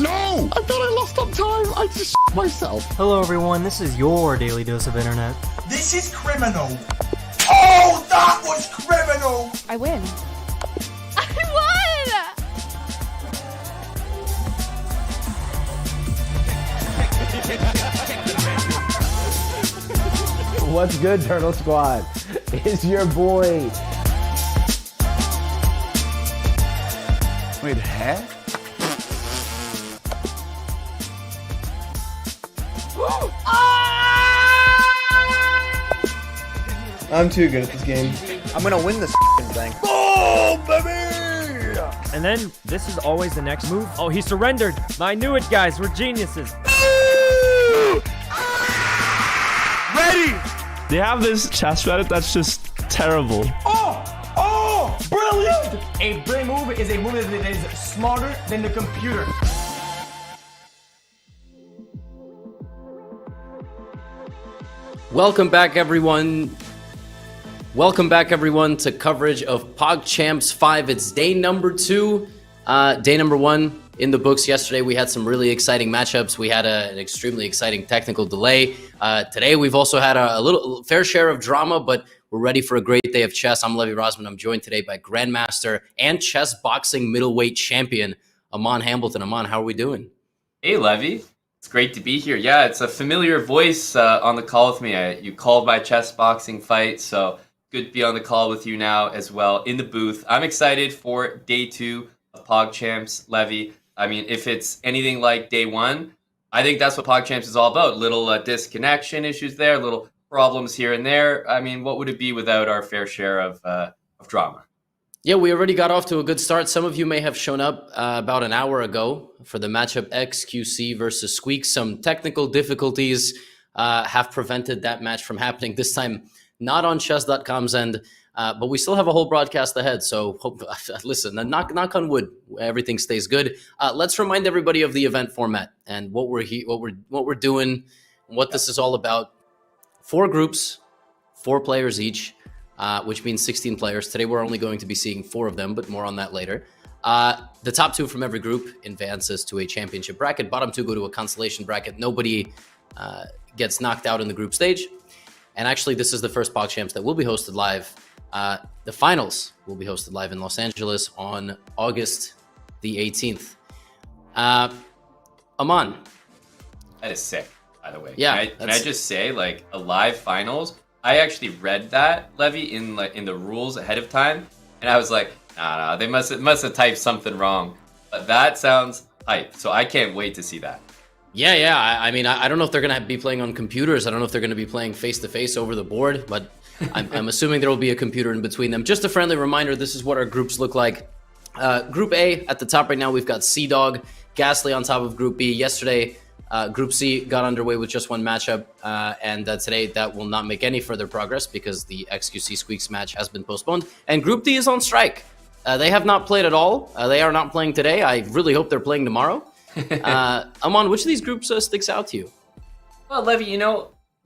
No! I thought I lost on time. I just myself. Hello everyone, this is your daily dose of internet. This is criminal. Oh, that was criminal! I win. I won! What's good, Turtle Squad? It's your boy. Wait, huh? I'm too good at this game. I'm gonna win this thing. Oh, baby! And then, this is always the next move. Oh, he surrendered. I knew it, guys. We're geniuses. Ready! They have this chess strategy that's just terrible. Oh, brilliant! A brain move is a move that is smarter than the computer. Welcome back, everyone. Welcome back, everyone, to coverage of PogChamps 5. It's day number 2. Day number 1 in the books. Yesterday, we had some really exciting matchups. We had an extremely exciting technical delay. Today, we've also had a little fair share of drama, but we're ready for a great day of chess. I'm Levy Rosman. I'm joined today by Grandmaster and chess boxing middleweight champion, Aman Hambleton. Aman, how are we doing? Hey, Levy. It's great to be here. Yeah, it's a familiar voice on the call with me. You called my chess boxing fight, so good to be on the call with you now as well in the booth. I'm excited for day 2 of PogChamps, Levy. I mean, if it's anything like day 1, I think that's what PogChamps is all about. Little disconnection issues there, little problems here and there. I mean, what would it be without our fair share of drama? Yeah, we already got off to a good start. Some of you may have shown up about an hour ago for the matchup XQC versus Squeak. Some technical difficulties have prevented that match from happening this time. Not on chess.com's end, but we still have a whole broadcast ahead. So listen, knock on wood, everything stays good. Let's remind everybody of the event format and what we're doing, what this is all about. 4 groups, 4 players each, which means 16 players. Today we're only going to be seeing 4 of them, but more on that later. The top 2 from every group advances to a championship bracket. Bottom 2 go to a consolation bracket. Nobody gets knocked out in the group stage. And actually, this is the first PogChamps that will be hosted live. The finals will be hosted live in Los Angeles on August the 18th. Aman. That is sick, by the way. Yeah. Can I just say, like, a live finals? I actually read that, Levy, in the rules ahead of time, and I was like, nah, they must have typed something wrong. But that sounds hype, so I can't wait to see that. Yeah. I mean, I don't know if they're going to be playing on computers. I don't know if they're going to be playing face-to-face over the board, but I'm assuming there will be a computer in between them. Just a friendly reminder, this is what our groups look like. Group A, at the top right now, we've got CDawg, Gastly on top of Group B. Yesterday, Group C got underway with just one matchup, and today that will not make any further progress because the XQC Squeaks match has been postponed. And Group D is on strike. They have not played at all. They are not playing today. I really hope they're playing tomorrow. Aman, which of these groups sticks out to you? Well, Levy,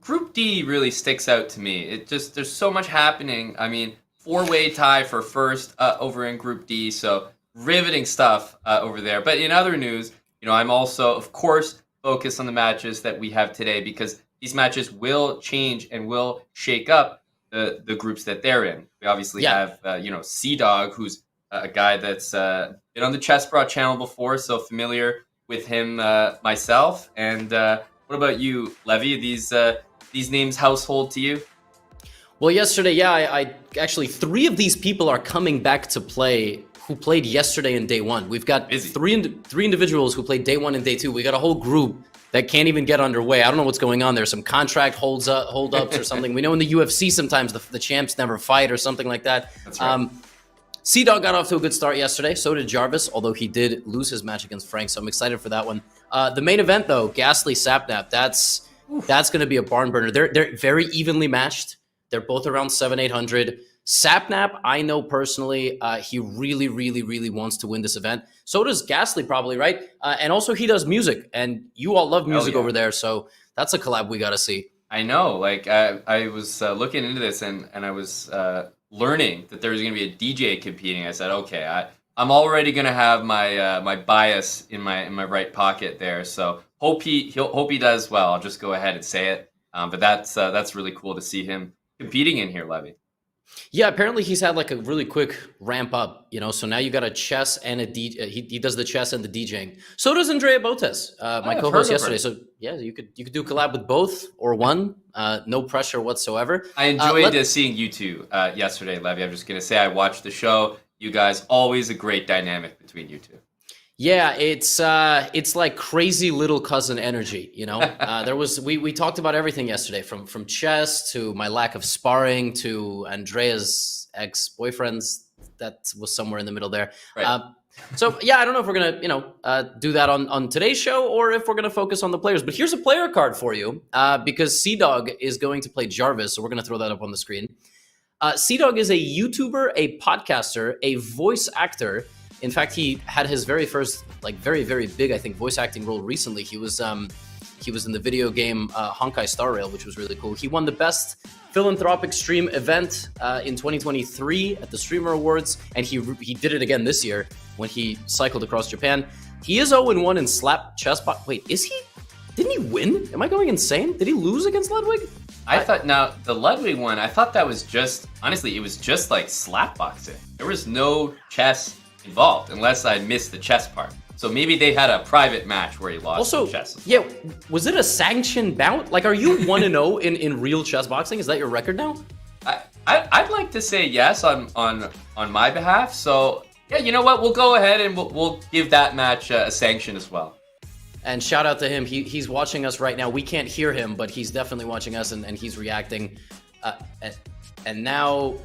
Group D really sticks out to me. There's so much happening. I mean, 4-way tie for first over in Group D, so riveting stuff over there. But in other news, I'm also, of course, focused on the matches that we have today because these matches will change and will shake up the groups that they're in. We obviously have, CDawg, who's a guy that's been on the Chess Bra channel before, so familiar with him myself. And what about you, Levy? These names household to you? Well, yesterday, I actually 3 of these people are coming back to play who played yesterday in day 1. We've got three individuals who played day 1 and day 2. We got a whole group that can't even get underway. I don't know what's going on there. Some contract hold-ups or something. We know in the UFC sometimes the champs never fight or something like that. That's right. CDawg got off to a good start yesterday. So did Jarvis, although he did lose his match against Frank. So I'm excited for that one. The main event, though, Ghastly Sapnap. That's going to be a barn burner. They're very evenly matched. They're both around 700-800. Sapnap, I know personally, he really, really, really wants to win this event. So does Ghastly probably, right? And also he does music, and you all love music over there. So that's a collab we got to see. I know. Like I was looking into this, and I was learning that there was going to be a DJ competing. I said, okay, I'm already gonna have my my bias in my right pocket there. So hope he does well. I'll just go ahead and say it. But that's really cool to see him competing in here, Levy. Yeah, apparently he's had like a really quick ramp up, you know. So now you got a chess and a DJ. He does the chess and the DJing. So does Andrea Botes, my co-host yesterday. So yeah, you could do a collab with both or one. No pressure whatsoever. I enjoyed seeing you two yesterday, Levy. I'm just gonna say I watched the show. You guys, always a great dynamic between you two. Yeah, it's like crazy little cousin energy, you know. We talked about everything yesterday, from chess to my lack of sparring to Andrea's ex-boyfriends. That was somewhere in the middle there. Right. So yeah, I don't know if we're gonna do that on today's show or if we're gonna focus on the players. But here's a player card for you because CDawg is going to play Jarvis, so we're gonna throw that up on the screen. CDawg is a YouTuber, a podcaster, a voice actor. In fact, he had his very first, like very, very big, I think, voice acting role recently. He was in the video game Honkai Star Rail, which was really cool. He won the best philanthropic stream event in 2023 at the Streamer Awards, and he did it again this year when he cycled across Japan. He is 0-1 in slap chess box. Wait, is he? Didn't he win? Am I going insane? Did he lose against Ludwig? I thought, now, the Ludwig one, I thought that was just, honestly, it was just like slap boxing. There was no chess involved, unless I missed the chess part. So maybe they had a private match where he lost some chess. Yeah, was it a sanctioned bout? Like, are you 1-0 in real chess boxing? Is that your record now? I'd like to say yes on my behalf. So yeah, you know what? We'll go ahead and we'll give that match a sanction as well. And shout out to him. He's watching us right now. We can't hear him, but he's definitely watching us and he's reacting. And now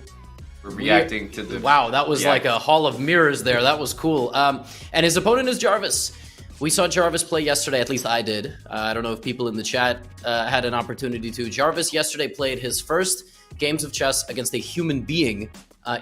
we're reacting to the... Wow, that was like a hall of mirrors there. That was cool. And his opponent is Jarvis. We saw Jarvis play yesterday, at least I did. I don't know if people in the chat had an opportunity to. Jarvis yesterday played his first games of chess against a human being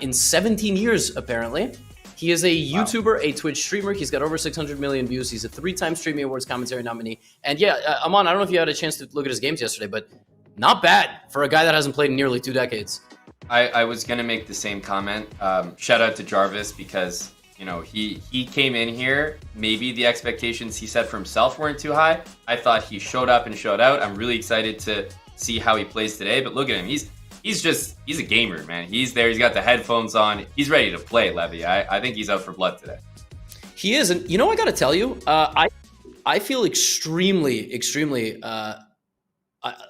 in 17 years, apparently. He is a YouTuber, a Twitch streamer. He's got over 600 million views. He's a 3-time Streaming Awards commentary nominee. And yeah, Aman, I don't know if you had a chance to look at his games yesterday, but not bad for a guy that hasn't played in nearly 2 decades. I was going to make the same comment. Shout out to Jarvis because, you know, he came in here. Maybe the expectations he set for himself weren't too high. I thought he showed up and showed out. I'm really excited to see how he plays today. But look at him. He's a gamer, man. He's there. He's got the headphones on. He's ready to play, Levy. I think he's out for blood today. He is. And you know, I got to tell you, I feel extremely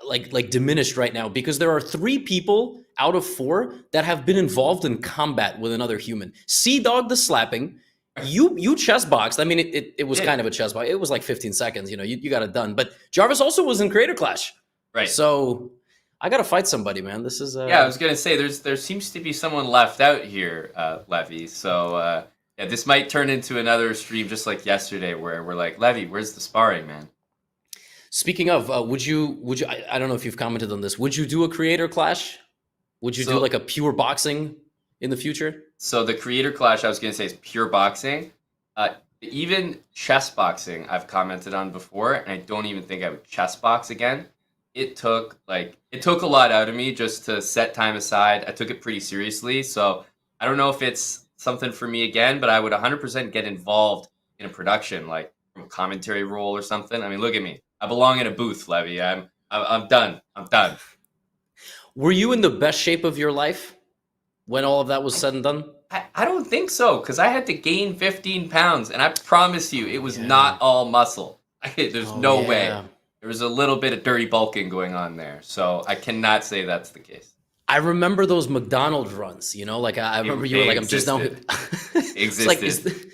like diminished right now because there are 3 people out of 4 that have been involved in combat with another human. CDawg the slapping, you chess boxed. I mean, it was kind of a chess box. It was like 15 seconds. You know, you got it done. But Jarvis also was in Creator Clash. Right. So I gotta fight somebody, man. This is yeah. I was gonna say there seems to be someone left out here, Levy. So yeah, this might turn into another stream just like yesterday, where we're like, Levy, where's the sparring, man? Speaking of, would you? I don't know if you've commented on this. Would you do a Creator Clash? Would you do like a pure boxing in the future? So the Creator Clash, I was gonna say, is pure boxing. Even chess boxing, I've commented on before, and I don't even think I would chess box again. It took a lot out of me just to set time aside. I took it pretty seriously. So I don't know if it's something for me again, but I would 100% get involved in a production, like from a commentary role or something. I mean, look at me. I belong in a booth, Levy. I'm done. I'm done. Were you in the best shape of your life when all of that was said and done? I don't think so, because I had to gain 15 pounds, and I promise you, it was not all muscle. There's no way. There was a little bit of dirty bulking going on there, so I cannot say that's the case. I remember those McDonald's runs, you know, like I remember you were like, I'm just now. Existed.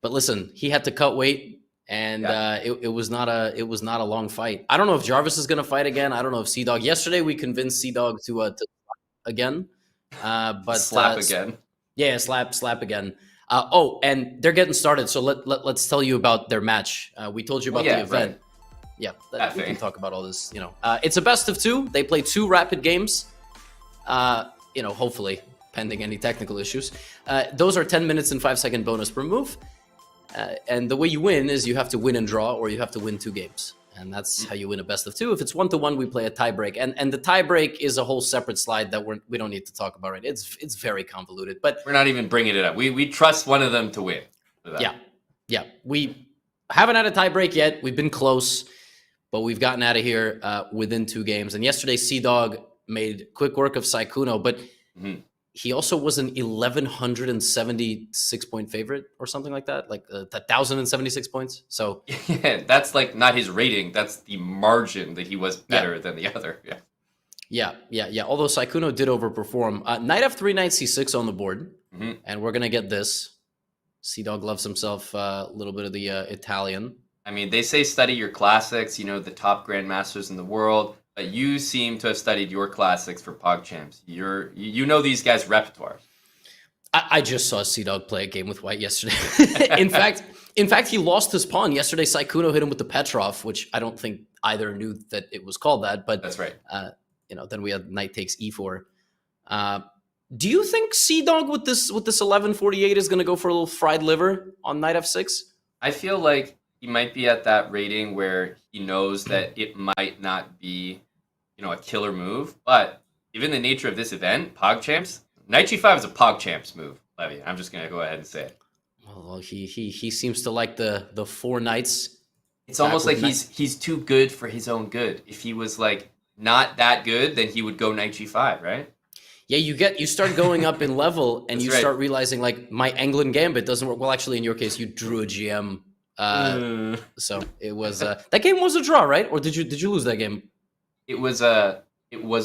But listen, he had to cut weight, and it was not a long fight. I don't know if Jarvis is gonna fight again. I don't know if CDawg. Yesterday we convinced CDawg to again, but slap again. Yeah, slap again. Oh, and they're getting started, so let's tell you about their match. We told you about the event. Right. Yeah, we can talk about all this, you know. It's a best of 2. They play 2 rapid games, you know, hopefully, pending any technical issues. Those are 10 minutes and 5-second bonus per move. And the way you win is you have to win and draw, or you have to win 2 games. And that's how you win a best of 2. If it's 1-1, we play a tiebreak. And the tiebreak is a whole separate slide that we don't need to talk about right. It's very convoluted. But we're not even bringing it up. We trust one of them to win. Yeah. We haven't had a tiebreak yet. We've been close, but we've gotten out of here within 2 games. And yesterday, CDawg made quick work of Sykkuno, but he also was an 1,176 point favorite or something like that, like 1,076 points. So yeah, that's like not his rating. That's the margin that he was better than the other. Yeah. Although Sykkuno did overperform. Knight f3, knight c6 on the board. And we're going to get this. CDawg loves himself a little bit of the Italian. I mean, they say study your classics, you know, the top grandmasters in the world. But you seem to have studied your classics for PogChamps. You know these guys' repertoire. I just saw CDawg play a game with White yesterday. in fact, he lost his pawn yesterday. Sykkuno hit him with the Petrov, which I don't think either knew that it was called that. But that's right. Then we had knight takes e4. Do you think CDawg with this 1148 is going to go for a little fried liver on knight f6? I feel like he might be at that rating where he knows that it might not be, a killer move. But given the nature of this event, PogChamps, knight g5 is a PogChamps move, Levy. I'm just going to go ahead and say it. Well, he seems to like the 4 knights. It's almost like he's too good for his own good. If he was like not that good, then he would go knight g5, right? Yeah, you start going up in level, and you start realizing like my Anglin Gambit doesn't work. Well, actually, in your case, you drew a GM. So it was that game was a draw, right? Or did you lose that game? It was a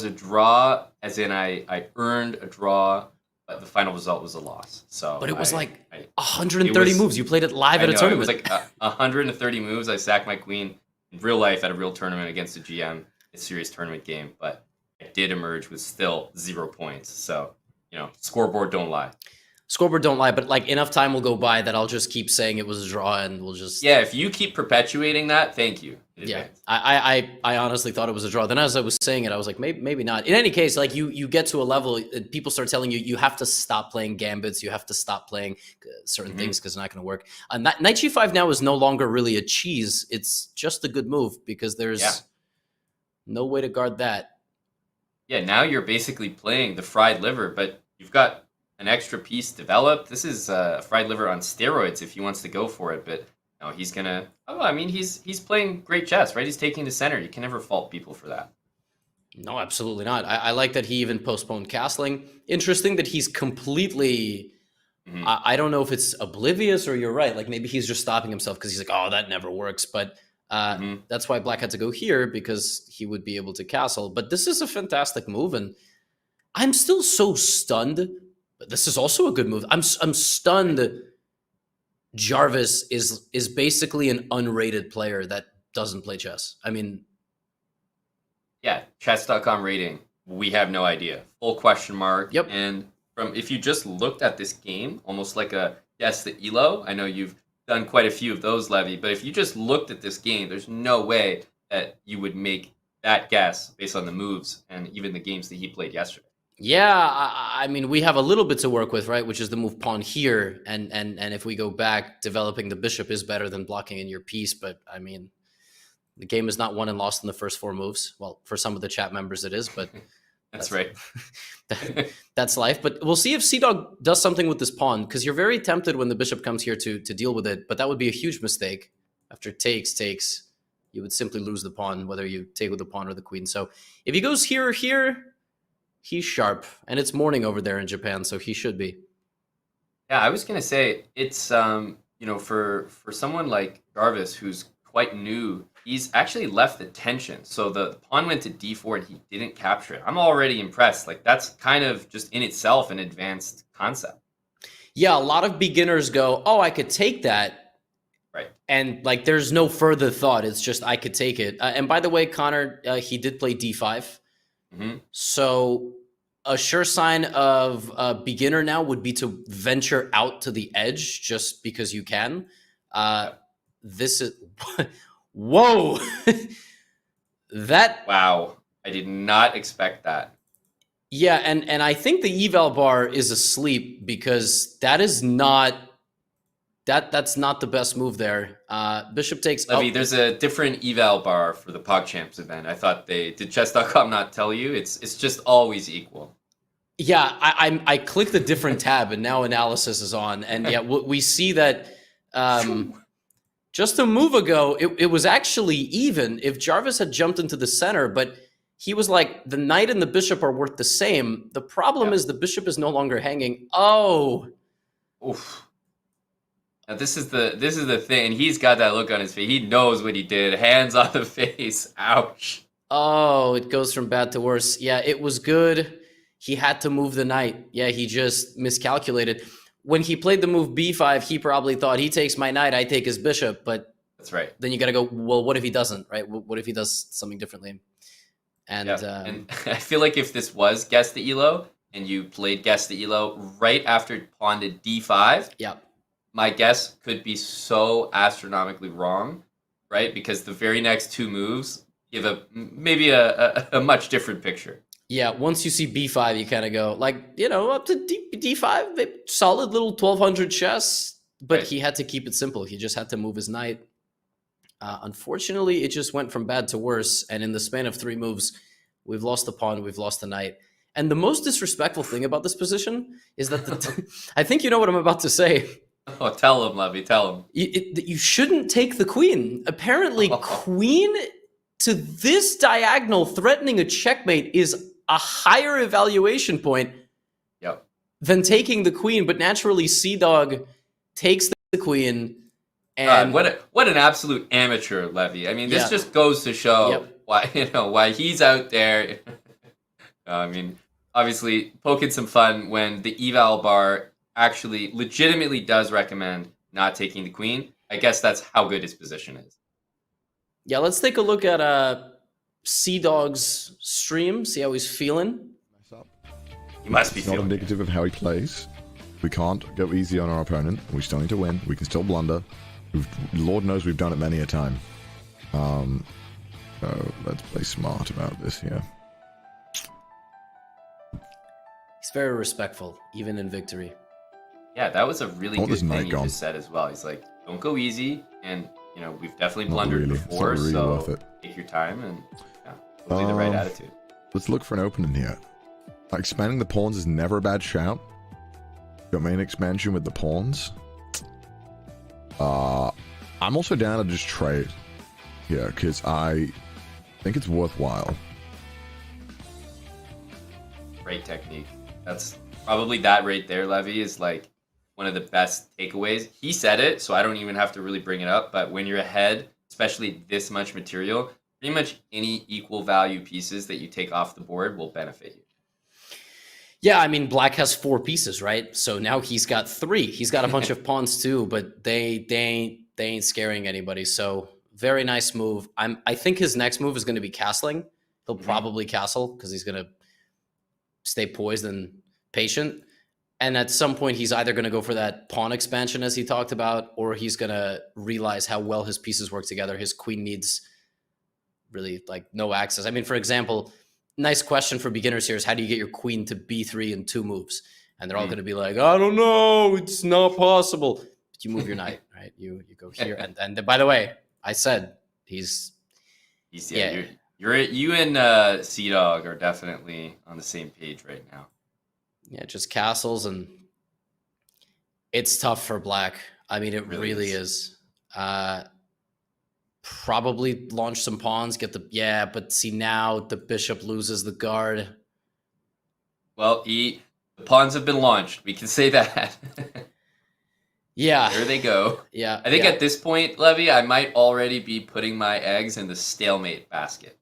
draw, as in I earned a draw, but the final result was a loss. So, but it was like 130 moves. You played it live at a tournament. It was like 130 moves. I sacked my queen in real life at a real tournament against a GM, a serious tournament game. But I did emerge with still 0 points. So scoreboard don't lie. Scoreboard don't lie, but like enough time will go by that I'll just keep saying it was a draw, and we'll just if you keep perpetuating that, thank you. I honestly thought it was a draw. Then as I was saying it, I was like maybe not. In any case, like you get to a level, people start telling you have to stop playing gambits, you have to stop playing certain things because it's not going to work. Knight g5 now is no longer really a cheese; it's just a good move because there's no way to guard that. Yeah, now you're basically playing the fried liver, but you've got an extra piece developed. This is a fried liver on steroids if he wants to go for it, but no, he's gonna. Oh, I mean, he's playing great chess, right? He's taking the center. You can never fault people for that. No, absolutely not. I like that he even postponed castling. Interesting that he's completely. I don't know if it's oblivious or you're right. Like maybe he's just stopping himself because he's like, oh, that never works. But that's why Black had to go here because he would be able to castle. But this is a fantastic move, and I'm still so stunned. But this is also a good move. I'm stunned. Jarvis is basically an unrated player that doesn't play chess. I mean, yeah, chess.com rating. We have no idea. Full question mark. Yep. And if you just looked at this game, almost like a guess the ELO. I know you've done quite a few of those, Levy. But if you just looked at this game, there's no way that you would make that guess based on the moves and even the games that he played yesterday. Yeah, I mean, we have a little bit to work with, right? Which is the move pawn here. And if we go back, developing the bishop is better than blocking in your piece. But, I mean, the game is not won and lost in the first 4 moves. Well, for some of the chat members it is, but... that's right. That's life. But we'll see if CDawg does something with this pawn, because you're very tempted when the bishop comes here to deal with it. But that would be a huge mistake. After takes, you would simply lose the pawn, whether you take with the pawn or the queen. So if he goes here or here... he's sharp, and it's morning over there in Japan, so he should be. Yeah, I was gonna say it's for someone like Jarvis who's quite new, he's actually left the tension. So the pawn went to d4 and he didn't capture it. I'm already impressed. Like that's kind of just in itself an advanced concept. Yeah, a lot of beginners go, "Oh, I could take that." Right. And like there's no further thought. It's just I could take it. And by the way, Connor, he did play d5. So a sure sign of a beginner now would be to venture out to the edge just because you can. This is whoa. Wow. I did not expect that. Yeah, and I think the eval bar is asleep because that is not that's not the best move there. Bishop takes. Levy, there's a different eval bar for the PogChamps event. I thought did chess.com not tell you? It's just always equal. Yeah, I clicked a different tab and now analysis is on, and yeah, we see that just a move ago it was actually even if Jarvis had jumped into the center, but he was like the knight and the bishop are worth the same. The problem is the bishop is no longer hanging. Oh, oof. Now this is the thing, and he's got that look on his face. He knows what he did. Hands on the face. Ouch. Oh, it goes from bad to worse. Yeah, it was good. He had to move the knight. Yeah, he just miscalculated. When he played the move b5, he probably thought he takes my knight, I take his bishop. But that's right. Then you got to go, well, what if he doesn't, right? What if he does something differently? And, and I feel like if this was Ghastly Elo and you played Ghastly Elo right after pawn to d5, my guess could be so astronomically wrong, right? Because the very next two moves give maybe a much different picture. Yeah, once you see b5, you kind of go, like, up to d5, solid little 1200 chess, but he had to keep it simple. He just had to move his knight. Unfortunately, it just went from bad to worse, and in the span of 3 moves, we've lost the pawn, we've lost the knight. And the most disrespectful thing about this position is that I think you know what I'm about to say. Oh, tell him, Levy, tell him. You shouldn't take the queen. Apparently, queen to this diagonal threatening a checkmate is a higher evaluation point than taking the queen, but naturally CDawg takes the queen. And what an absolute amateur, Levy. I mean, this just goes to show why he's out there. I mean, obviously poking some fun when the eval bar actually legitimately does recommend not taking the queen. I guess that's how good his position is. Yeah, let's take a look at CDawg's stream, see how he's feeling. He must be feeling not indicative of how he plays. We can't go easy on our opponent. We still need to win. We can still blunder. Lord knows we've done it many a time. So let's play smart about this here. He's very respectful, even in victory. Yeah, that was a really good thing he just said as well. He's like, don't go easy, and we've definitely blundered before, so take your time and hopefully the right attitude. Let's look for an opening here. Expanding the pawns is never a bad shout. Domain expansion with the pawns. I'm also down to just trade here because I think it's worthwhile. Great technique. That's probably that right there, Levy, is like one of the best takeaways. He said it, so I don't even have to really bring it up, but when you're ahead, especially this much material, pretty much any equal value pieces that you take off the board will benefit you. Yeah, I mean, black has 4 pieces, right? So now he's got 3. He's got a bunch of pawns too, but they ain't scaring anybody. So very nice move. I think his next move is going to be castling. He'll probably castle because he's going to stay poised and patient. And at some point, he's either going to go for that pawn expansion as he talked about, or he's going to realize how well his pieces work together. His queen needs really like no access. I mean, for example, nice question for beginners here is how do you get your queen to b3 in 2 moves? And they're all going to be like, I don't know, it's not possible. But you move your knight, right? You go here. And by the way, I said you and CDawg are definitely on the same page right now. Yeah, just castles, and it's tough for black. I mean, it really is. Probably launch some pawns, but see now the bishop loses the guard. Well, the pawns have been launched. We can say that. Yeah. There they go. Yeah. I think at this point, Levy, I might already be putting my eggs in the stalemate basket.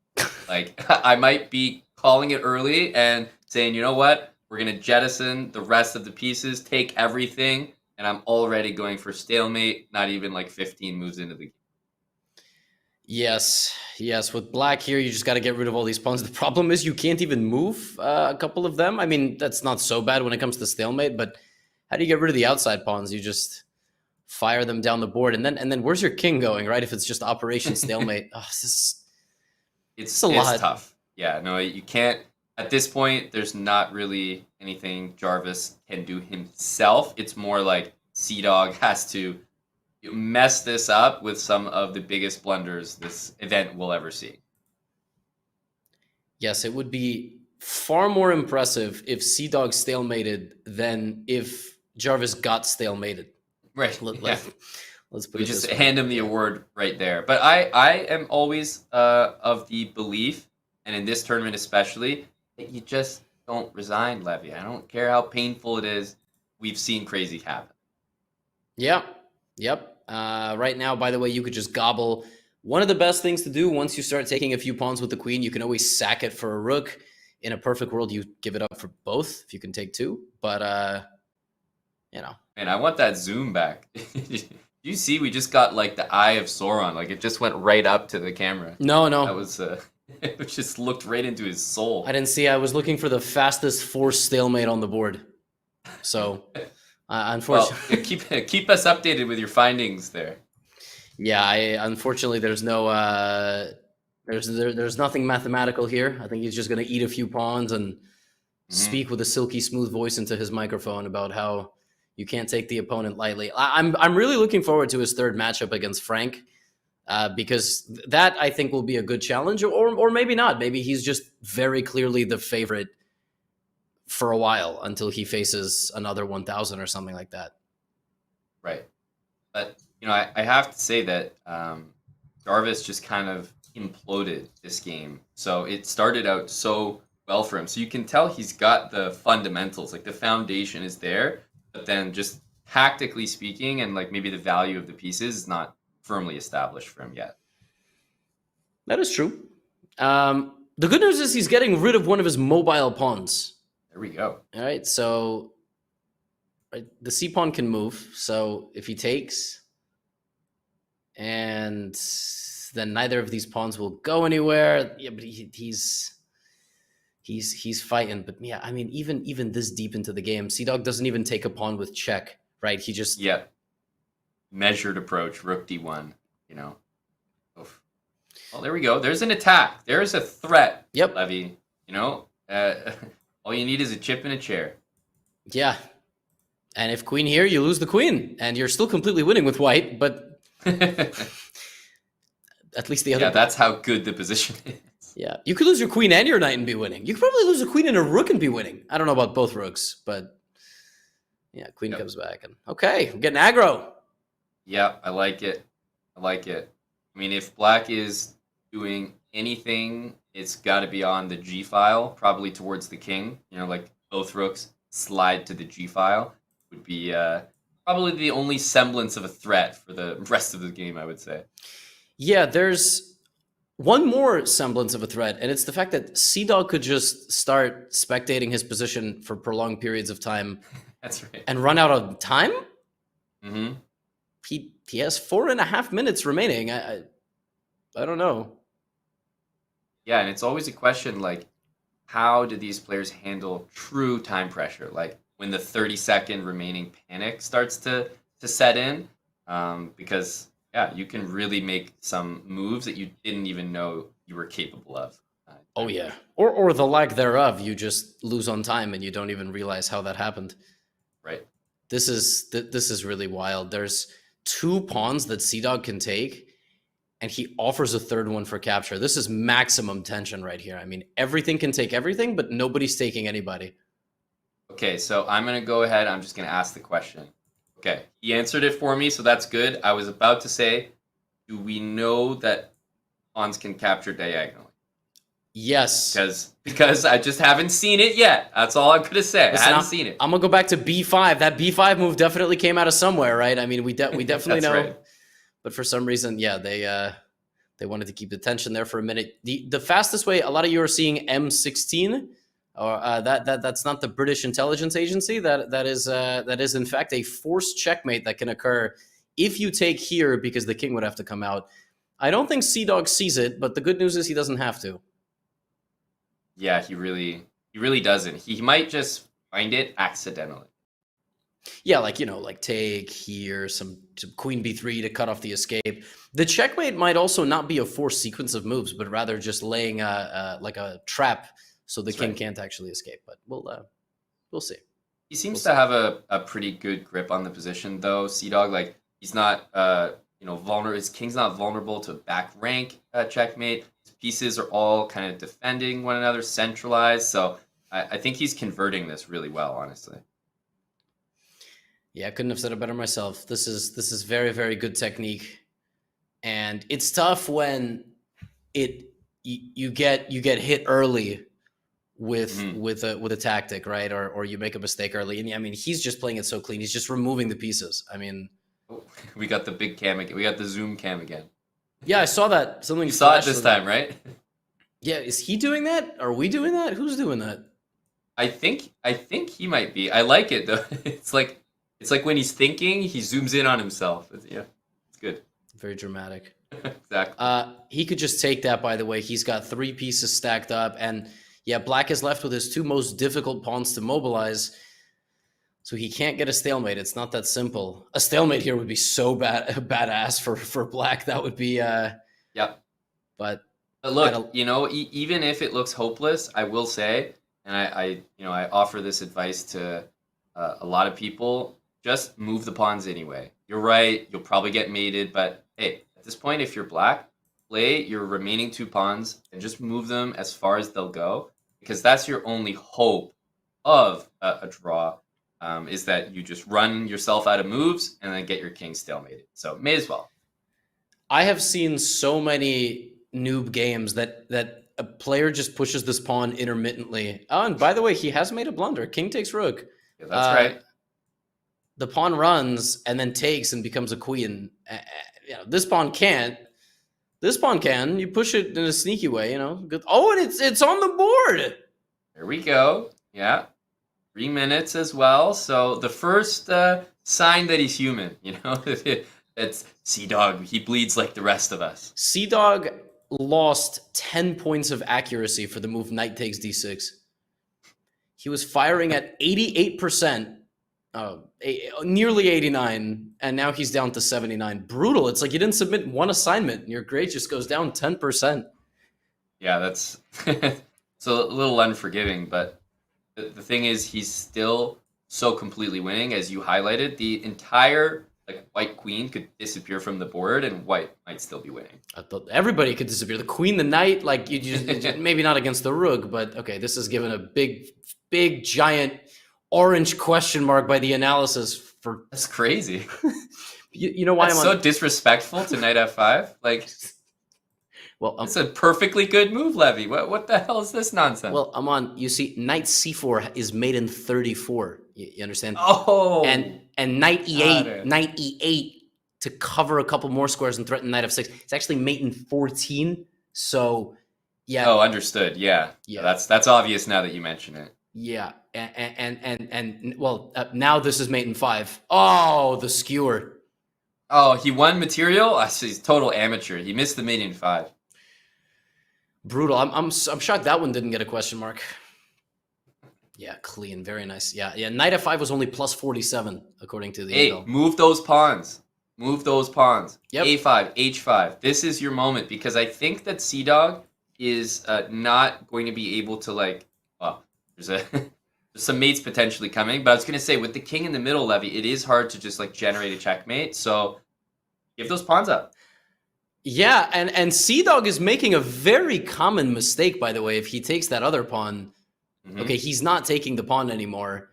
Like, I might be calling it early and saying, you know what? We're going to jettison the rest of the pieces, take everything, and I'm already going for stalemate, not even like 15 moves into the game. Yes. With black here, you just got to get rid of all these pawns. The problem is you can't even move a couple of them. I mean, that's not so bad when it comes to stalemate, but how do you get rid of the outside pawns? You just fire them down the board, and then where's your king going, right? If it's just Operation Stalemate. It's a lot. It's tough. Yeah, no, you can't. At this point, there's not really anything Jarvis can do himself. It's more like CDawg has to you mess this up with some of the biggest blunders this event will ever see. Yes, it would be far more impressive if CDawg stalemated than if Jarvis got stalemated. Right. Let's put We it just this way. hand him the award right there. But I am always of the belief, and in this tournament especially, that you just don't resign, Levy. I don't care how painful it is. We've seen crazy happen. Yeah. Yep. Right now, by the way, you could just gobble. One of the best things to do once you start taking a few pawns with the queen, you can always sack it for a rook. In a perfect world, you give it up for both if you can take two. But, you know. Man, I want that zoom back. You see, we just got like the eye of Sauron. Like it just went right up to the camera. No. That was, it just looked right into his soul. I didn't see. I was looking for the fastest forced stalemate on the board. So, unfortunately. Well, keep us updated with your findings there. Yeah, unfortunately there's no there's nothing mathematical here. I think he's just gonna eat a few pawns and speak with a silky smooth voice into his microphone about how you can't take the opponent lightly. I'm really looking forward to his third matchup against Frank, because that I think will be a good challenge, or maybe not. Maybe he's just very clearly the favorite for a while until he faces another 1000 or something like that. Right. But, you know, I have to say that Jarvis just kind of imploded this game. So it started out so well for him. So you can tell he's got the fundamentals, like the foundation is there, but then just tactically speaking and like maybe the value of the pieces is not firmly established for him yet. That is true. The good news is he's getting rid of one of his mobile pawns. There we go. All right, so the C pawn can move. So if he takes, and then neither of these pawns will go anywhere. Yeah, but he's fighting. But yeah, I mean, even this deep into the game, CDawg doesn't even take a pawn with check, right? He just Measured approach, rook d1. You know. Oof. Well, there we go. There's an attack. There's a threat. Yep. Levy. You know. All you need is a chip and a chair. Yeah. And if queen here, you lose the queen. And you're still completely winning with white, but at least the other... Yeah, that's how good the position is. Yeah. You could lose your queen and your knight and be winning. You could probably lose a queen and a rook and be winning. I don't know about both rooks, but... Yeah, queen comes back. And okay, we're getting aggro. Yeah, I like it. I like it. I mean, if black is doing anything, it's got to be on the G file, probably towards the king. You know, like both rooks slide to the G file would be probably the only semblance of a threat for the rest of the game, I would say. Yeah, there's one more semblance of a threat, and it's the fact that CDawg could just start spectating his position for prolonged periods of time. That's right. And run out of time? Mm-hmm. He has 4.5 minutes remaining. I don't know. Yeah, and it's always a question, like, how do these players handle true time pressure? Like, when the 30-second remaining panic starts to set in? Because, yeah, you can really make some moves that you didn't even know you were capable of. Oh, yeah. Or the lack thereof. You just lose on time and you don't even realize how that happened. Right. This is really wild. There's 2 pawns that CDawg can take, and he offers a third one for capture. This is maximum tension right here. I mean, everything can take everything, but nobody's taking anybody. Okay, so I'm going to go ahead. I'm just going to ask the question. Okay, he answered it for me, so that's good. I was about to say, do we know that pawns can capture diagonally? Yes. Because I just haven't seen it yet. That's all I'm going to say. Listen, I haven't seen it. I'm going to go back to B5. That B5 move definitely came out of somewhere, right? I mean, we definitely know. Right. But for some reason, yeah, they wanted to keep the tension there for a minute. The fastest way, a lot of you are seeing M16, or that's not the British intelligence agency. That is in fact a forced checkmate that can occur if you take here, because the king would have to come out. I don't think CDawg sees it, but the good news is he doesn't have to. Yeah, he really doesn't. He might just find it accidentally. Yeah, like, you know, like take here, some queen b3 to cut off the escape. The checkmate might also not be a forced sequence of moves, but rather just laying like a trap so the king can't actually escape. But we'll see. He seems to have a pretty good grip on the position, though. CDawg, like, He's not, vulnerable. His king's not vulnerable to back rank checkmate. His pieces are all kind of defending one another, centralized. So I think he's converting this really well, honestly. Yeah, I couldn't have said it better myself. This is very, very good technique, and it's tough when you get hit early with a tactic, right? Or you make a mistake early, and I mean, he's just playing it so clean. He's just removing the pieces. I mean, we got the big cam again. We got the zoom cam again. Yeah, I saw that. Something you saw it this time, right? Yeah, is he doing that? Are we doing that? Who's doing that? I think he might be. I like it though. It's like when he's thinking, he zooms in on himself. It's good. Very dramatic. Exactly. He could just take that, by the way. He's got 3 pieces stacked up, and yeah, black is left with his 2 most difficult pawns to mobilize. So he can't get a stalemate. It's not that simple. A stalemate here would be so badass for black. That would be Yep. But look, even if it looks hopeless, I will say, and I offer this advice to a lot of people, just move the pawns anyway. You're right, you'll probably get mated, but hey, at this point, if you're black, play your remaining 2 pawns and just move them as far as they'll go, because that's your only hope of a draw. Is that you just run yourself out of moves and then get your king stalemated. So may as well. I have seen so many noob games that a player just pushes this pawn intermittently. Oh, and by the way, he has made a blunder. King takes rook. Yeah, that's right. The pawn runs and then takes and becomes a queen. This pawn can't. This pawn can. You push it in a sneaky way, Good. Oh, and it's on the board. There we go. Yeah. 3 minutes as well. So the first sign that he's human, it's CDawg. He bleeds like the rest of us. CDawg lost 10 points of accuracy for the move knight takes d6. He was firing at 88%, nearly 89, and now he's down to 79. Brutal. It's like you didn't submit 1 assignment, and your grade just goes down 10%. Yeah, that's it's a little unforgiving, but the thing is, he's still so completely winning, as you highlighted. The entire white queen could disappear from the board, and white might still be winning. I thought everybody could disappear. The queen, the knight, you just maybe not against the rook, but okay, this is given a big, giant orange question mark by the analysis for. That's crazy. you know why That's so disrespectful to knight f5. Well, it's a perfectly good move, Levy. What the hell is this nonsense? Well, you see, knight c4 is made in 34. You understand? Oh, and knight e8, to cover a couple more squares and threaten knight f6. It's actually mate in 14. So, yeah. Oh, understood. Yeah. That's obvious now that you mention it. Yeah, and now this is mate in 5. Oh, the skewer. Oh, he won material. He's total amateur. He missed the mate in 5. Brutal. I'm shocked that one didn't get a question mark. Yeah, clean. Very nice. Yeah. Knight f5 was only plus 47 according to the. Hey, move those pawns. Move those pawns. Yep. A5, H5. This is your moment, because I think that CDawg is not going to be able to there's some mates potentially coming, but I was going to say, with the king in the middle, Levy, it is hard to just generate a checkmate. So give those pawns up. Yeah, and CDawg is making a very common mistake, by the way. If he takes that other pawn, okay, he's not taking the pawn anymore.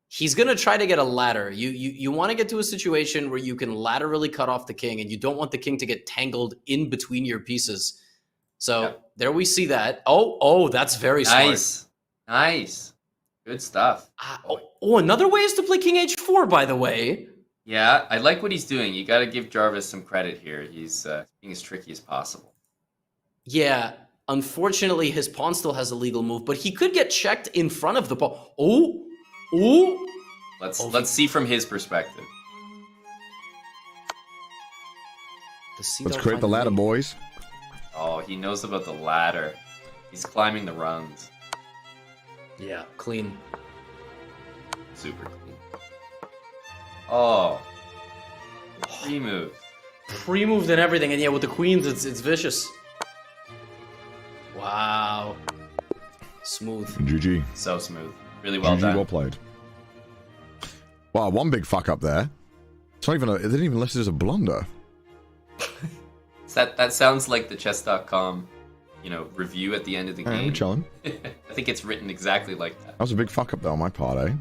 He's going to try to get a ladder. You want to get to a situation where you can laterally cut off the king, and you don't want the king to get tangled in between your pieces. So there we see that. Oh, that's very smart. Nice. Good stuff. Another way is to play king h4, by the way. Yeah, I like what he's doing. You got to give Jarvis some credit here. He's being as tricky as possible. Yeah, unfortunately, his pawn still has a legal move, but he could get checked in front of the pawn. Oh! Let's see from his perspective. Let's create the ladder, boys. Oh, he knows about the ladder. He's climbing the rungs. Yeah, clean. Super clean. Oh. Pre-move. Pre-moved and everything, and yeah, with the queens, it's vicious. Wow. Smooth. GG. So smooth. Really well GG, done. well played. Wow, one big fuck up there. It's not even they didn't even list it as a blunder. That sounds like the chess.com, review at the end of the game. We're chilling. I think it's written exactly like that. That was a big fuck up though on my part, eh?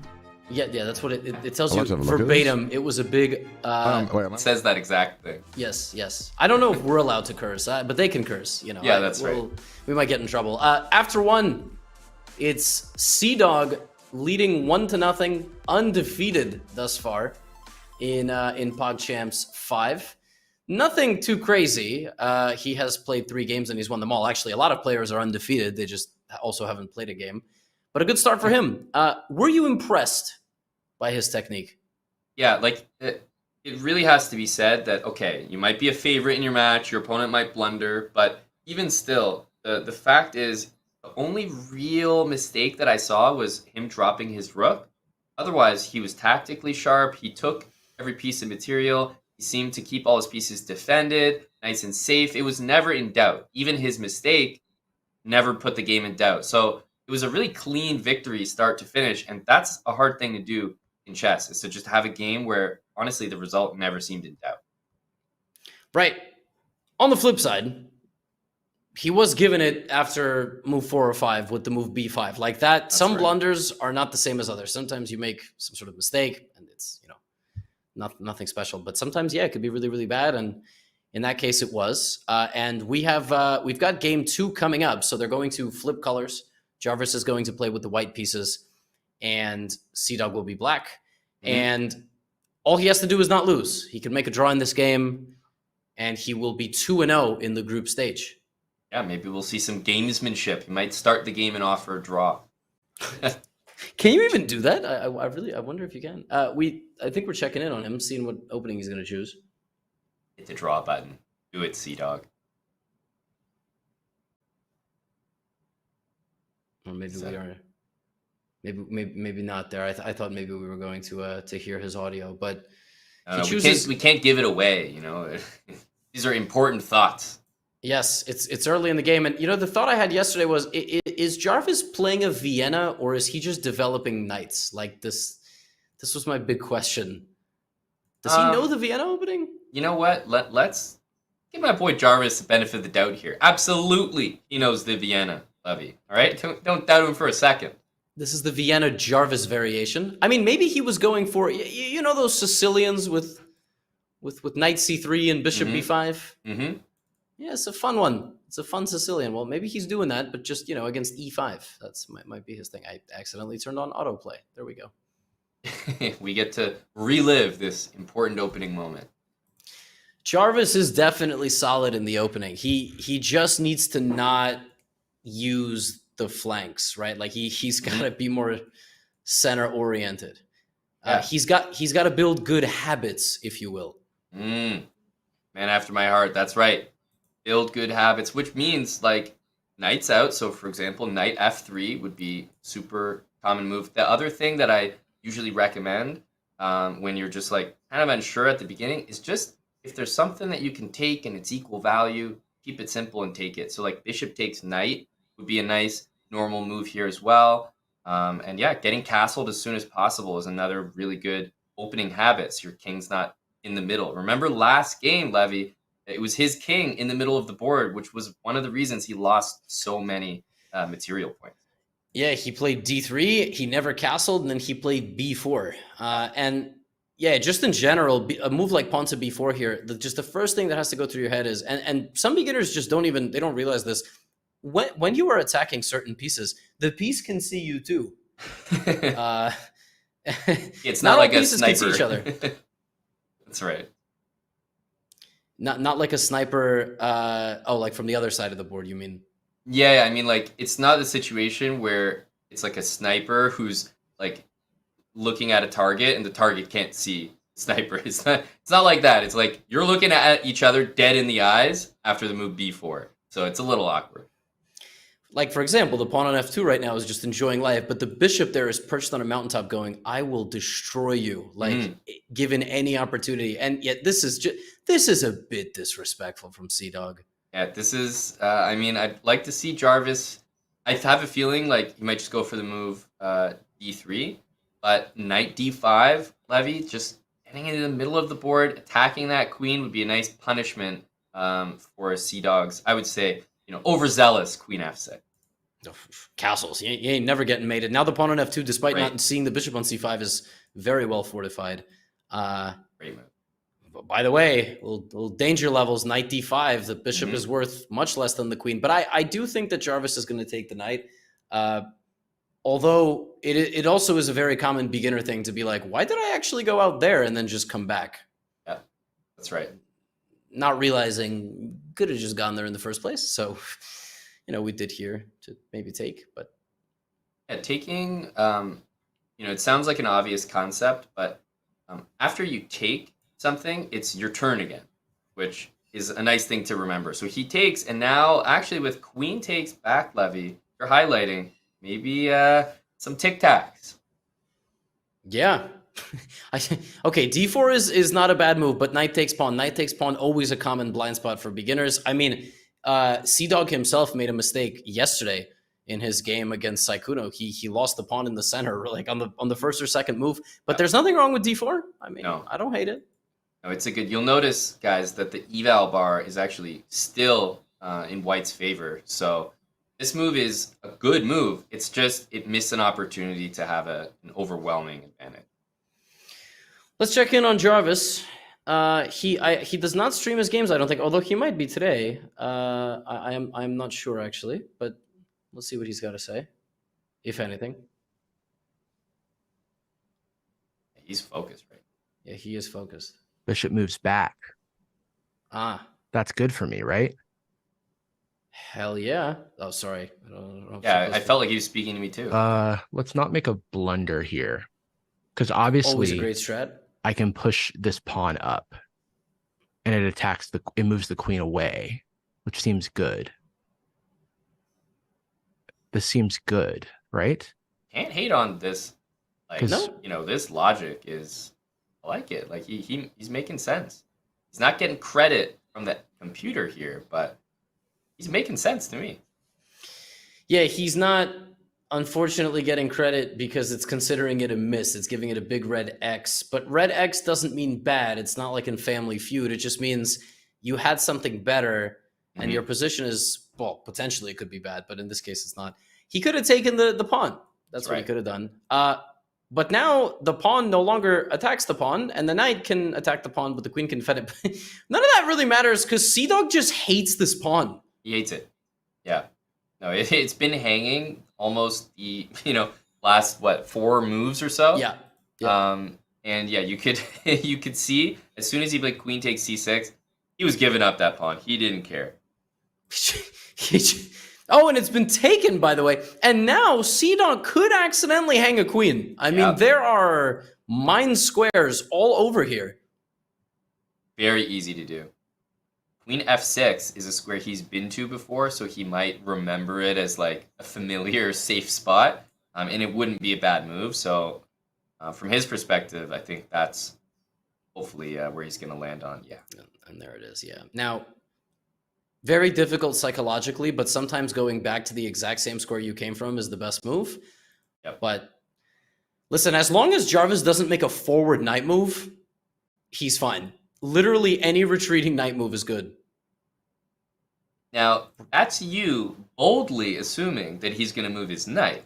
Yeah, that's what it tells I'd you like to have a look at verbatim. It was a big. It says that exact thing. Yes. I don't know if we're allowed to curse, but they can curse. Yeah, that's right. We might get in trouble. After one, it's CDawg leading 1-0, undefeated thus far in PogChamps 5. Nothing too crazy. He has played 3 games and he's won them all. Actually, a lot of players are undefeated. They just also haven't played a game. But a good start for him. Were you impressed by his technique? Yeah, it really has to be said that, okay, you might be a favorite in your match, your opponent might blunder, but even still, the fact is, the only real mistake that I saw was him dropping his rook. Otherwise, he was tactically sharp. He took every piece of material. He seemed to keep all his pieces defended, nice and safe. It was never in doubt. Even his mistake never put the game in doubt. So it was a really clean victory start to finish, and that's a hard thing to do in chess, is to just have a game where, honestly, the result never seemed in doubt. Right. On the flip side, he was given it after move 4 or 5 with the move b5. Like that, that's some blunders are not the same as others. Sometimes you make some sort of mistake, and it's, nothing special. But sometimes, it could be really, really bad, and in that case, it was. And we've got game 2 coming up, so they're going to flip colors. Jarvis is going to play with the white pieces, and CDawg will be black. Mm-hmm. And all he has to do is not lose. He can make a draw in this game, and he will be 2-0 in the group stage. Yeah, maybe we'll see some gamesmanship. He might start the game and offer a draw. Can you even do that? I wonder if you can. I think we're checking in on him, seeing what opening he's going to choose. Hit the draw button. Do it, CDawg. Or maybe we are. Maybe not there. I thought maybe we were going to hear his audio, but he chooses. We can't give it away. These are important thoughts. Yes, it's early in the game, and the thought I had yesterday was: is Jarvis playing a Vienna, or is he just developing knights? Like this was my big question. Does he know the Vienna opening? You know what? Let's give my boy Jarvis the benefit of the doubt here. Absolutely, he knows the Vienna, Levy. All right, don't doubt him for a second. This is the Vienna Jarvis variation. I mean, maybe he was going for those Sicilians with knight c3 and bishop b5. Mm-hmm. Yeah, it's a fun one. It's a fun Sicilian. Well, maybe he's doing that, but just, against e5. That's might be his thing. I accidentally turned on autoplay. There we go. We get to relive this important opening moment. Jarvis is definitely solid in the opening. He just needs to not use the flanks, right? Like he's got to be more center oriented. Yeah. He's got to build good habits, if you will. Man after my heart. That's right. Build good habits, which means knights out. So for example, knight f3 would be super common move. The other thing that I usually recommend when you're just kind of unsure at the beginning is just if there's something that you can take and it's equal value, keep it simple and take it. So bishop takes knight would be a nice normal move here as well. And yeah, getting castled as soon as possible is another really good opening habit. So your king's not in the middle. Remember last game, Levy, it was his king in the middle of the board, which was one of the reasons he lost so many material points. Yeah, he played d3, he never castled, and then he played b4. And yeah, just in general, a move like pawn to b4 here, just the first thing that has to go through your head is, and some beginners just don't realize this, when you are attacking certain pieces, the piece can see you too. It's not like a pieces sniper. Can see each other. That's right. Not like a sniper, like from the other side of the board, you mean? Yeah, I mean, it's not a situation where it's like a sniper who's looking at a target and the target can't see the sniper. It's not like that. It's you're looking at each other dead in the eyes after the move b4. So it's a little awkward. For example, the pawn on f2 right now is just enjoying life, but the bishop there is perched on a mountaintop going, I will destroy you, given any opportunity. And yet this is a bit disrespectful from CDawg. Yeah, this is, I'd like to see Jarvis. I have a feeling he might just go for the move d3, but knight d5, Levy, just getting into the middle of the board, attacking that queen would be a nice punishment for CDawg's, I would say, overzealous queen f6. Castles. You ain't never getting mated. Now the pawn on f2, despite not seeing the bishop on c5, is very well fortified. Great move. By the way, little danger levels, knight d5. The bishop is worth much less than the queen. But I do think that Jarvis is going to take the knight. Although it also is a very common beginner thing to be like, why did I actually go out there and then just come back? Yeah, that's right. Not realizing could have just gone there in the first place. So, we did here to maybe take, but. Yeah, taking, it sounds like an obvious concept, but after you take something, it's your turn again, which is a nice thing to remember. So he takes, and now actually with queen takes back levy, you're highlighting maybe some tic-tacs. Yeah. Okay, d4 is not a bad move, but knight takes pawn. Knight takes pawn, always a common blind spot for beginners. I mean, CDawg himself made a mistake yesterday in his game against Saikuno. He lost the pawn in the center, like on the first or second move. But there's nothing wrong with d4. I mean, no. I don't hate it. No, it's a good. You'll notice, guys, that the eval bar is actually still in White's favor. So this move is a good move. It's just it missed an opportunity to have an overwhelming advantage. Let's check in on Jarvis. He does not stream his games, I don't think, although he might be today. I'm not sure actually, but let's see what he's got to say, if anything. He's focused, right? Yeah, he is focused. Bishop moves back. Ah. That's good for me, right? Hell yeah. Oh, sorry. I felt like he was speaking to me too. Let's not make a blunder here. Because obviously always a great strat. I can push this pawn up and it moves the queen away, which seems good. This seems good, right? Can't hate on this. Like, this logic is, I like it. Like he's making sense. He's not getting credit from the computer here, but he's making sense to me. Yeah, he's not unfortunately getting credit because it's considering it a miss. It's giving it a big red X. But red X doesn't mean bad. It's not like in Family Feud. It just means you had something better and your position is, well, potentially it could be bad, but in this case it's not. He could have taken the pawn. That's what he could have done. But now the pawn no longer attacks the pawn, and the knight can attack the pawn, but the queen can fed it. None of that really matters because CDawg just hates this pawn. He hates it. Yeah. No, it's been hanging almost the last 4 moves or so. Yeah. And yeah, you could see as soon as he played queen takes c6, he was giving up that pawn. He didn't care. Oh, and it's been taken, by the way. And now CDawg could accidentally hang a queen. I mean, there are mine squares all over here. Very easy to do. Queen f6 is a square he's been to before, so he might remember it as like a familiar, safe spot, and it wouldn't be a bad move. So from his perspective, I think that's hopefully where he's going to land on. Yeah. And there it is, yeah. Now, very difficult psychologically, but sometimes going back to the exact same square you came from is the best move. Yep. But listen, as long as Jarvis doesn't make a forward knight move, he's fine. Literally any retreating knight move is good. Now, that's you boldly assuming that he's going to move his knight.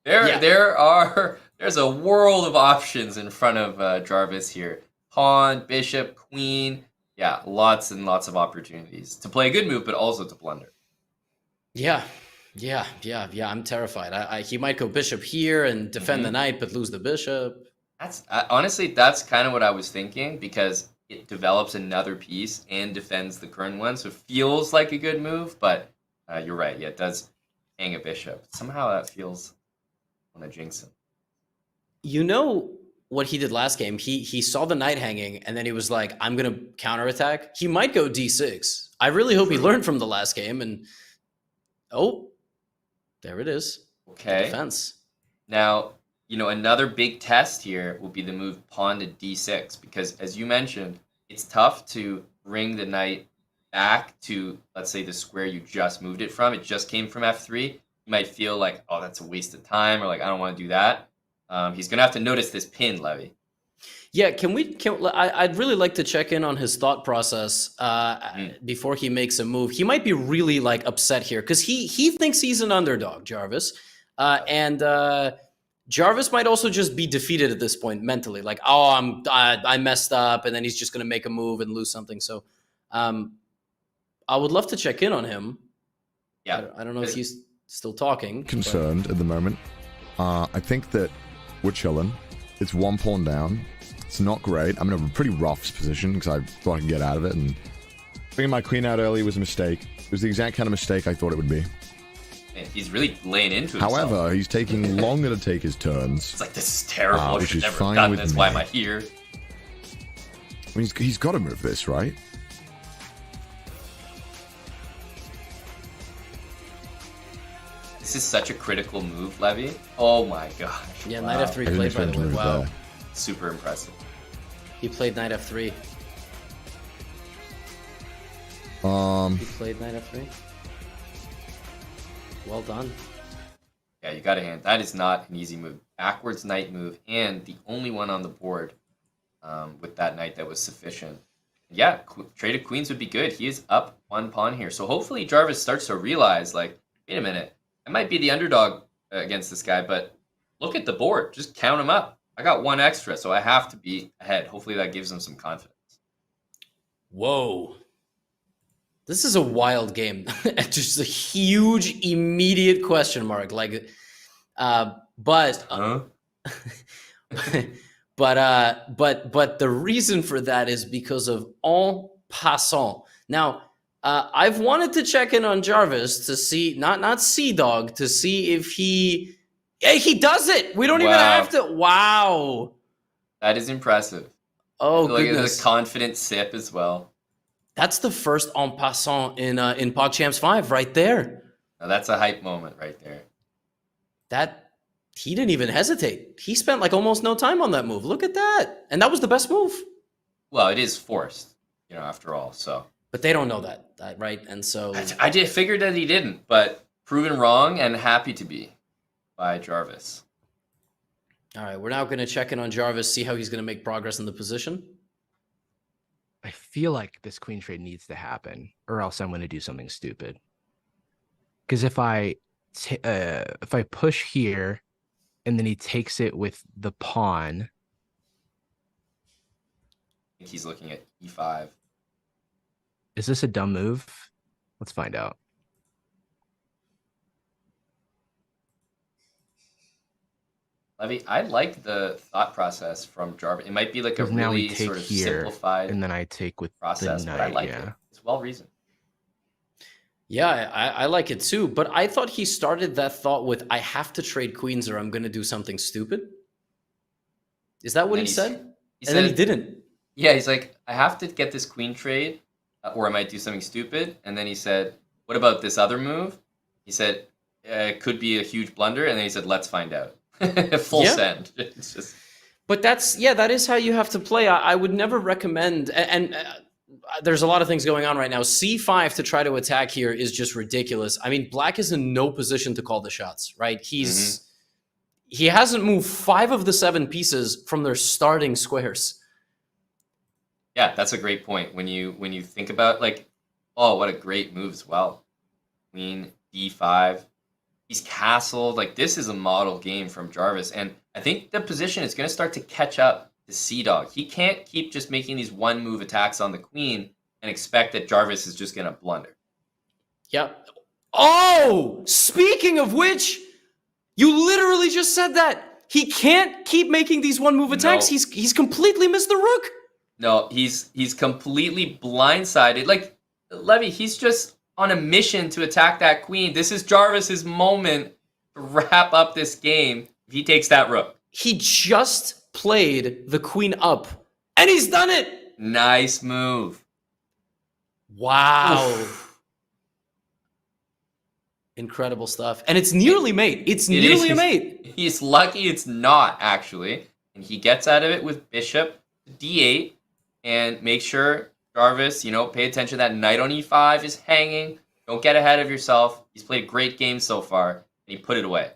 There's a world of options in front of Jarvis here. Pawn, bishop, queen. Yeah, lots and lots of opportunities to play a good move, but also to blunder. Yeah. I'm terrified. He might go bishop here and defend the knight, but lose the bishop. That's honestly, that's kind of what I was thinking, because it develops another piece and defends the current one, so it feels like a good move. But you're right. Yeah, it does hang a bishop. Somehow that feels I want to jinx him. You know what he did last game? He saw the knight hanging, and then he was like, I'm going to counterattack. He might go d6. I really hope he learned from the last game. And oh, there it is. Okay. Defense. Now, another big test here will be the move pawn to d6, because as you mentioned, it's tough to bring the knight back to, let's say, the square you just moved it from. It just came from f3. You might feel like, oh, that's a waste of time, or like, I don't want to do that. He's going to have to notice this pin, Levy. Yeah, I'd really like to check in on his thought process before he makes a move. He might be really like upset here because he thinks he's an underdog, Jarvis, and Jarvis might also just be defeated at this point mentally, like, oh, I messed up, and then he's just gonna make a move and lose something. So, I would love to check in on him. Yeah, I don't know if he's still talking. Concerned at the moment. I think that we're chilling. It's one pawn down. It's not great. I'm in a pretty rough position because I thought I could get out of it, and bringing my queen out early was a mistake. It was the exact kind of mistake I thought it would be. Man, he's really laying into himself. However, he's taking longer to take his turns. It's like, this is terrible. I which should is never fine have done with this. me. Why am I here? I mean, he's got to move this, right? This is such a critical move, Levy. Oh my gosh. Yeah, wow. knight f3 played, by the way. Wow. Super impressive. He played knight f3. He played knight f3. Well done. Yeah, you got to hand. That is not an easy move. Backwards knight move, and the only one on the board with that knight that was sufficient. Yeah, traded queens would be good. He is up one pawn here. So hopefully Jarvis starts to realize, like, wait a minute. I might be the underdog against this guy, but look at the board. Just count him up. I got one extra, so I have to be ahead. Hopefully that gives him some confidence. Whoa. This is a wild game. Just a huge, immediate question mark. Like, but the reason for that is because of en passant. Now, I've wanted to check in on Jarvis to see, not CDawg, to see if he does it. We don't even have to. Wow. That is impressive. Oh, look goodness. at the confident sip as well. That's the first en passant in PogChamps 5 right there. Now that's a hype moment right there. That he didn't even hesitate. He spent like almost no time on that move. Look at that. And that was the best move. Well, it is forced, after all, so. But they don't know that, right? And so I did figured that he didn't, but proven wrong and happy to be by Jarvis. All right, we're now going to check in on Jarvis, see how he's going to make progress in the position. I feel like this queen trade needs to happen, or else I'm going to do something stupid. Because if I push here, and then he takes it with the pawn, I think he's looking at e5. is this a dumb move? Let's find out. Levy, I like the thought process from Jarvis. It might be like a Now we really take sort of here, simplified and then I take with process, the but I knight. like Yeah. it. It's well reasoned. Yeah, I like it too. But I thought he started that thought with, I have to trade queens or I'm going to do something stupid. Is that what he said? Then he didn't. Yeah, he's like, I have to get this queen trade or I might do something stupid. And then he said, what about this other move? He said, it could be a huge blunder. And then he said, let's find out. Full send. It's just... But that is how you have to play. I would never recommend, and there's a lot of things going on right now. C5 to try to attack here is just ridiculous. I mean, Black is in no position to call the shots, right? He hasn't moved 5 of the 7 pieces from their starting squares. Yeah, that's a great point. When you think about, like, oh, what a great move as well. Queen, d5. He's castled. Like, this is a model game from Jarvis. And I think the position is going to start to catch up to CDawg. He can't keep just making these one-move attacks on the queen and expect that Jarvis is just going to blunder. Yeah. Oh, speaking of which, you literally just said that. He can't keep making these one-move attacks. No. He's completely missed the rook. No, he's completely blindsided. Like, Levy, he's just on a mission to attack that queen. This is Jarvis's moment to wrap up this game if he takes that rook. He just played the queen up, and he's done it. Nice move. Wow. Oof. Incredible stuff. And it's nearly mate. It's nearly a mate. He's lucky it's not, actually. And he gets out of it with bishop to d8 and make sure Jarvis, pay attention. That knight on e5 is hanging. Don't get ahead of yourself. He's played a great game so far, and he put it away.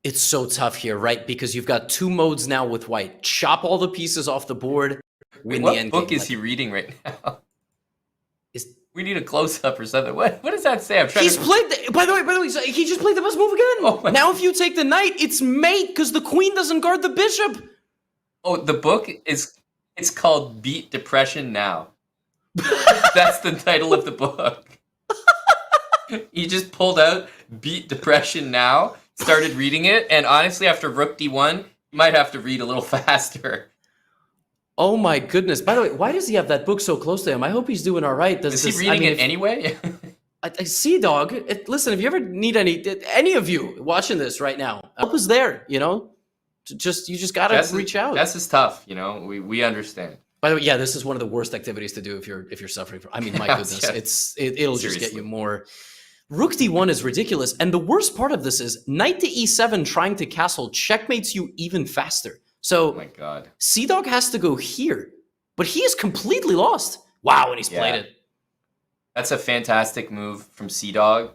It's so tough here, right? Because you've got 2 modes now with white. Chop all the pieces off the board, win the end What book game. is he reading right now? Is We need a close-up or something. What does that say? I'm trying He's to... played... By the way, so he just played the best move again. Oh my- Now if you take the knight, it's mate, because the queen doesn't guard the bishop. Oh, the book is... It's called Beat Depression Now. That's the title of the book. He just pulled out Beat Depression Now, started reading it, and honestly, after Rook D1, you might have to read a little faster. Oh my goodness. By the way, why does he have that book so close to him? I hope he's doing all right. Is he reading it anyway? I see, dog. Listen, if you ever need any of you watching this right now, help is there, you know? You just got to reach out. This is tough, you know? We understand. By the way, yeah, this is one of the worst activities to do if you're suffering from. I mean, my goodness, it'll just get you more. Rook D1 is ridiculous, and the worst part of this is knight to E7 trying to castle checkmates you even faster. So, oh my God, CDawg has to go here, but he is completely lost. Wow, and he's played it. That's a fantastic move from CDawg.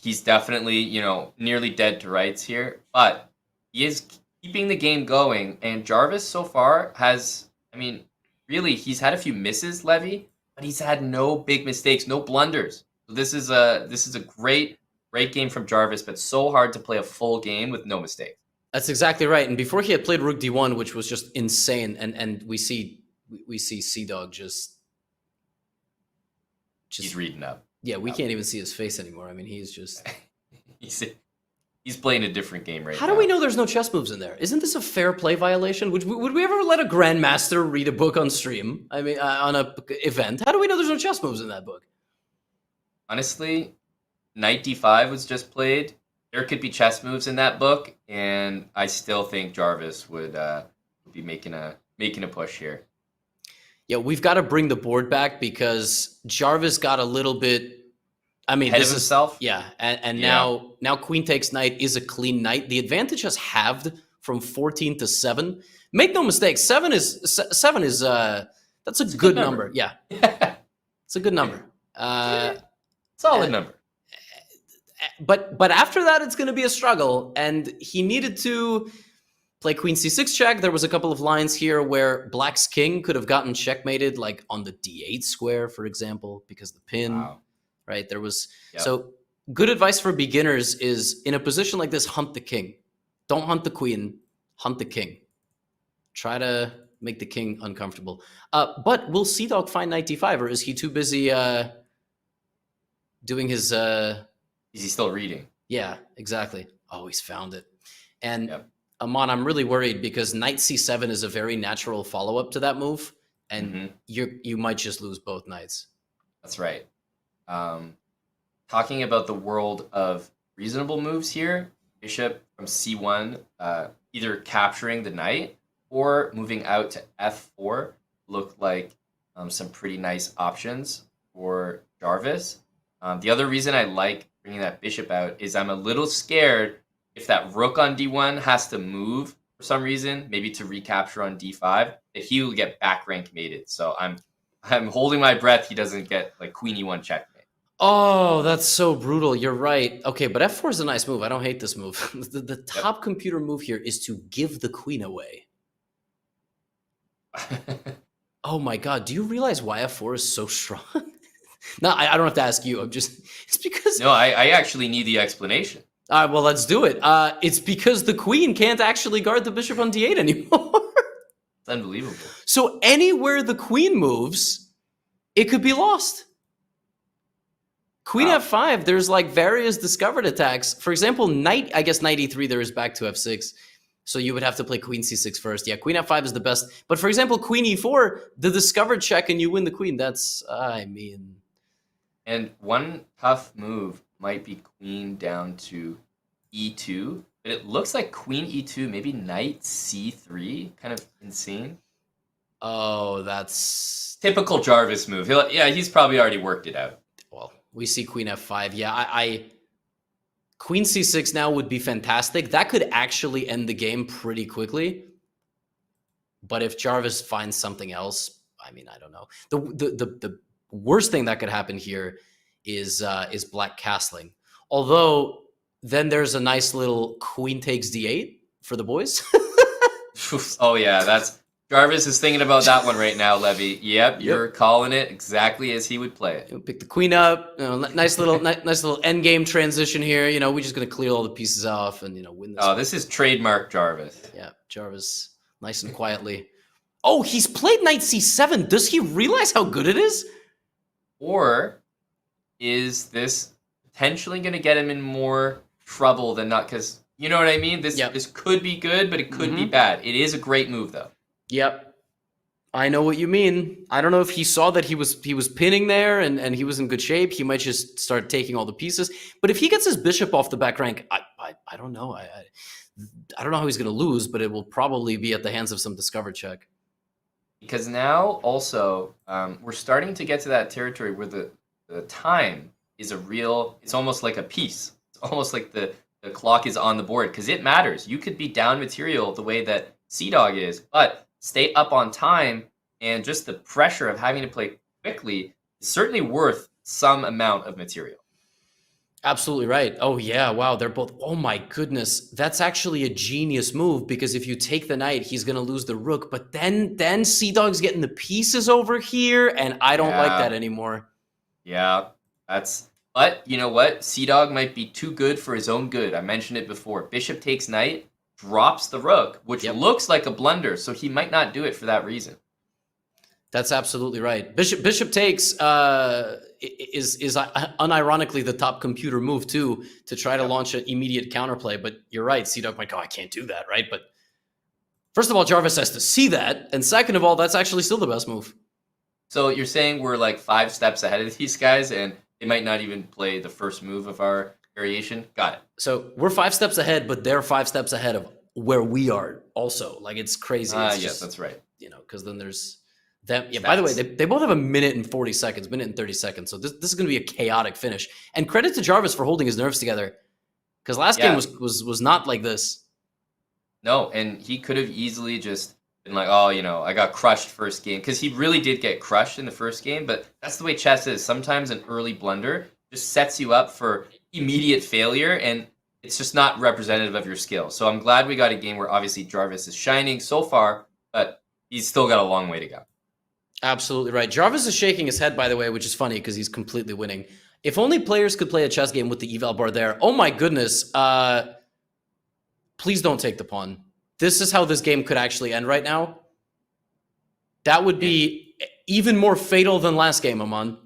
He's definitely, you know, nearly dead to rights here, but he is keeping the game going. And Jarvis so far has, I mean, really, he's had a few misses, Levy, but he's had no big mistakes, no blunders. So this is a great game from Jarvis, but so hard to play a full game with no mistakes. That's exactly right. And before he had played Rook D1, which was just insane, and we see CDawg just he's reading up. Yeah, we can't even see his face anymore. I mean, he's just he's playing a different game right now. How do we know there's no chess moves in there? Isn't this a fair play violation? Would we ever let a grandmaster read a book on stream? I mean, on a event? How do we know there's no chess moves in that book? Honestly, knight d5 was just played. There could be chess moves in that book, and I still think Jarvis would be making a push here. Yeah, we've got to bring the board back because Jarvis got a little bit. I mean, ahead of himself. Yeah, and now queen takes knight is a clean knight. The advantage has halved from 14 to 7. Make no mistake, 7 is that's a good number. Yeah, it's a good number. Solid number. But after that, it's going to be a struggle, and he needed to play queen c6 check. There was a couple of lines here where black's king could have gotten checkmated, like on the d8 square, for example, because the pin. Wow. Right, there was so good advice for beginners is in a position like this, hunt the king. Don't hunt the queen, hunt the king. Try to make the king uncomfortable. But will CDawg find knight d5, or is he too busy doing his Is he still reading? Yeah, exactly. Oh, he's found it. And Amon, I'm really worried because knight c7 is a very natural follow-up to that move, and you might just lose both knights. That's right. Talking about the world of reasonable moves here, bishop from c1, either capturing the knight or moving out to f4 look like some pretty nice options for Jarvis. The other reason I like bringing that bishop out is I'm a little scared if that rook on d1 has to move for some reason, maybe to recapture on d5, that he will get back rank mated. So I'm holding my breath he doesn't get like queen e1 checkmate. Oh, that's so brutal. You're right. Okay, but f4 is a nice move. I don't hate this move. The top computer move here is to give the queen away. Oh my God. Do you realize why f4 is so strong? No, I don't have to ask you. It's because... No, I actually need the explanation. All right, well, let's do it. It's because the queen can't actually guard the bishop on d8 anymore. It's unbelievable. So anywhere the queen moves, it could be lost. Queen f5, there's like various discovered attacks. For example, knight, I guess knight e3, there is back to f6. So you would have to play queen c6 first. Yeah, queen f5 is the best. But for example, queen e4, the discovered check and you win the queen. That's, I mean... And one tough move might be queen down to e2. But it looks like queen e2, maybe knight c3. Kind of insane. Oh, that's... Typical Jarvis move. He's probably already worked it out. Well, we see queen f5. Yeah, queen c6 now would be fantastic. That could actually end the game pretty quickly. But if Jarvis finds something else, I mean, I don't know. The worst thing that could happen here is black castling. Although Then there's a nice little queen takes d8 for the boys. Oh yeah, that's Jarvis is thinking about that one right now, Levy. Yep, you're calling it exactly as he would play it. He'll pick the queen up. Nice little end game transition here. We're just gonna clear all the pieces off and win this. Oh, this is trademark Jarvis. Yeah, Jarvis, nice and quietly. Oh, he's played knight c7. Does he realize how good it is? Or is this potentially going to get him in more trouble than not? Because you know what I mean? This could be good, but it could be bad. It is a great move, though. Yep. I know what you mean. I don't know if he saw that he was pinning there and he was in good shape. He might just start taking all the pieces. But if he gets his bishop off the back rank, I don't know. I don't know how he's going to lose, but it will probably be at the hands of some discover check. Because now also we're starting to get to that territory where the time is it's almost like a piece. It's almost like the clock is on the board because it matters. You could be down material the way that CDawg is, but stay up on time and just the pressure of having to play quickly is certainly worth some amount of material. Absolutely right. Oh, yeah. Wow. They're both. Oh, my goodness. That's actually a genius move because if you take the knight, he's going to lose the rook. But then CDawg's getting the pieces over here, and I don't like that anymore. Yeah, but you know what? CDawg might be too good for his own good. I mentioned it before. Bishop takes knight, drops the rook, which looks like a blunder. So he might not do it for that reason. That's absolutely right. Bishop takes is unironically the top computer move too to try to launch an immediate counterplay. But you're right, CDawg might go, I can't do that, right? But first of all, Jarvis has to see that, and second of all, that's actually still the best move. So you're saying we're like 5 steps ahead of these guys, and they might not even play the first move of our variation. Got it. So we're 5 steps ahead, but they're 5 steps ahead of where we are. Also, like it's crazy. Yes, that's right. Because then there's. Them, yeah. By the way, they both have a minute and 40 seconds, minute and 30 seconds. So this is going to be a chaotic finish. And credit to Jarvis for holding his nerves together, because last game was not like this. No, and he could have easily just been like, oh, I got crushed first game, because he really did get crushed in the first game. But that's the way chess is. Sometimes an early blunder just sets you up for immediate failure, and it's just not representative of your skill. So I'm glad we got a game where obviously Jarvis is shining so far, but he's still got a long way to go. Absolutely right. Jarvis is shaking his head, by the way, which is funny because he's completely winning. If only players could play a chess game with the eval bar there. Oh my goodness. Please don't take the pawn. This is how this game could actually end right now. That would be even more fatal than last game, Aman.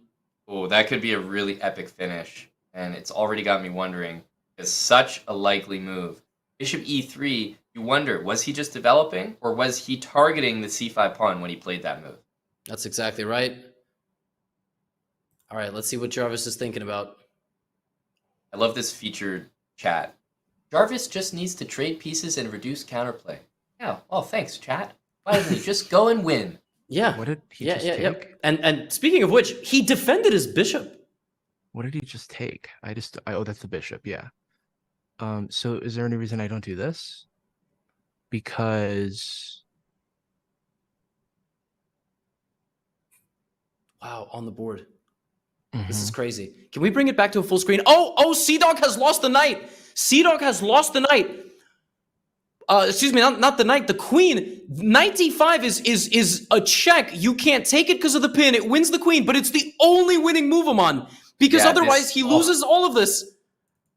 Oh, that could be a really epic finish. And it's already got me wondering. It's such a likely move. Bishop e3, you wonder, was he just developing or was he targeting the c5 pawn when he played that move? That's exactly right. All right, let's see what Jarvis is thinking about. I love this featured chat. Jarvis just needs to trade pieces and reduce counterplay. Yeah, oh, thanks, chat. Why doesn't he just go and win? Yeah. What did he just take? Yep. And speaking of which, he defended his bishop. What did he just take? Oh, that's the bishop, yeah. So is there any reason I don't do this? Because... Wow, on the board. This is crazy. Can we bring it back to a full screen? Oh, CDawg has lost the knight. CDawg has lost the knight. Excuse me, not the knight, the queen. Knight d5 is a check. You can't take it because of the pin. It wins the queen, but it's the only winning move I'm on. Because otherwise he loses all of this.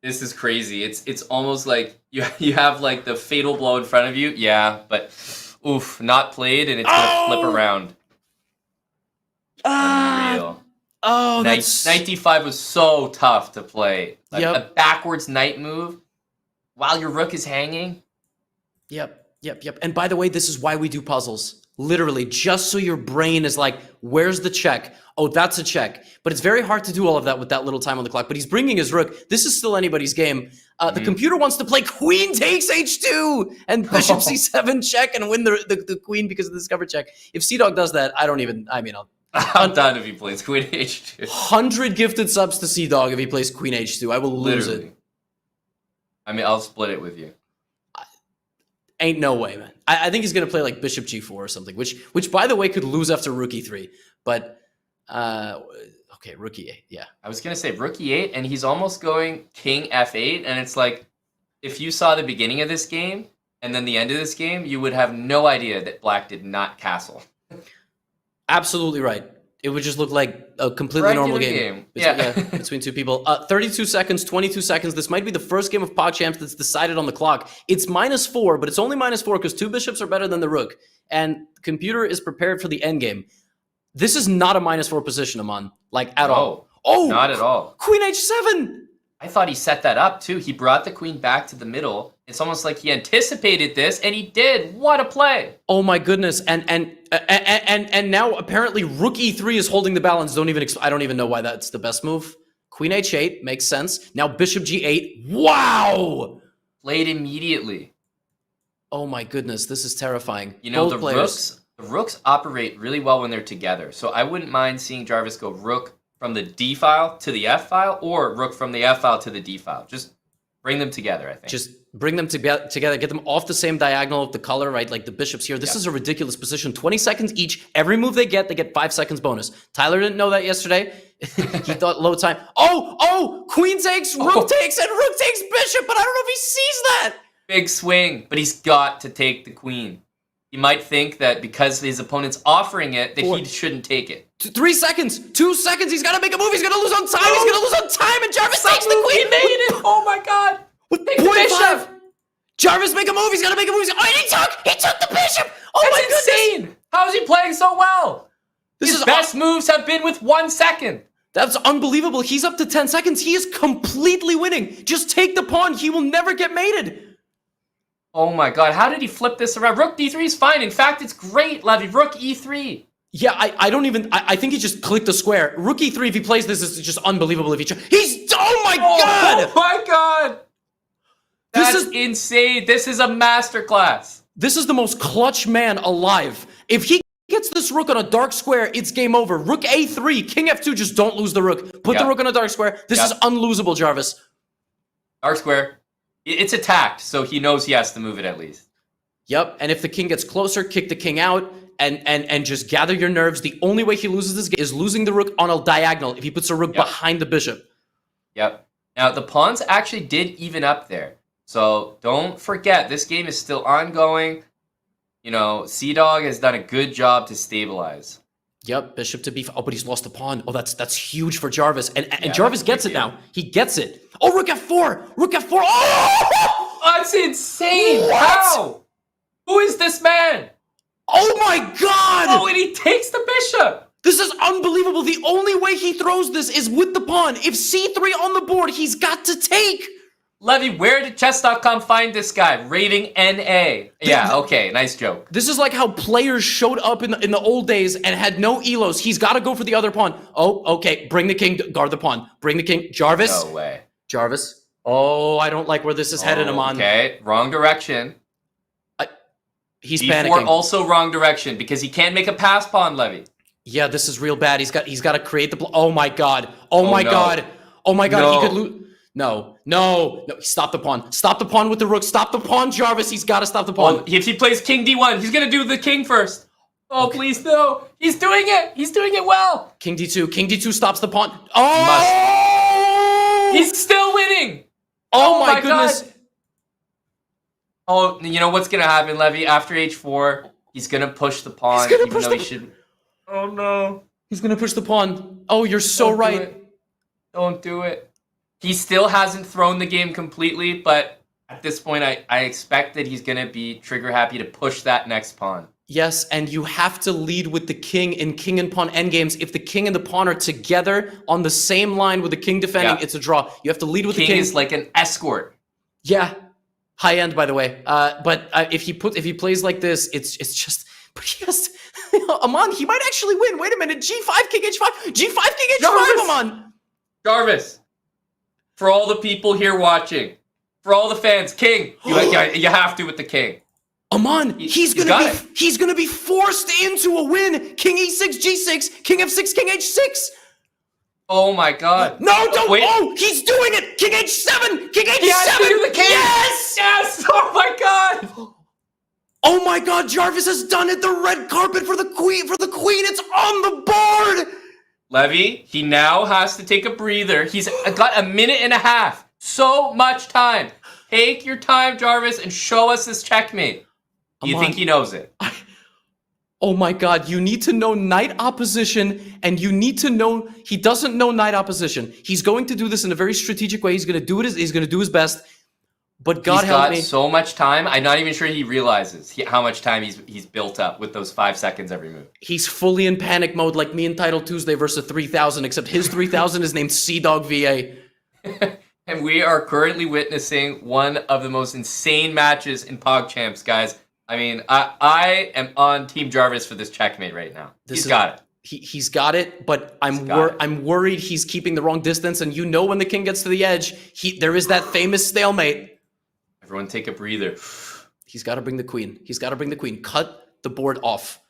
This is crazy. It's almost like you have like the fatal blow in front of you. Yeah, but oof, not played, and it's gonna flip around. Unreal. Oh, Knight d5 was so tough to play. Like a backwards knight move while your rook is hanging. Yep. And by the way, this is why we do puzzles. Literally, just so your brain is like, where's the check? Oh, that's a check. But it's very hard to do all of that with that little time on the clock. But he's bringing his rook. This is still anybody's game. The computer wants to play queen takes h2 and bishop c7 check and win the queen because of the discover check. If CDawg does that, I'm done if he plays queen h2. 100 gifted subs to CDawg if he plays queen h2. I will lose it. I'll split it with you. Ain't no way, man. I think he's going to play like bishop g4 or something, which by the way could lose after rook e3. But Okay, rook e8. Yeah. I was gonna say rook e8, and he's almost going king f8, and it's like if you saw the beginning of this game and then the end of this game, you would have no idea that black did not castle. Absolutely right. It would just look like a completely normal game. Between two people. 32 seconds, 22 seconds. This might be the first game of PogChamps that's decided on the clock. It's -4, but it's only -4 because 2 bishops are better than the rook. And the computer is prepared for the endgame. This is not a -4 position, Aman. Like, at all. Oh! Not at all. Queen h7! I thought he set that up, too. He brought the queen back to the middle. It's almost like he anticipated this, and he did. What a play! Oh my goodness! And now apparently rook e3 is holding the balance. I don't even know why that's the best move. Queen h8 makes sense. Now bishop g8. Wow! Played immediately. Oh my goodness, this is terrifying. You know, Both the rooks operate really well when they're together. So I wouldn't mind seeing Jarvis go rook from the d file to the f file, or rook from the f file to the d file. Just bring them together, I think. Just bring them together, get them off the same diagonal of the color, right? Like the bishops here. This is a ridiculous position. 20 seconds each. Every move they get 5 seconds bonus. Tyler didn't know that yesterday. He thought low time. Oh! Queen takes, rook takes, and rook takes bishop, but I don't know if he sees that. Big swing, but he's got to take the queen. He might think that because his opponent's offering it, that he shouldn't take it. 3 seconds, 2 seconds. He's got to make a move. He's going to lose on time. He's going to lose on time, and Jarvis takes the queen. He made it. Oh my god. Take the bishop. Jarvis, make a move. He's got to make a move. Oh, he took the bishop. Oh, that's my goodness. Insane. How is he playing so well? His best moves have been with 1 second. That's unbelievable. He's up to 10 seconds. He is completely winning. Just take the pawn. He will never get mated. Oh my god, how did he flip this around? Rook d3 is fine. In fact, it's great, Levy. Rook e3. Yeah, I think he just clicked the square. Rook e3, if he plays this, is just unbelievable. If oh my god! Oh my god! That's insane. This is a masterclass. This is the most clutch man alive. If he gets this rook on a dark square, it's game over. Rook a3, king f2, just don't lose the rook. Put the rook on a dark square. This is unlosable, Jarvis. Dark square. It's attacked, so he knows he has to move it at least. Yep, and if the king gets closer, kick the king out and just gather your nerves. The only way he loses this game is losing the rook on a diagonal if he puts a rook behind the bishop. Yep. Now, the pawns actually did even up there. So don't forget, this game is still ongoing. You know, CDawg has done a good job to stabilize. Yep, bishop to b5. Oh, but he's lost the pawn. Oh, that's huge for Jarvis. And Jarvis gets it now. He gets it. Oh, rook f4. Rook f4. Oh! That's insane. What? How? Who is this man? Oh my god! Oh, and he takes the bishop. This is unbelievable. The only way he throws this is with the pawn. If c3 on the board, he's got to take. Levy, where did chess.com find this guy? Rating NA. Yeah, okay, nice joke. This is like how players showed up in the old days and had no elos. He's got to go for the other pawn. Oh, okay, bring the king, guard the pawn. Bring the king. Jarvis. No way. Jarvis. Oh, I don't like where this is headed, Aman. Okay, wrong direction. He's D4 panicking. Also wrong direction because he can't make a pass pawn, Levy. Yeah, this is real bad. He's got to create the... Oh my god. Oh my god. Oh my god. No. He could lose... No. Stop the pawn. Stop the pawn with the rook. Stop the pawn, Jarvis. He's got to stop the pawn. Oh, if he plays king d1, he's going to do the king first. Oh, okay. Please, no. He's doing it. He's doing it well. King d2. King d2 stops the pawn. Oh! He's still winning. Oh my goodness. God. Oh, you know what's going to happen, Levy? After h4, he's going to push the pawn, even though he shouldn't. Oh, no. He's going to push the pawn. Oh, you're so right. Don't do it. He still hasn't thrown the game completely, but at this point, I expect that he's going to be trigger happy to push that next pawn. Yes, and you have to lead with the king in king and pawn endgames. If the king and the pawn are together on the same line with the king defending, it's a draw. You have to lead with the king. King is like an escort. Yeah. High end, by the way. But if he plays like this, it's just... But he has... Aman, he might actually win. Wait a minute. G5, king h5. G5, king h5, Aman. Jarvis. For all the people here watching, for all the fans, king. You have to with the king. Aman, he's gonna be forced into a win. King e6, g6, king f6, king h6. Oh my god. No, don't wait. Oh, he's doing it. King h7, king h7. He has to do the king. Yes! Yes! Oh my god. Oh my god, Jarvis has done it. The red carpet for the queen. It's on the board. Levy, he now has to take a breather. He's got a minute and a half. So much time. Take your time, Jarvis, and show us this checkmate. Do you think he knows it? Oh my god, you need to know knight opposition, and you need to know he doesn't know knight opposition. He's going to do this in a very strategic way. He's going to do it. He's going to do his best. But God help me. He's got so much time. I'm not even sure he realizes how much time he's built up with those 5 seconds every move. He's fully in panic mode, like me in Title Tuesday versus 3000, except his 3000 is named CDawgVA. And we are currently witnessing one of the most insane matches in PogChamps, guys. I mean, I am on Team Jarvis for this checkmate right now. He's got it. He's got it, but I'm worried he's keeping the wrong distance. And you know when the king gets to the edge, there is that famous stalemate. Everyone take a breather. He's got to bring the queen. He's got to bring the queen. Cut the board off.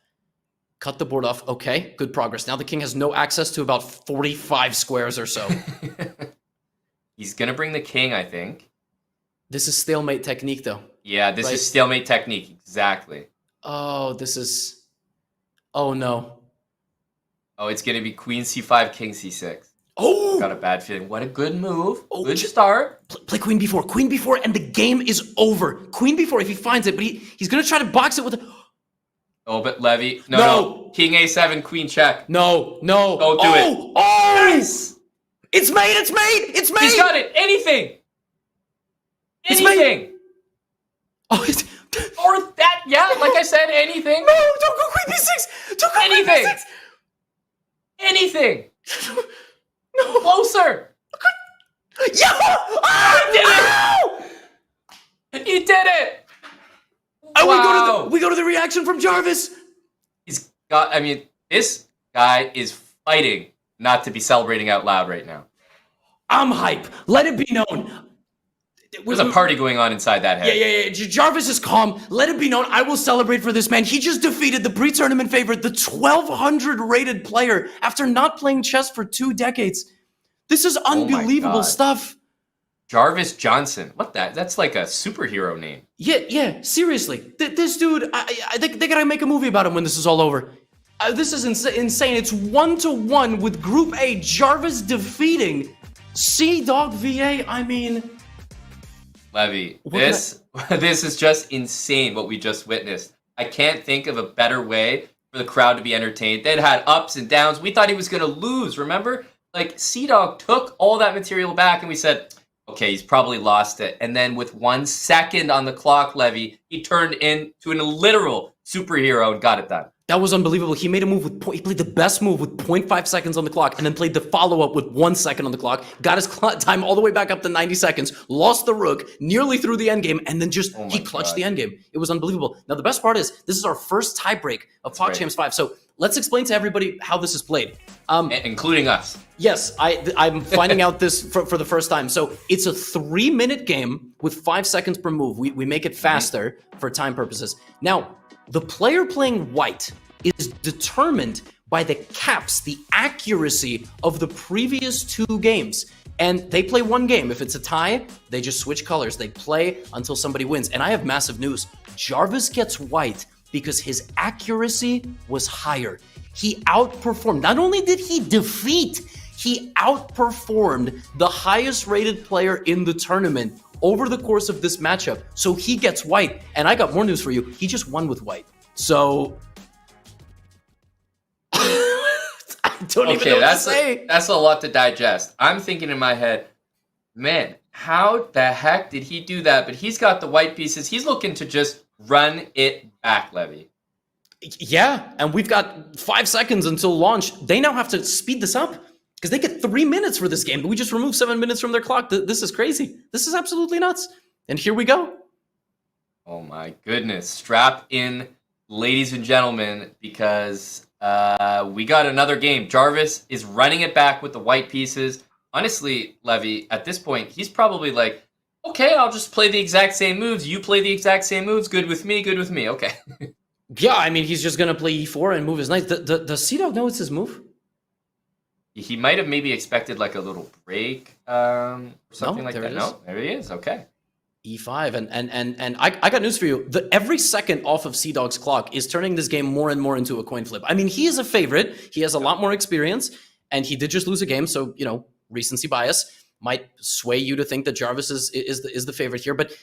Cut the board off. Okay, good progress. Now the king has no access to about 45 squares or so. He's going to bring the king, I think. This is stalemate technique, though. Yeah, this is stalemate technique. Exactly. Oh, this is... Oh, no. Oh, it's going to be queen c5, king c6. Oh! Got a bad feeling. What a good move. Good start. Play queen b4. Queen b4, and the game is over. Queen b4 if he finds it, but he's going to try to box it with... Oh, but Levy... No. King a7, queen check. No. Don't do it. Oh! Nice! It's made! It's made! He's got it! Anything! Anything! Oh, it's... Or that, yeah, like I said, anything. No, don't go queen b6! Don't go anything. queen b6! Anything! No. Closer! Yeah! Oh! He did it! And Wow. we go to the reaction from Jarvis. He's got, I mean, this guy is fighting not to be celebrating out loud right now. I'm hype. Let it be known. There's a party going on inside that head. Yeah. Jarvis is calm. Let it be known. I will celebrate for this man. He just defeated the pre-tournament favorite, the 1200 rated player, after not playing chess for 2 decades. This is unbelievable stuff. Jarvis Johnson. What that? That's like a superhero name. Yeah. Seriously, this dude. I think they gotta make a movie about him when this is all over. This is insane. It's 1-1 with Group A. Jarvis defeating CDawgVA. I mean. Levy, this is just insane what we just witnessed. I can't think of a better way for the crowd to be entertained. They'd had ups and downs. We thought he was going to lose, remember? Like, CDawg took all that material back and we said, okay, he's probably lost it. And then with 1 second on the clock, Levy, he turned into a literal superhero and got it done. That was unbelievable. He made a move he played the best move with 0.5 seconds on the clock, and then played the follow-up with 1 second on the clock, got his time all the way back up to 90 seconds, lost the rook, nearly through the endgame, and then just, he clutched the endgame. It was unbelievable. Now, the best part is, this is our first tiebreak of PogChamps 5, so let's explain to everybody how this is played. Including us. Yes, I'm finding out this for the first time. So it's a 3-minute game with 5 seconds per move. We make it faster for time purposes. Now, the player playing white is determined by the caps, the accuracy of the previous 2 games. And they play 1 game. If it's a tie, they just switch colors. They play until somebody wins. And I have massive news. Jarvis gets white because his accuracy was higher. He outperformed. Not only did he defeat, he outperformed the highest rated player in the tournament over the course of this matchup. So he gets white. And I got more news for you. He just won with white. So I don't even know what to say. That's a lot to digest. I'm thinking in my head, man, how the heck did he do that? But he's got the white pieces. He's looking to just run it back, Levy. Yeah, and we've got 5 seconds until launch. They now have to speed this up because they get 3 minutes for this game. But we just removed 7 minutes from their clock. This is crazy. This is absolutely nuts. And here we go. Oh my goodness. Strap in, ladies and gentlemen, because we got another game. Jarvis is running it back with the white pieces. Honestly, Levy, at this point, he's probably like, okay, I'll just play the exact same moves. You play the exact same moves. Good with me, good with me. Okay. Yeah, I mean, he's just going to play e4 and move his knight. Does CDawg know it's his move? He might have maybe expected like a little break or something like that. No, there he is. Okay. E5. And I got news for you. Every second off of CDawg's clock is turning this game more and more into a coin flip. I mean, he is a favorite. He has a lot more experience. and he did just lose a game, so recency bias might sway you to think that Jarvis is the favorite here. But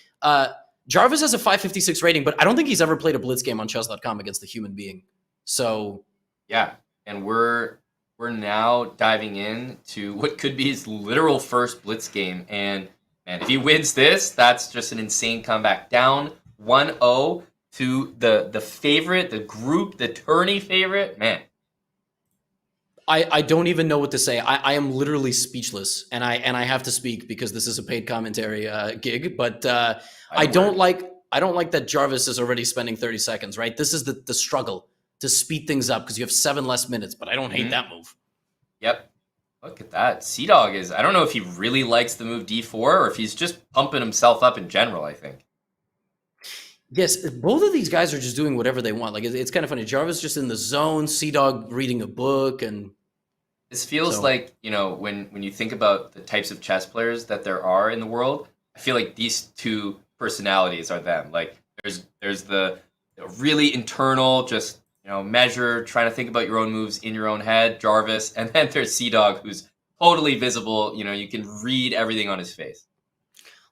Jarvis has a 556 rating, but I don't think he's ever played a blitz game on chess.com against a human being. So yeah, and we're now diving in to what could be his literal first blitz game, and if he wins this, that's just an insane comeback. Down 1-0 to the favorite, the group, the tourney favorite. Man, I don't even know what to say. I am literally speechless, and I have to speak because this is a paid commentary gig. But I don't like that Jarvis is already spending 30 seconds. Right, this is the struggle to speed things up because you have 7 less minutes. But I don't hate that move. Yep. Look at that. CDawg is, I don't know if he really likes the move D4 or if he's just pumping himself up in general, I think. Yes, both of these guys are just doing whatever they want. Like, it's kind of funny. Jarvis just in the zone, CDawg reading a book, and this feels like, when you think about the types of chess players that there are in the world, I feel like these two personalities are them. Like, there's the really internal, just measure, trying to think about your own moves in your own head, Jarvis, and then there's CDawg, who's totally visible. You can read everything on his face.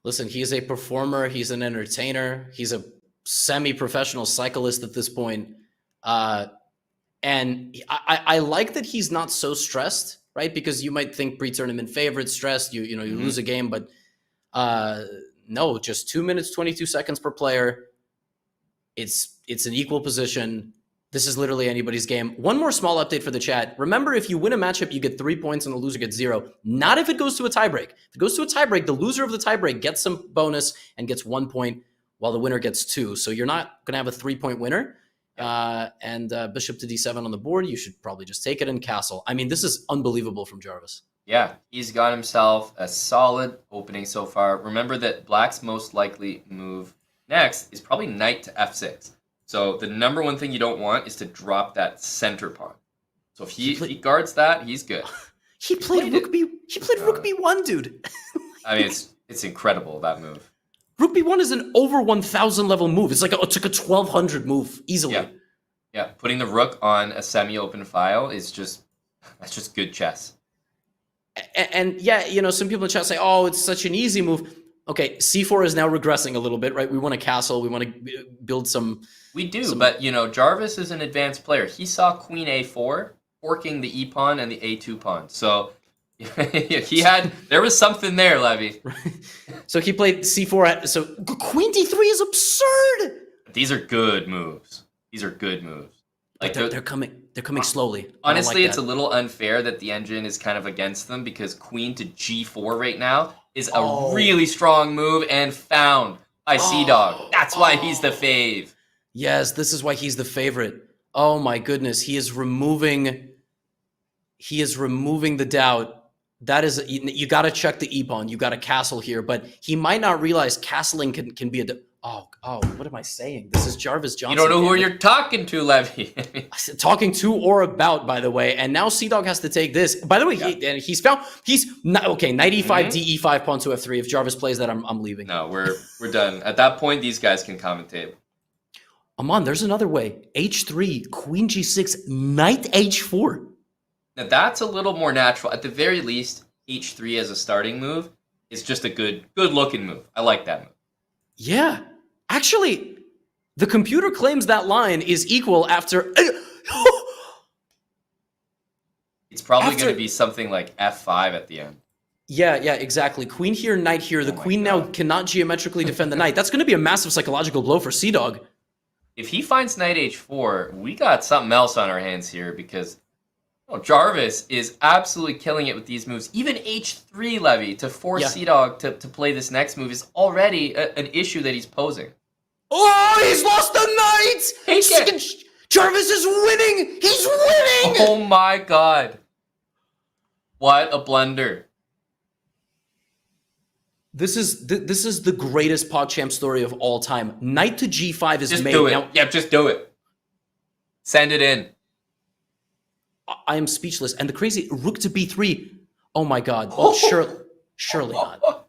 Listen, he's a performer. He's an entertainer. He's a semi-professional cyclist at this point. And I like that he's not so stressed, right? Because you might think pre-tournament favorite, stressed, you lose a game, but no, just 2 minutes, 22 seconds per player. It's an equal position. This is literally anybody's game. One more small update for the chat. Remember, if you win a matchup, you get 3 points and the loser gets 0. Not if it goes to a tiebreak. If it goes to a tiebreak, the loser of the tiebreak gets some bonus and gets 1 point, while the winner gets 2. So you're not going to have a 3-point winner. And bishop to d7 on the board, you should probably just take it and castle. I mean, this is unbelievable from Jarvis. Yeah, he's got himself a solid opening so far. Remember that Black's most likely move next is probably knight to f6. So the number one thing you don't want is to drop that center pawn. So if he guards that, he's good. He played rook b1, dude. I mean, it's incredible, that move. Rook b1 is an over 1,000 level move. It's like it's like a 1,200 move easily. Yeah. Putting the rook on a semi-open file is just good chess. And yeah, some people in chat say, "Oh, it's such an easy move." Okay, c4 is now regressing a little bit, right? We want to castle. We want to build some. We do, but Jarvis is an advanced player. He saw queen a4, forking the e pawn and the a2 pawn. So there was something there, Levy. So he played c4. So queen d3 is absurd. These are good moves. Like they're coming slowly. Honestly, it's a little unfair that the engine is kind of against them because queen to g4 right now is a really strong move and found by CDawg. That's why he's the fave. Yes, this is why he's the favorite. Oh my goodness, he is removing the doubt. That is, you got to check the e-pawn. You got to castle here, but he might not realize castling can be what am I saying? This is Jarvis Johnson. You don't know who you're talking to, Levy. Talking to or about, by the way. And now CDawg has to take this. By the way, he's knight e5, d e5, pawn to f3. If Jarvis plays that, I'm leaving. No, we're done. At that point, these guys can commentate. Aman, there's another way. h3, queen g6, knight h4. Now that's a little more natural. At the very least, h3 as a starting move is just a good looking move. I like that move. Yeah. Actually, the computer claims that line is equal after... It's probably going to be something like f5 at the end. Yeah, exactly. Queen here, knight here. The queen now cannot geometrically defend the knight. That's going to be a massive psychological blow for CDawg. If he finds knight h4, we got something else on our hands here because Jarvis is absolutely killing it with these moves. Even h3, Levy, to force CDawg to play this next move is already an issue that he's posing. Oh, he's lost the knight! Jarvis is winning! He's winning! Oh my god. What a blunder. This is the greatest PogChamps story of all time. Knight to g5 is just made. Do it. Now, just do it. Send it in. I am speechless. And the crazy rook to b3. Oh my god. Oh, surely not.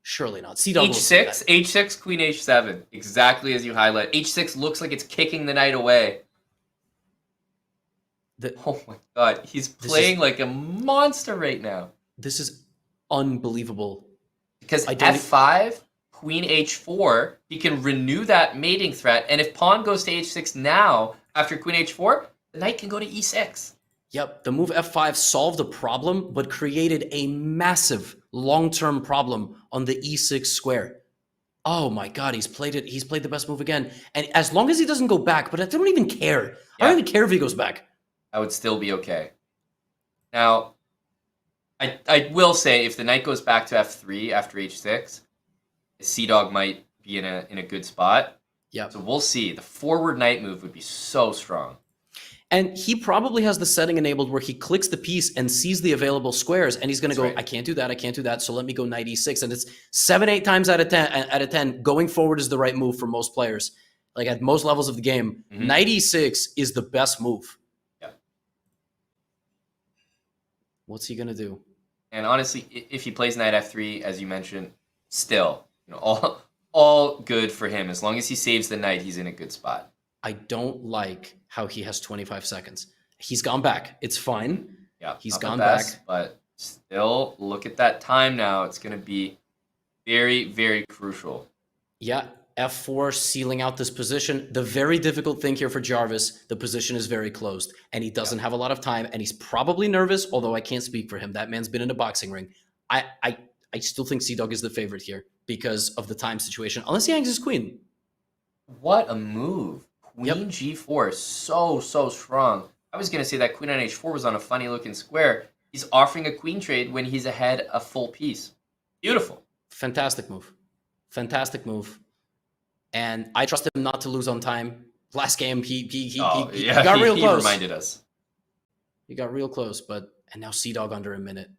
Surely not. H6, queen h7. Exactly as you highlight. H6 looks like it's kicking the knight away. Oh my god, he's playing like a monster right now. This is unbelievable. Because f5, queen h4, he can renew that mating threat, and if pawn goes to h6 now, after queen h4, the knight can go to e6. Yep, the move f5 solved a problem, but created a massive long-term problem on the e6 square. Oh my god, he's played it. He's played the best move again. And as long as he doesn't go back, but I don't even care. I don't even care if he goes back. I would still be okay. Now, I will say if the knight goes back to f3 after h6, CDawg might be in a good spot. Yeah. So we'll see. The forward knight move would be so strong. And he probably has the setting enabled where he clicks the piece and sees the available squares, and he's going to go, right. I can't do that, so let me go knight e6. And it's 7-8 times out of 10, going forward is the right move for most players. Like at most levels of the game, knight e6 is the best move. Yeah. What's he going to do? And honestly, if he plays knight f3, as you mentioned, still, all good for him. As long as he saves the knight, he's in a good spot. I don't like how he has 25 seconds. He's gone back. It's fine. Yeah, he's gone back. But still, look at that time now. It's going to be very, very crucial. Yeah, f4 sealing out this position. The very difficult thing here for Jarvis, the position is very closed, and he doesn't have a lot of time, and he's probably nervous, although I can't speak for him. That man's been in a boxing ring. I still think CDawg is the favorite here because of the time situation, unless he hangs his queen. What a move. Queen g4 is so strong. I was going to say that queen on h4 was on a funny looking square. He's offering a queen trade when he's ahead a full piece. Beautiful. Fantastic move. Fantastic move. And I trust him not to lose on time. Last game, he got real close. He reminded us. He got real close, and now CDawg under a minute.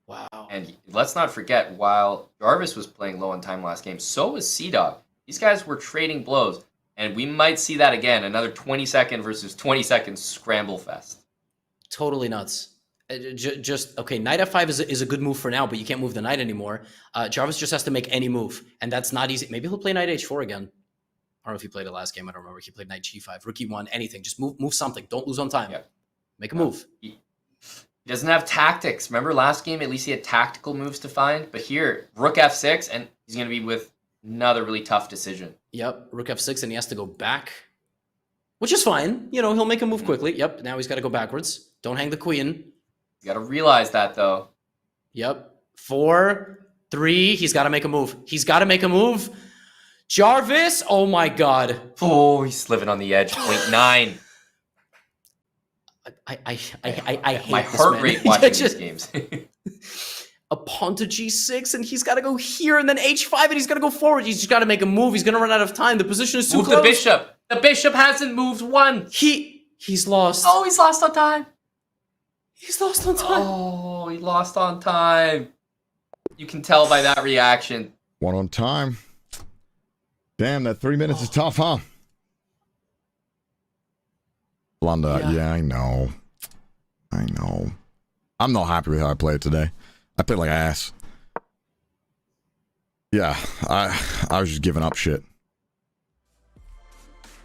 Wow. And let's not forget, while Jarvis was playing low on time last game, so was CDawg. These guys were trading blows, and we might see that again. Another 20-second versus 20-second scramble fest. Totally nuts. Okay, knight f5 is a good move for now, but you can't move the knight anymore. Jarvis just has to make any move, and that's not easy. Maybe he'll play knight h4 again. I don't know if he played it last game. I don't remember. He played knight g5, rook e1, anything. Just move something. Don't lose on time. Yeah. Make a move. He doesn't have tactics. Remember last game, at least he had tactical moves to find. But here, rook f6, and he's going to be with another really tough decision. Yep, rook f6, and he has to go back, which is fine. He'll make a move quickly. Yep, now he's got to go backwards. Don't hang the queen. You got to realize that, though. Yep, 4, 3. He's got to make a move. He's got to make a move. Jarvis, oh my god. Oh, he's living on the edge. 0.9. I hate my this heart man. rate watching these games. A pawn to g6, and he's got to go here, and then h5, and he's got to go forward. He's just got to make a move. He's going to run out of time. The position is too close. Move the bishop. The bishop hasn't moved once. He's lost. Oh, he's lost on time. He's lost on time. Oh, he lost on time. You can tell by that reaction. One on time. Damn, that 3 minutes is tough, huh? Blunder. Yeah, I know. I'm not happy with how I played today. I played like ass. Yeah, I was just giving up shit.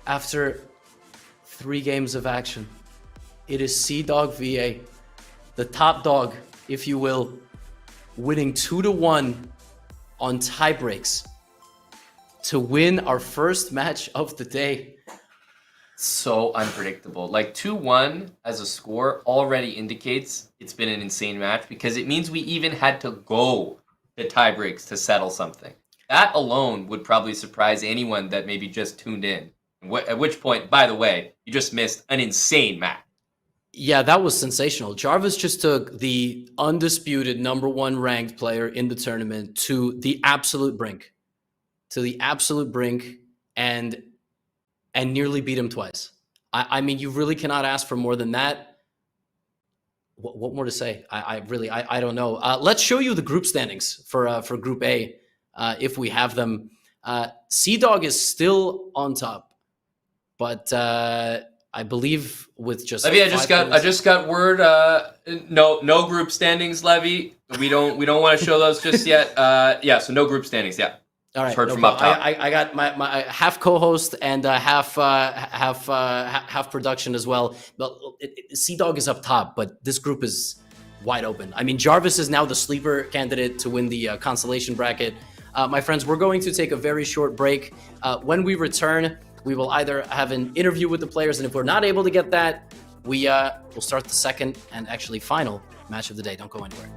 After 3 games of action, it is CDawgVA, the top dog, if you will, winning 2-1 on tiebreaks to win our first match of the day. So unpredictable. Like 2-1 as a score already indicates it's been an insane match because it means we even had to go to tiebreaks to settle something. That alone would probably surprise anyone that maybe just tuned in. At which point, by the way, you just missed an insane match. Yeah, that was sensational. Jarvis just took the undisputed #1 ranked player in the tournament to the absolute brink. And nearly beat him twice. I mean, you really cannot ask for more than that. What more to say? I don't know. Let's show you the group standings for Group A, if we have them. CDawg is still on top, but I believe with just Levy, I just got word. No group standings, Levy. We don't want to show those just yet. Yeah, so no group standings. Yeah. All right, heard from up top. I got my half co-host and half production as well. But CDawg is up top, but this group is wide open. I mean, Jarvis is now the sleeper candidate to win the consolation bracket. My friends, we're going to take a very short break. When we return, we will either have an interview with the players, and if we're not able to get that, we'll start the second and actually final match of the day. Don't go anywhere.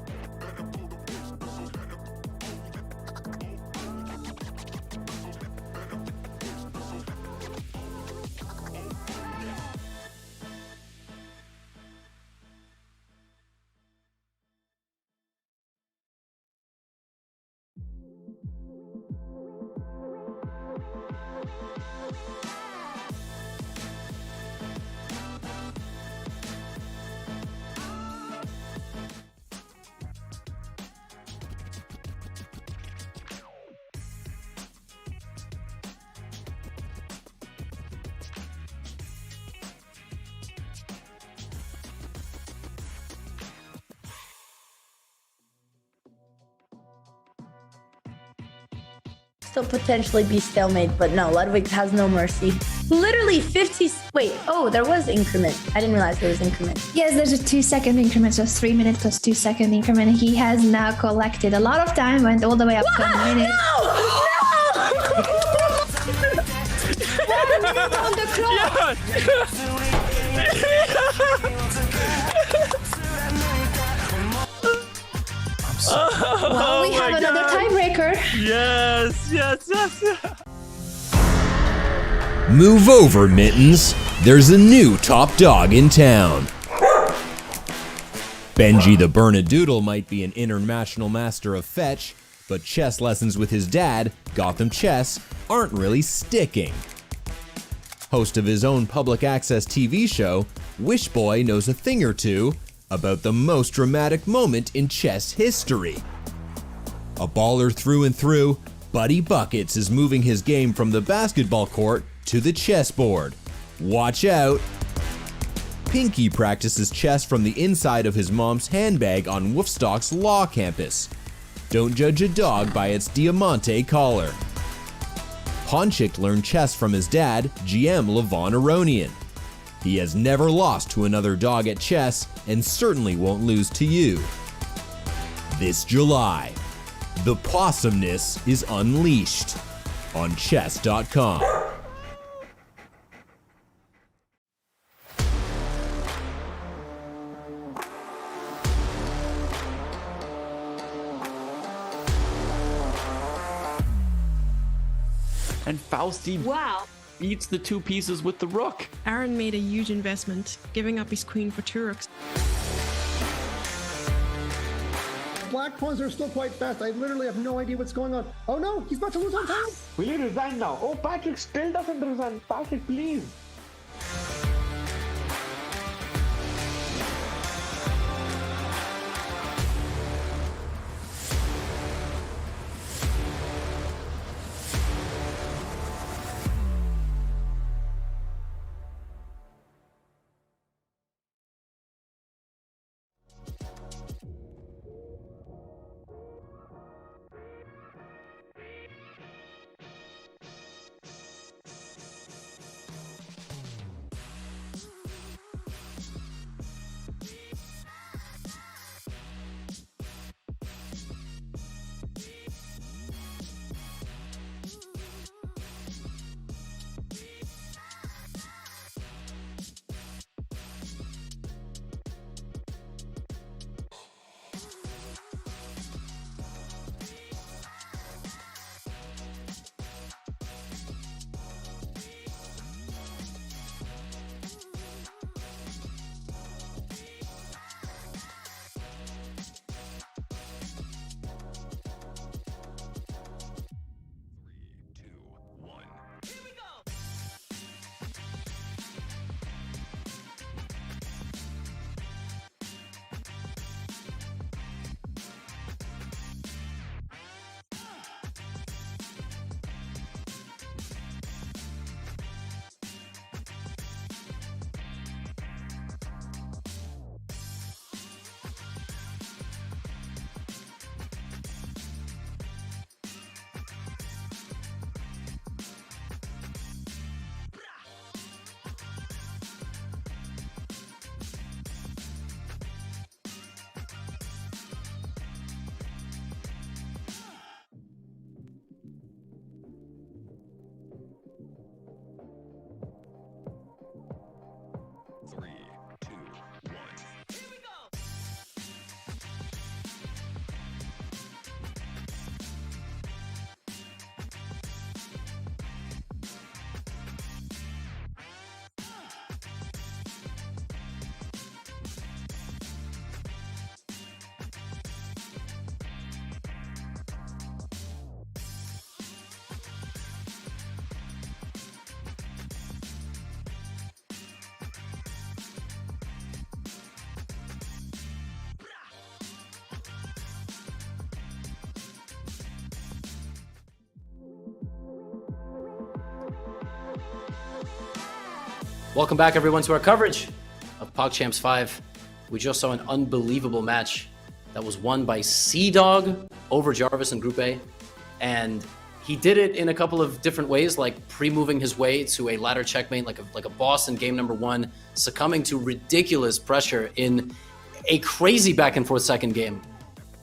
Still potentially be stalemate, but no, Ludwig has no mercy. Literally 50. Wait, oh, there was increment. I didn't realize there was increment. Yes, there's a 2-second increment, so 3 minute plus 2-second increment. He has now collected a lot of time, went all the way up to a minute. No! On the clock. Well, we have another tiebreaker. Yes. Move over, Mittens. There's a new top dog in town. Benji the Bernadoodle might be an international master of fetch, but chess lessons with his dad, Gotham Chess, aren't really sticking. Host of his own public access TV show, Wishboy knows a thing or two about the most dramatic moment in chess history. A baller through and through, Buddy Buckets is moving his game from the basketball court to the chessboard. Watch out! Pinky practices chess from the inside of his mom's handbag on Woofstock's law campus. Don't judge a dog by its Diamante collar. Ponchik learned chess from his dad, GM Levon Aronian. He has never lost to another dog at chess and certainly won't lose to you. This July, the possumness is unleashed on chess.com. And Fuslie beats the 2 pieces with the rook. Aaron made a huge investment, giving up his queen for 2 rooks. Black pawns are still quite fast. I literally have no idea what's going on. Oh no, he's about to lose on time. Will you resign now? Oh, Patrick still doesn't resign. Patrick, please. Welcome back, everyone, to our coverage of PogChamps 5. We just saw an unbelievable match that was won by CDawg over Jarvis in Group A. And he did it in a couple of different ways, like pre-moving his way to a ladder checkmate, like a boss in game number 1, succumbing to ridiculous pressure in a crazy back-and-forth second game,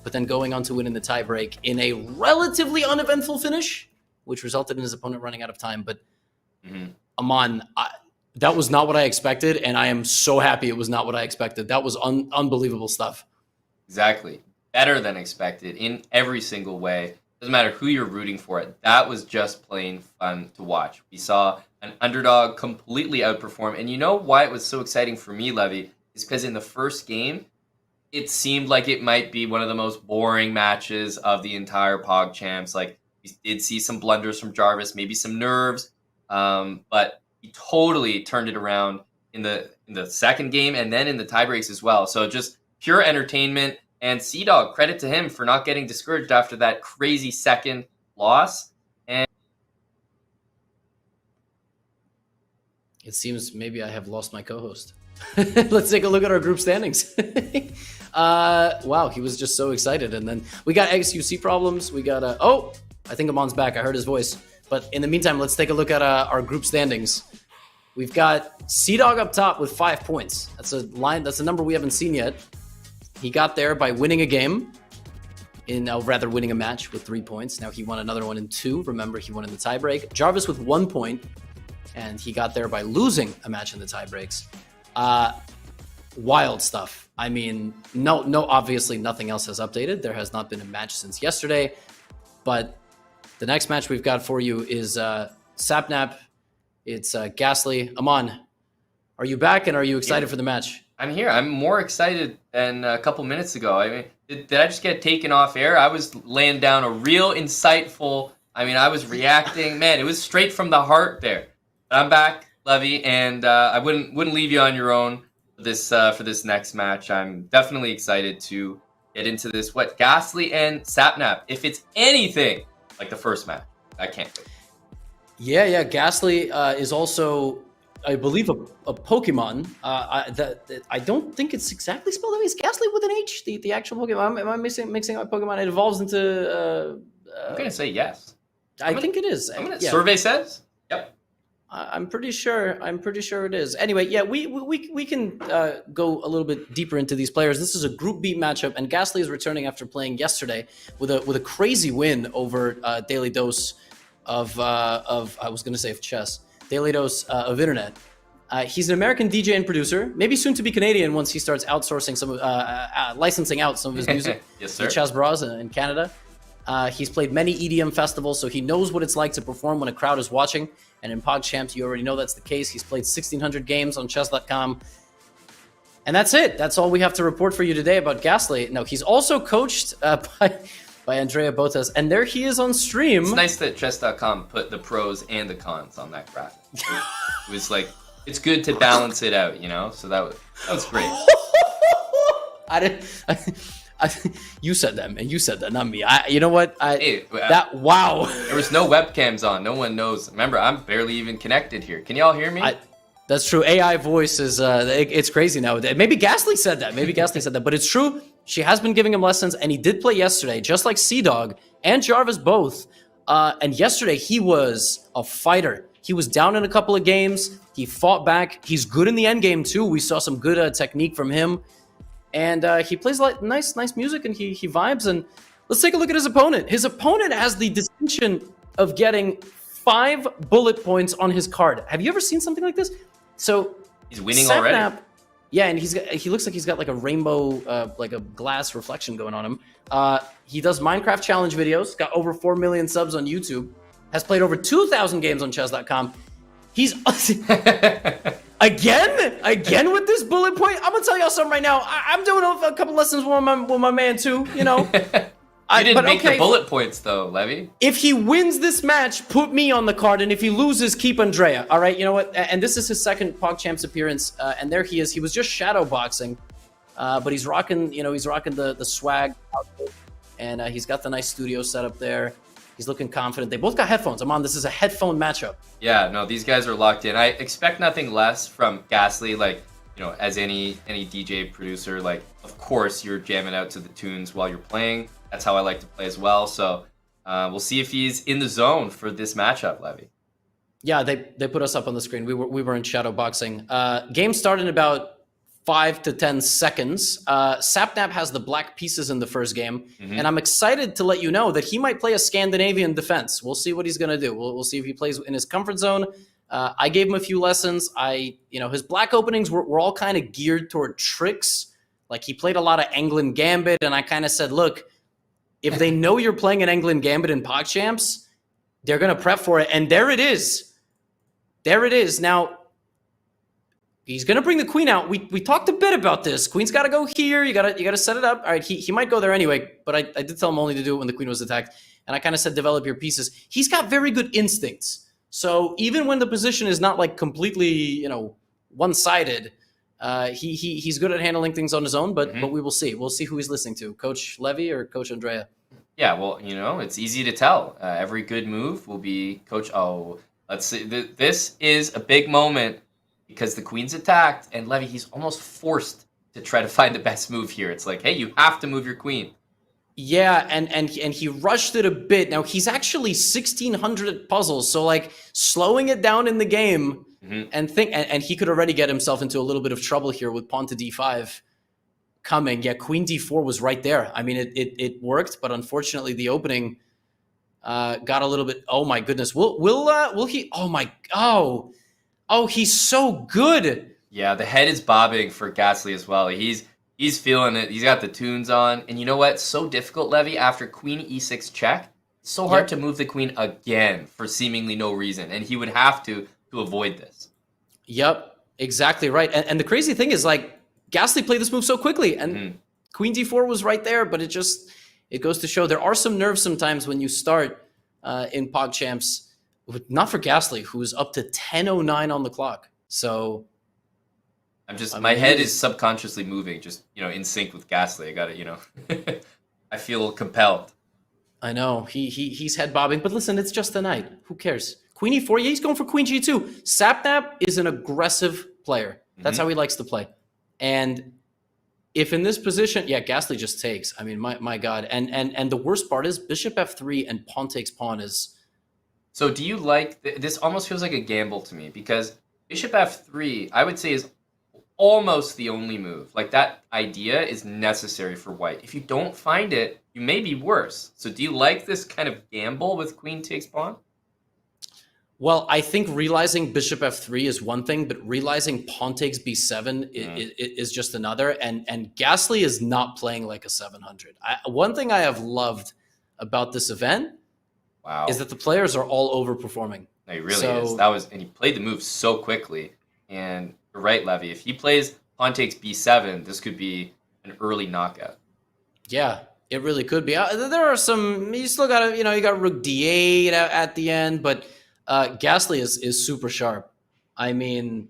but then going on to win in the tiebreak in a relatively uneventful finish, which resulted in his opponent running out of time. But Aman, that was not what I expected, and I am so happy it was not what I expected. That was unbelievable stuff. Exactly. Better than expected in every single way. Doesn't matter who you're rooting for. That was just plain fun to watch. We saw an underdog completely outperform. And you know why it was so exciting for me, Levy? Is because in the first game, it seemed like it might be one of the most boring matches of the entire PogChamps. Like, we did see some blunders from Jarvis, maybe some nerves. But he totally turned it around in the second game and then in the tiebreaks as well. So just pure entertainment. And CDawg, credit to him for not getting discouraged after that crazy second loss. And it seems maybe I have lost my co-host. Let's take a look at our group standings. Wow, he was just so excited. And then we got XQC problems. We got oh, I think Amon's back. I heard his voice. But in the meantime, let's take a look at our group standings. We've got CDawg up top with 5 points. That's a line. That's a number we haven't seen yet. He got there by winning a game, rather winning a match with 3 points. Now he won another one in 2. Remember, he won in the tiebreak. Jarvis with 1 point, and he got there by losing a match in the tiebreaks. Wild stuff. I mean, no, obviously nothing else has updated. There has not been a match since yesterday, but the next match we've got for you is Sapnap. It's Gastly. Aman, are you back, and are you excited for the match? I'm here. I'm more excited than a couple minutes ago. I mean, did I just get taken off air? I was laying down a real insightful. I mean, I was reacting. Man, it was straight from the heart there. But I'm back, Levy, and I wouldn't leave you on your own for this next match. I'm definitely excited to get into this. What, Ghastly and Sapnap? If it's anything like the first match, I can't wait. Yeah. Ghastly is also, I believe, a Pokemon. I don't think it's exactly spelled out. It's Ghastly with an H, the actual Pokemon. Am I mixing up Pokemon? It evolves into... I'm going to say yes. I think it is. Survey says? Yep. I'm pretty sure it is. Anyway, yeah, we can go a little bit deeper into these players. This is a Group B matchup, and Gastly is returning after playing yesterday with a crazy win over Daily Dose of I was going to say of chess. Daily Dose of internet. He's an American DJ and producer, maybe soon to be Canadian once he starts outsourcing licensing out some of his music yes, sir. to Chess Bras in Canada. He's played many EDM festivals, so he knows what it's like to perform when a crowd is watching. And in PogChamps, you already know that's the case. He's played 1,600 games on chess.com. And that's it. That's all we have to report for you today about Gastly. No, he's also coached by Andrea Botas, and there he is on stream. It's nice that chess.com put the pros and the cons on that graphic. It was like, it's good to balance it out, you know? So that was great. You said that, man. You said that, not me. You know what? Wow. There was no webcams on. No one knows. Remember, I'm barely even connected here. Can y'all hear me? That's true. AI voice is, it's crazy now. Maybe Ghastly said that. But it's true. She has been giving him lessons, and he did play yesterday, just like CDawg and Jarvis both. And yesterday, he was a fighter. He was down in a couple of games. He fought back. He's good in the end game, too. We saw some good technique from him. And he plays like nice music, and he vibes. And let's take a look at his opponent. His opponent has the distinction of getting 5 bullet points on his card. Have you ever seen something like this? So he's winning already. Yeah, and he looks like he's got like a rainbow, like a glass reflection going on him. He does Minecraft challenge videos, got over 4 million subs on YouTube, has played over 2,000 games on chess.com. He's again with this bullet point. I'm gonna tell y'all something right now. I'm doing a couple lessons with my man too. You know, I didn't make the bullet points though, Levy. If he wins this match, put me on the card, and if he loses, keep Andrea. All right, you know what? And this is his second PogChamps appearance, and there he is. He was just shadow boxing, but he's rocking. You know, he's rocking the swag outfit, and he's got the nice studio set up there. He's looking confident. They both got headphones. Amon, this is a headphone matchup. Yeah, no, these guys are locked in. I expect nothing less from Gastly. Like, you know, as any DJ producer, like, of course you're jamming out to the tunes while you're playing. That's how I like to play as well. So we'll see if he's in the zone for this matchup, Levy. Yeah, they put us up on the screen. We were in shadow boxing. Game started in about 5 to 10 seconds. Sapnap has the black pieces in the first game, and I'm excited to let you know that he might play a Scandinavian defense. We'll see what he's gonna do. We'll see if he plays in his comfort zone. I gave him a few lessons. His black openings were all kind of geared toward tricks. Like, he played a lot of England Gambit, and I kind of said, look, if they know you're playing an England Gambit in PogChamps, they're gonna prep for it, and there it is. There it is. Now, he's going to bring the queen out. We talked a bit about this. Queen's got to go here. You got to set it up. All right, he might go there anyway, but I did tell him only to do it when the queen was attacked. And I kind of said develop your pieces. He's got very good instincts. So even when the position is not like completely, one-sided, he's good at handling things on his own, but we will see. We'll see who he's listening to, Coach Levy or Coach Andrea. Yeah, well, it's easy to tell. Every good move will be Coach. Oh, let's see. This is a big moment because the queen's attacked, and Levy, he's almost forced to try to find the best move here. It's like, hey, you have to move your queen. Yeah, and he rushed it a bit. Now, he's actually 1,600 puzzles, so, like, slowing it down in the game, and he could already get himself into a little bit of trouble here with pawn to d5 coming. Yeah, queen d4 was right there. I mean, it worked, but unfortunately the opening got a little bit. Oh my goodness, will he? Oh, he's so good. Yeah, the head is bobbing for Gastly as well. He's feeling it. He's got the tunes on, and you know what? It's so difficult, Levy. After queen e6 check, it's so hard to move the queen again for seemingly no reason, and he would have to avoid this. Yep, exactly right. And the crazy thing is, like, Gastly played this move so quickly, and queen d4 was right there, but it goes to show there are some nerves sometimes when you start in PogChamps. Not for Gastly, who's up to 10:09 on the clock. So my head is subconsciously moving, just in sync with Gastly. I got to, I feel compelled. I know he's head bobbing, but listen, it's just a night. Who cares? Queen e4, yeah, he's going for queen g2. Sapnap is an aggressive player. That's how he likes to play. And if in this position, yeah, Gastly just takes. I mean, my God. And the worst part is bishop f3 and pawn takes pawn is. So do you like this? Almost feels like a gamble to me, because bishop f3, I would say, is almost the only move. Like, that idea is necessary for white. If you don't find it, you may be worse. So do you like this kind of gamble with queen takes pawn? Well, I think realizing bishop f3 is one thing, but realizing pawn takes b7 is just another. And Gastly is not playing like a 700. One thing I have loved about this event is that the players are all overperforming. No, he really is. And he played the move so quickly. And you're right, Levy. If he plays pawn takes b7, this could be an early knockout. Yeah, it really could be. There are some. You still got you got rook d8 at the end, but Gastly is super sharp. I mean,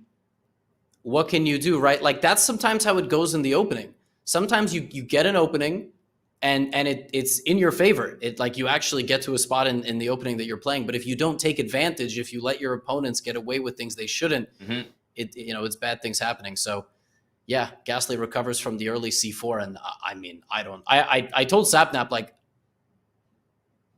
what can you do, right? Like, that's sometimes how it goes in the opening. Sometimes you get an opening, and it's in your favor. It, like, you actually get to a spot in the opening that you're playing. But if you don't take advantage, if you let your opponents get away with things they shouldn't, it's bad things happening. So, yeah, Gastly recovers from the early c4, and I told Sapnap, like,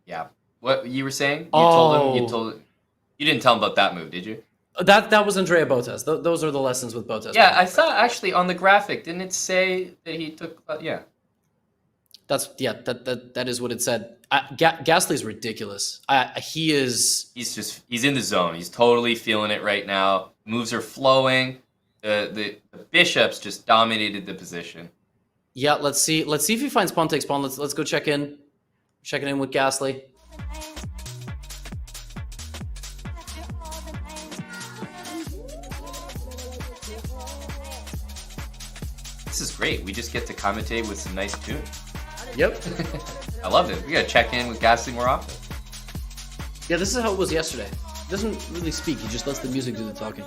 yeah, what you were saying? You didn't tell him about that move, did you? That was Andrea Botas. Those are the lessons with Botas. Yeah, I saw actually on the graphic. Didn't it say that he took? Yeah. That is what it said. Gastly's ridiculous. He's in the zone. He's totally feeling it right now. Moves are flowing. The bishops just dominated the position. Yeah, let's see if he finds pawn takes pawn. Let's go check in with Gastly. This is great. We just get to commentate with some nice tunes. Yep. I love it. We gotta check in with Gastly more often. Yeah, this is how it was yesterday. He doesn't really speak. He just lets the music do the talking.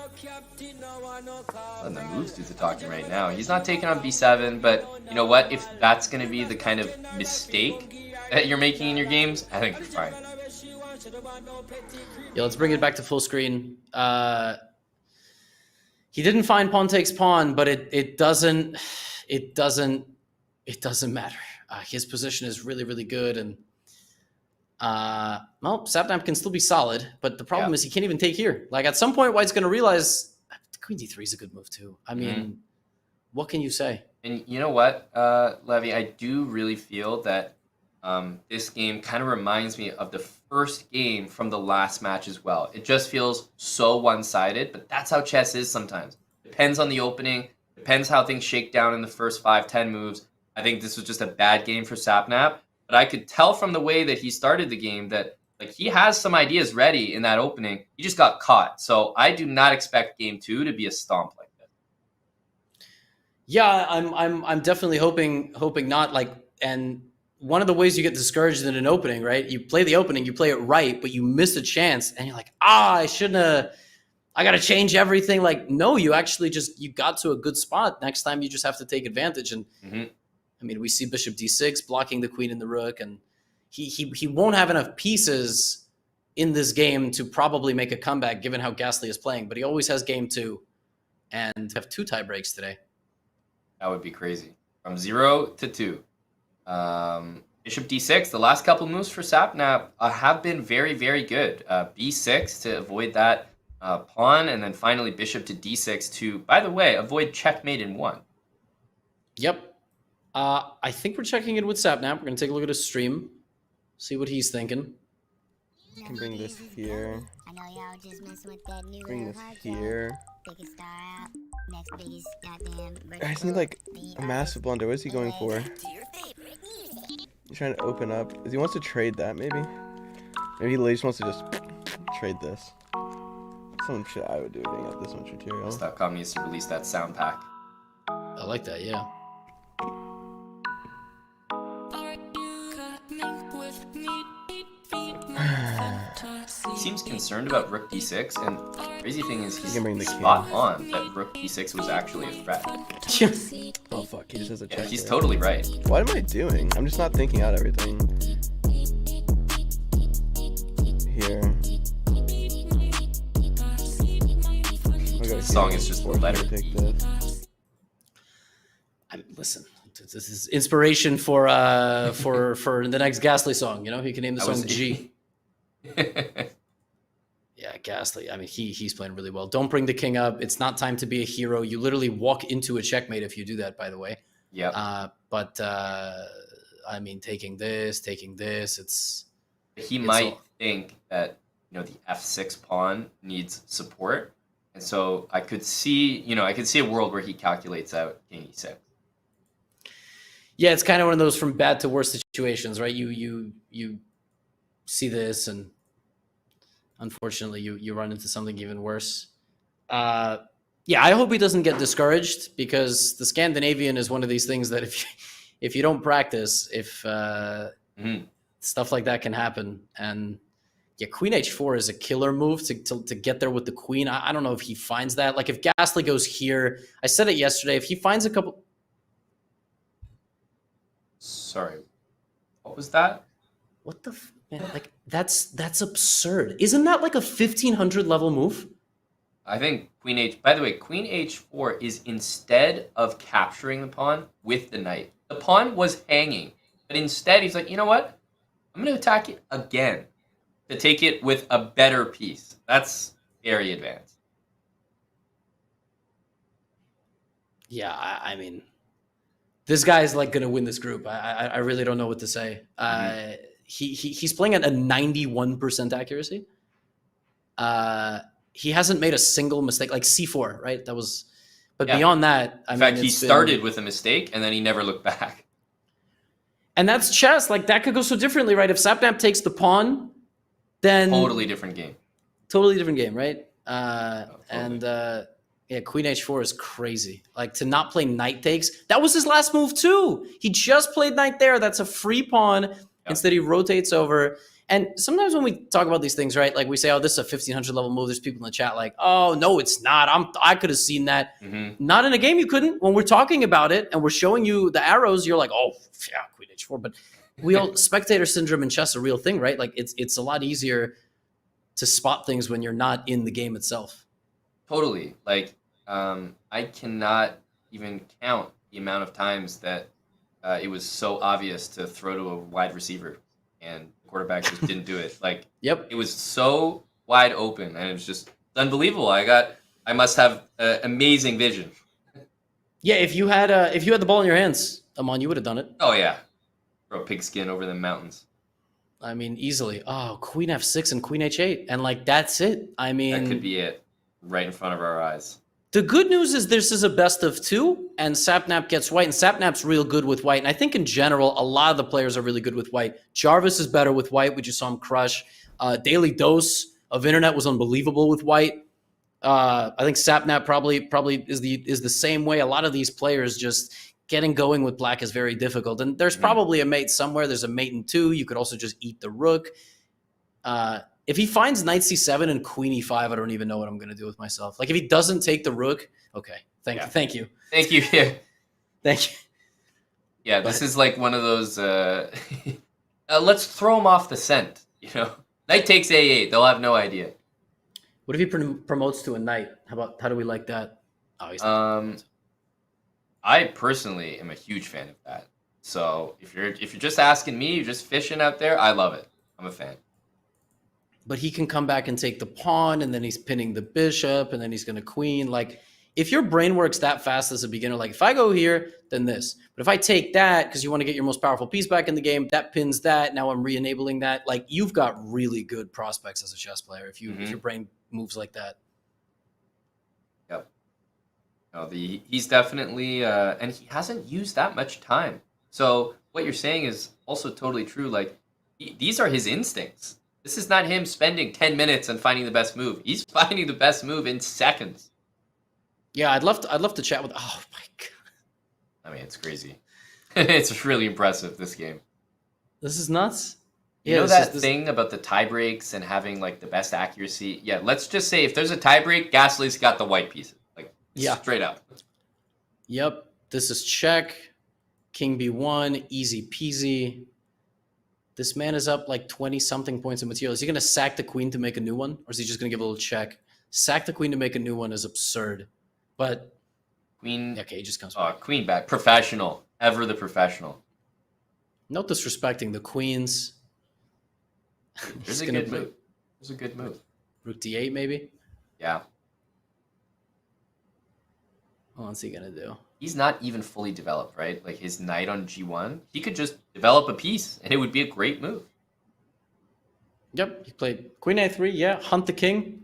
Letting the moves do the talking right now. He's not taking on b7, but you know what? If that's going to be the kind of mistake that you're making in your games, I think you're fine. Yeah, let's bring it back to full screen. He didn't find pawn takes pawn, but it doesn't matter. His position is really, really good, and well, Sapnap can still be solid, but the problem is he can't even take here. Like at some point, White's going to realize Queen D3 is a good move too. I mean, what can you say? And you know what, Levy, I do really feel that this game kind of reminds me of the first game from the last match as well. It just feels so one-sided, but that's how chess is sometimes. Depends on the opening, depends how things shake down in the first 5-10 moves. I think this was just a bad game for Sapnap, but I could tell from the way that he started the game that like he has some ideas ready in that opening. He just got caught. So I do not expect game 2 to be a stomp like this. Yeah, I'm definitely hoping not. Like, and one of the ways you get discouraged in an opening, right? You play the opening, you play it right, but you miss a chance, and you're like, I shouldn't have. I got to change everything. Like, no, you actually you got to a good spot. Next time, you just have to take advantage. And I mean, we see Bishop D6 blocking the queen and the rook, and he won't have enough pieces in this game to probably make a comeback, given how Gastly is playing. But he always has game 2, and have 2 tie breaks today. That would be crazy. From 0 to 2. Bishop D6, the last couple moves for Sapnap have been very, very good. B6 to avoid that pawn, and then finally Bishop to D6 to, by the way, avoid checkmate in 1. Yep. I think we're checking in with Sapnap. We're going to take a look at his stream, see what he's thinking. I can bring this here. Bring this here. I just need like a massive blunder. What is he going for? He's trying to open up. He wants to trade that, maybe? Maybe he just wants to just trade this. Some shit I would do being at this much material. Chess.com needs to release that sound pack. I like that, yeah. He seems concerned about rook d6, and the crazy thing is he's spot on that rook d6 was actually a threat. Oh fuck, he just has a check. Yeah, he's totally right. What am I doing? I'm just not thinking out everything. Here. This song is just letter. Listen, this is inspiration for the next Gastly song. You know, he can name the song G. Yeah, Gastly. I mean, he's playing really well. Don't bring the king up. It's not time to be a hero. You literally walk into a checkmate if you do that, by the way. Yeah. But I mean, taking this, it's. He might think that, you know, the f6 pawn needs support, and so I could see a world where he calculates out king e6. Yeah, it's kind of one of those from bad to worse situations, right? You see this, and unfortunately, you run into something even worse. Yeah, I hope he doesn't get discouraged, because the Scandinavian is one of these things that if you don't practice, stuff like that can happen. And yeah, Queen H4 is a killer move to get there with the queen. I don't know if he finds that. Like if Gastly goes here, I said it yesterday, if he finds a couple. Sorry, what was that? What the man? Like that's absurd. Isn't that like a 1500 level move? I think Queen H. By the way, Queen H4 is instead of capturing the pawn with the knight. The pawn was hanging, but instead he's like, you know what? I'm going to attack it again to take it with a better piece. That's very advanced. Yeah, I mean, this guy is like going to win this group. I really don't know what to say. He's playing at a 91% accuracy. He hasn't made a single mistake, like C4, right? That was, but beyond that, in fact, he started with a mistake and then he never looked back. And that's chess. Like that could go so differently, right? If Sapnap takes the pawn, then totally different game. Totally different game, right? And yeah, Queen H4 is crazy. Like to not play knight takes. That was his last move too. He just played knight there. That's a free pawn. Instead, he rotates over. And sometimes when we talk about these things, right? Like we say, oh, this is a 1500 level move. There's people in the chat like, oh, no, it's not. I could have seen that. Not in a game, you couldn't. When we're talking about it and we're showing you the arrows, you're like, oh, yeah, Queen H4. But spectator syndrome in chess a real thing, right? Like it's a lot easier to spot things when you're not in the game itself. Totally. Like, I cannot even count the amount of times that it was so obvious to throw to a wide receiver and the quarterback just didn't do it. Like, it was so wide open and it was just unbelievable. I must have amazing vision. Yeah, if you had the ball in your hands, Amon, you would have done it. Oh yeah, throw a pigskin over the mountains. I mean, easily. Oh, Queen F6 and Queen H8, and like that's it. I mean, that could be it, right in front of our eyes. The good news is this is a best of 2, and Sapnap gets white, and Sapnap's real good with white. And I think in general, a lot of the players are really good with white. Jarvis is better with white. We just saw him crush. Daily Dose of Internet was unbelievable with white. I think Sapnap probably is the same way. A lot of these players just getting going with black is very difficult. And there's probably a mate somewhere. There's a mate in 2. You could also just eat the rook. If he finds knight c7 and queen e5, I don't even know what I'm going to do with myself. Like if he doesn't take the rook, okay. Thank you. Thank you. Yeah. Thank you. Yeah, this is like one of those. Let's throw him off the scent. You know, knight takes a8. They'll have no idea. What if he promotes to a knight? How do we like that? Oh, he's I personally am a huge fan of that. So if you're just asking me, you're just fishing out there, I love it. I'm a fan. But he can come back and take the pawn, and then he's pinning the bishop, and then he's going to queen. Like, if your brain works that fast as a beginner, like if I go here, then this. But if I take that, because you want to get your most powerful piece back in the game, that pins that. Now I'm re-enabling that. Like, you've got really good prospects as a chess player if your brain moves like that. Yep. No, he's definitely, and he hasn't used that much time. So what you're saying is also totally true. Like, these are his instincts. This is not him spending 10 minutes and finding the best move. He's finding the best move in seconds. Yeah, I'd love to chat with. Oh my god! I mean, it's crazy. It's really impressive, this game. This is nuts. You know that thing about the tie breaks and having like the best accuracy? Yeah, let's just say if there's a tie break, Gastly's got the white pieces. Like, straight up. Yep. This is check. King b1, easy peasy. This man is up like 20-something points of material. Is he going to sack the queen to make a new one? Or is he just going to give a little check? Sack the queen to make a new one is absurd. But queen. Okay, he just comes back. Queen back. Professional. Ever the professional. No disrespecting the queens. There's a good move. There's a good move. Rook d8 maybe? Yeah. What's he going to do? He's not even fully developed, right? Like his knight on g1, he could just develop a piece and it would be a great move. Yep, he played queen a3, yeah, hunt the king.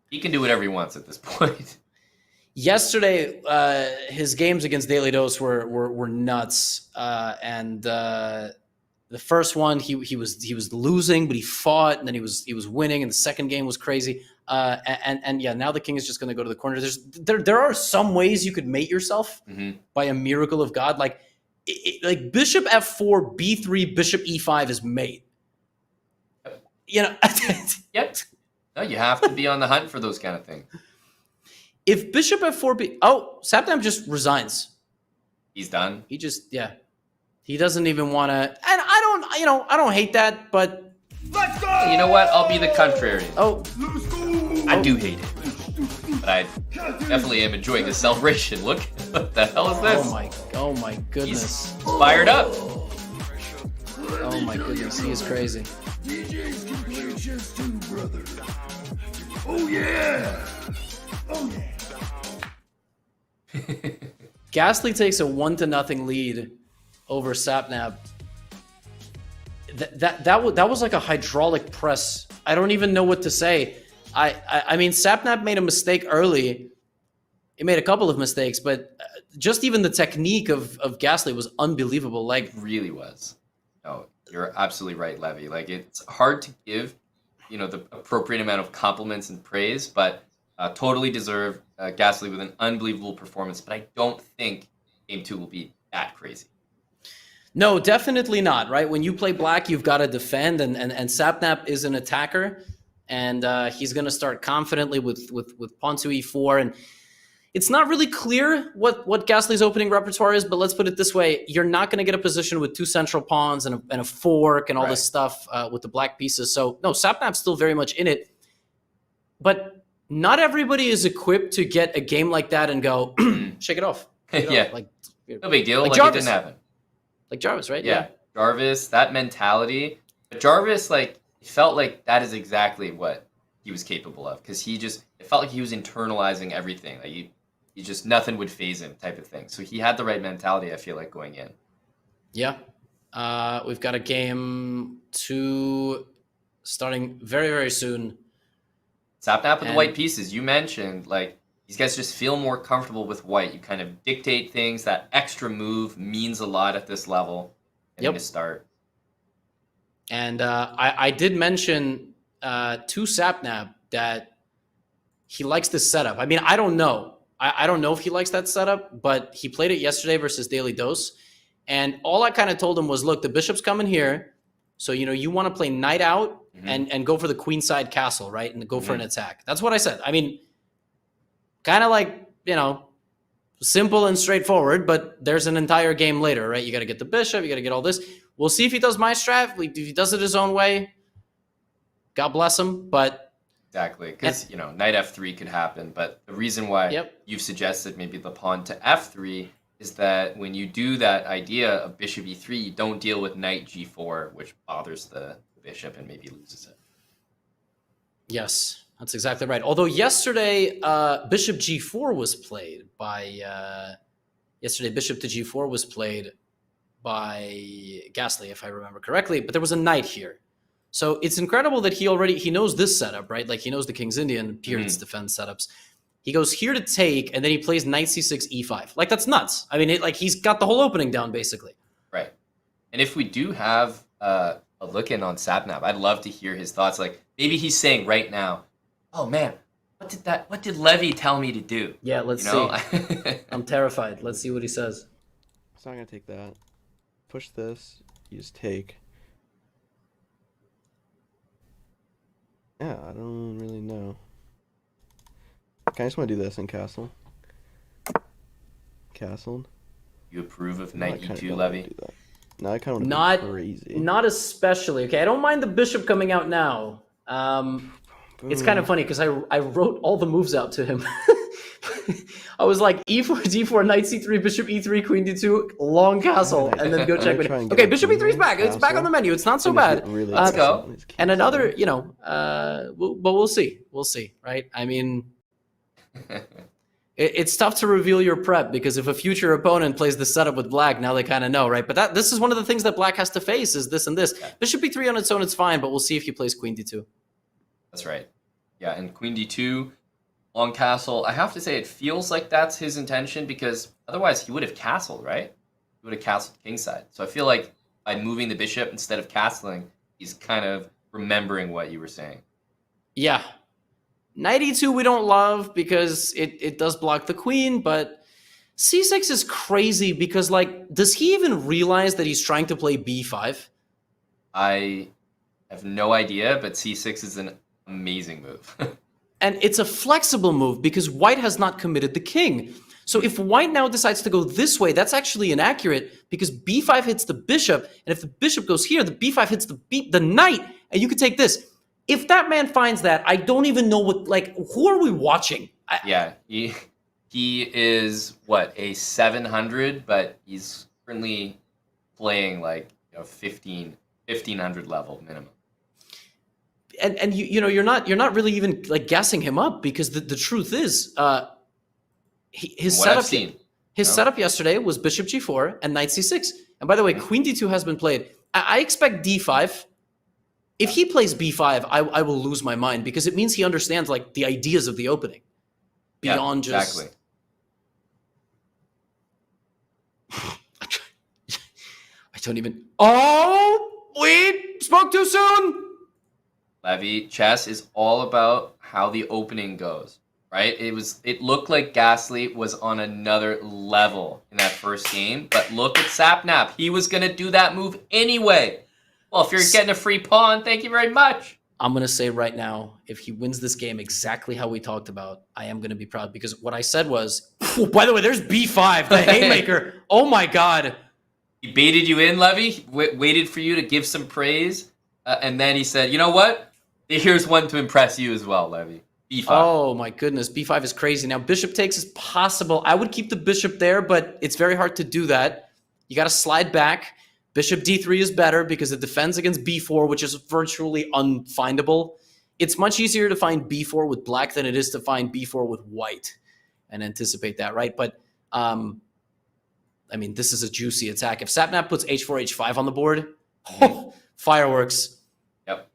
He can do whatever he wants at this point. Yesterday, his games against Daily Dose were nuts. The first one, he was losing, but he fought, and then he was winning, and the second game was crazy. And yeah, now the king is just going to go to the corner. There are some ways you could mate yourself by a miracle of God, like bishop f4, b3, bishop e5 is mate. You know. Yep. No, you have to be on the hunt for those kind of things. If bishop f4, Sapnap just resigns. He's done. He just he doesn't even want to. And I don't hate that, but let's go. You know what? I'll be the contrarian. I do hate it, but I definitely am enjoying the celebration. Look, what the hell is this? Oh my goodness! He's fired up. Oh my goodness, he is crazy. DJ's Completions too, brother. Oh yeah. Oh yeah. Gastly takes a 1-0 lead over Sapnap. That was like a hydraulic press. I don't even know what to say. I mean, Sapnap made a mistake early. He made a couple of mistakes, but just even the technique of Gastly was unbelievable. Like, it really was. No, you're absolutely right, Levy. Like, it's hard to give, the appropriate amount of compliments and praise, but totally deserve Gastly with an unbelievable performance. But I don't think Game 2 will be that crazy. No, definitely not, right? When you play black, you've got to defend, and Sapnap is an attacker, and he's going to start confidently with pawn to e4, and It's not really clear what Gastly's opening repertoire is, but let's put it this way. You're not going to get a position with 2 central pawns and a fork and all this stuff with the black pieces. So, no, Sapnap's still very much in it. But not everybody is equipped to get a game like that and go, shake it off. Yeah. Like, no big deal. Like Jarvis. it didn't happen. Like Jarvis, right? Yeah. Jarvis, that mentality. But Jarvis, like, it felt like that is exactly what he was capable of. Because it felt like he was internalizing everything. Like, he just, nothing would phase him type of thing. So he had the right mentality, I feel like, going in. Yeah. We've got a game 2 starting very, very soon. Sapnap with the white pieces. You mentioned, like, these guys just feel more comfortable with white. You kind of dictate things. That extra move means a lot at this level. To start. And I did mention to Sapnap that he likes this setup. I mean, I don't know. I don't know if he likes that setup, but he played it yesterday versus Daily Dose. And all I kind of told him was, look, the bishop's coming here. So, you want to play knight out and go for the queenside castle, right? And go for an attack. That's what I said. I mean, kind of like, simple and straightforward, but there's an entire game later, right? You got to get the bishop. You got to get all this. We'll see if he does my strat. If he does it his own way, God bless him. But exactly, because knight f3 could happen. But the reason why you've suggested maybe the pawn to f3 is that when you do that idea of bishop e3, you don't deal with knight g4, which bothers the bishop and maybe loses it. Yes, that's exactly right. Although yesterday, bishop g4 was played by bishop to g4 was played by Gastly, if I remember correctly. But there was a knight here. So it's incredible that he knows this setup, right? Like he knows the King's Indian Peer's defense setups. He goes here to take, and then he plays knight c6, e5. Like, that's nuts. I mean, he's got the whole opening down, basically. Right. And if we do have a look-in on Sapnap, I'd love to hear his thoughts. Like, maybe he's saying right now, oh, man, what did Levy tell me to do? Yeah, let's see. I'm terrified. Let's see what he says. It's not going to take that. Push this. You just take. Yeah, I don't really know. I just want to do this in castle. Castled. You approve of knight e2, Levy? No, I kind of want to be crazy. Not especially. Okay, I don't mind the bishop coming out now. It's kind of funny because I wrote all the moves out to him. I was like, e4, d4, knight c3, bishop e3, queen d2, long castle, and then go check. Okay, bishop e3 is back. It's back on the menu. It's not so bad. Let's go. And another, but we'll see. We'll see, right? I mean, it's tough to reveal your prep because if a future opponent plays the setup with black, now they kind of know, right? But this is one of the things that black has to face is this and this. Bishop e3 on its own, it's fine, but we'll see if he plays queen d2. That's right. Yeah, and queen d2, long castle. I have to say it feels like that's his intention because otherwise he would have castled, right? He would have castled kingside. So I feel like by moving the bishop instead of castling, he's kind of remembering what you were saying. Yeah. Knight e2 we don't love because it does block the queen, but c6 is crazy because, like, does he even realize that he's trying to play b5? I have no idea, but c6 is an amazing move. And it's a flexible move because white has not committed the king. So if white now decides to go this way, that's actually inaccurate because b5 hits the bishop, and if the bishop goes here, the b5 hits the knight, and you could take this. If that man finds that, I don't even know who are we watching? Yeah, he is, a 700, but he's currently playing 1500 level minimum. And you're not really even guessing him up because the truth is his setup yesterday was bishop g4 and knight c6. And by the way, queen d2 has been played. I expect d5. If he plays b5, I will lose my mind because it means he understands the ideas of the opening beyond just. Exactly. I don't even. Oh, we spoke too soon. Levy, chess is all about how the opening goes, right? It looked like Gastly was on another level in that first game, but look at Sapnap. He was gonna do that move anyway. Well, if you're getting a free pawn, thank you very much. I'm going to say right now, if he wins this game exactly how we talked about, I am going to be proud because what I said was, by the way, there's B5, the haymaker. Oh my God. He baited you in, Levy, waited for you to give some praise. And then he said, you know what? Here's one to impress you as well, Levy. B5. Oh my goodness. B5 is crazy. Now, bishop takes is possible. I would keep the bishop there, but it's very hard to do that. You got to slide back. Bishop D3 is better because it defends against B4, which is virtually unfindable. It's much easier to find B4 with black than it is to find B4 with white and anticipate that, right? But, I mean, this is a juicy attack. If Sapnap puts H4, H5 on the board, fireworks. Yep.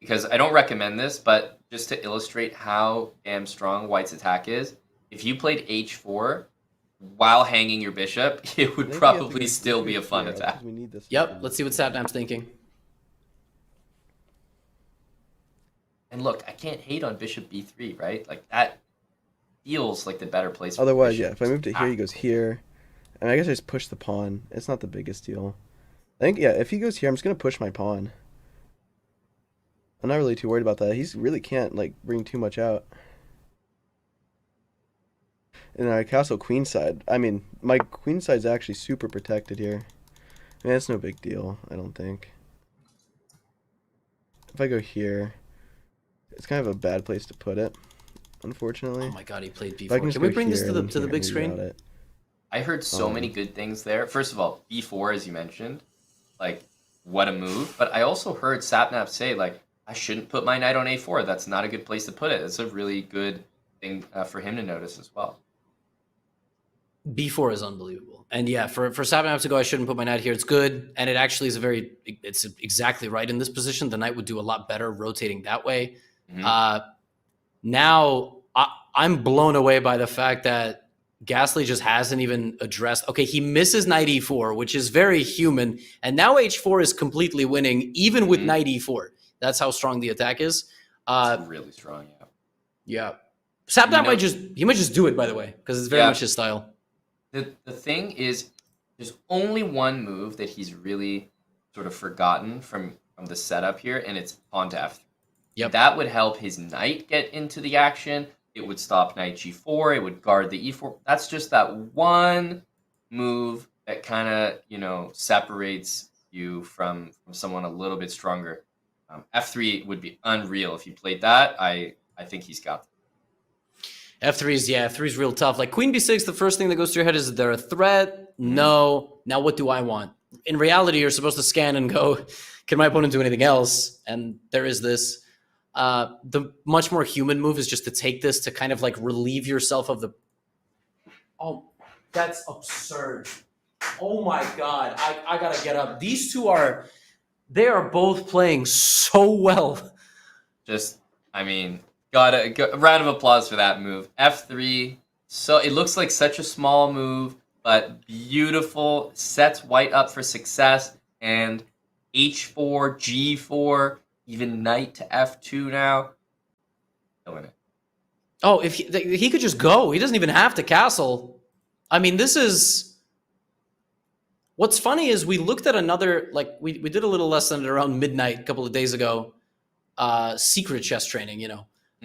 Because I don't recommend this, but just to illustrate how damn strong White's attack is, if you played H4 while hanging your bishop, it would probably still be a fun attack. Yep, let's see what Sapnap's thinking. And look, I can't hate on bishop b3, right? Like, that feels like the better place. Otherwise, yeah, if I move to here, he goes here. And I guess I just push the pawn. It's not the biggest deal. I think, yeah, if he goes here, I'm just going to push my pawn. I'm not really too worried about that. He really can't, like, bring too much out. And I castle queenside. I mean, my queenside's actually super protected here. I mean, that's no big deal, I don't think. If I go here, it's kind of a bad place to put it, unfortunately. Oh my God, he played b4. Can we bring this to the big screen? I heard so many good things there. First of all, b4, as you mentioned, like, what a move. But I also heard Sapnap say, like, I shouldn't put my knight on a4. That's not a good place to put it. It's a really good thing for him to notice as well. B4 is unbelievable. And yeah, for Sapnap to go, I shouldn't put my knight here. It's good. And it actually is it's exactly right in this position. The knight would do a lot better rotating that way. Mm-hmm. Now, I'm blown away by the fact that Gastly just hasn't even addressed. Okay, he misses knight e4, which is very human. And now h4 is completely winning, even with knight e4. That's how strong the attack is. It's really strong, yeah. Yeah. Sapnap might just do it, by the way, because it's very much his style. The thing is, there's only one move that he's really sort of forgotten from the setup here, and it's pawn to f3. Yep. That would help his knight get into the action. It would stop knight g4. It would guard the e4. That's just that one move that kind of, separates you from someone a little bit stronger. F3 would be unreal if he played that. I think he's got that. F3 is real tough. Like queen b6, the first thing that goes through your head is there a threat? No. Now what do I want? In reality, you're supposed to scan and go, can my opponent do anything else? And there is this. The much more human move is just to take this to kind of like relieve yourself of the... Oh, that's absurd. Oh my God. I gotta get up. These two they are both playing so well. Got a round of applause for that move. F3, so it looks like such a small move, but beautiful. Sets white up for success. And H4, G4, even knight to F2 now. Killing it. Oh, if he could just go. He doesn't even have to castle. I mean, this is... What's funny is we looked at another... we did a little lesson around midnight a couple of days ago. Secret chess training,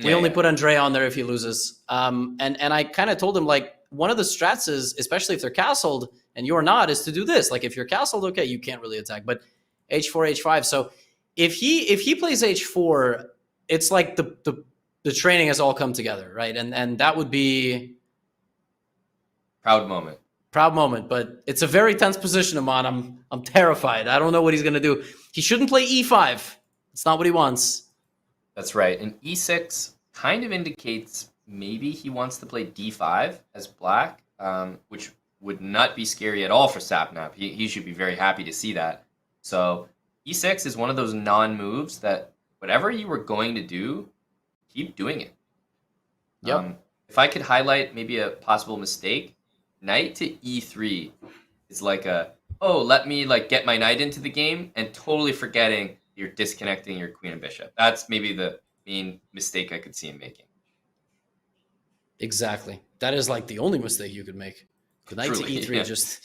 We only put Andre on there if he loses. And I kind of told him, one of the strats is, especially if they're castled and you're not, is to do this. Like, if you're castled, okay, you can't really attack. But H4, H5. So if he plays H4, it's like the training has all come together, right? And that would be... Proud moment. Proud moment. But it's a very tense position, Aman. I'm terrified. I don't know what he's going to do. He shouldn't play E5. It's not what he wants. That's right. And E6 kind of indicates maybe he wants to play D5 as black, which would not be scary at all for Sapnap. He should be very happy to see that. So E6 is one of those non-moves that whatever you were going to do, keep doing it. Yep. If I could highlight maybe a possible mistake, knight to E3 is like let me get my knight into the game and totally forgetting you're disconnecting your queen and bishop. That's maybe the main mistake I could see him making. Exactly. That is the only mistake you could make. The knight to E3,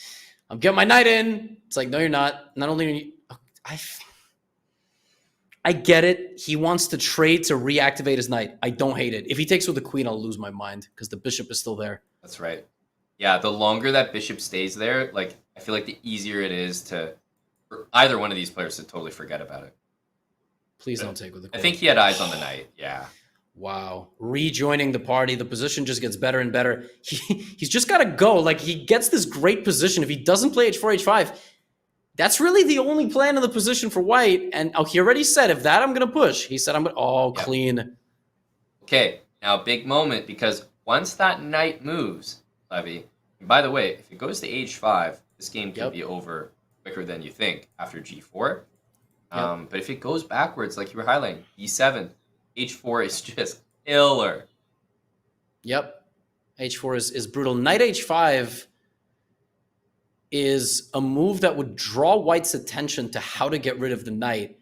I'm getting my knight in. It's like, no, you're not. Not only are you... I get it. He wants to trade to reactivate his knight. I don't hate it. If he takes with the queen, I'll lose my mind because the bishop is still there. That's right. Yeah, the longer that bishop stays there, like I feel like the easier it is for either one of these players to totally forget about it. Please don't take with the queen. I think he had eyes on the knight. Yeah. Wow. Rejoining the party. The position just gets better and better. He's just got to go. Like, he gets this great position. If he doesn't play h4, h5, that's really the only plan in the position for white. And he already said, if that, I'm going to push. He said, I'm going to... Oh, yep. Clean. Okay. Now, big moment, because once that knight moves, Levy, and by the way, if it goes to h5, this game can be over quicker than you think after g4. But if it goes backwards, like you were highlighting, e7, h4 is just killer. Yep. h4 is brutal. Knight h5 is a move that would draw white's attention to how to get rid of the knight.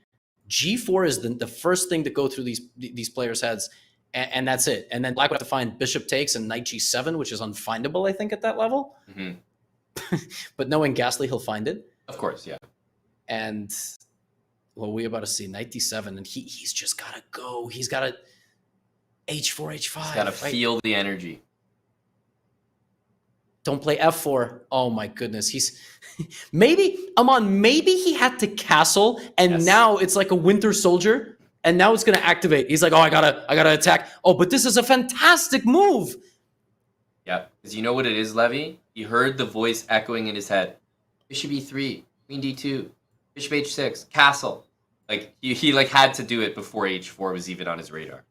g4 is the first thing to go through these players' heads, and that's it. And then black would have to find bishop takes and knight g7, which is unfindable, I think, at that level. Mm-hmm. But knowing Gastly, he'll find it. Of course, yeah. And... well, we're about to see knight d7, and he's just got to go. He's got to h4, h5. He's got to feel the energy. Don't play f4. Oh, my goodness. He's... maybe he had to castle, and now it's like a winter soldier, and now it's going to activate. He's like, oh, I gotta attack. Oh, but this is a fantastic move. Yeah, because you know what it is, Levy? He heard the voice echoing in his head. Bishop e3, queen d2. Bishop h6, castle. Like, he like had to do it before h4 was even on his radar.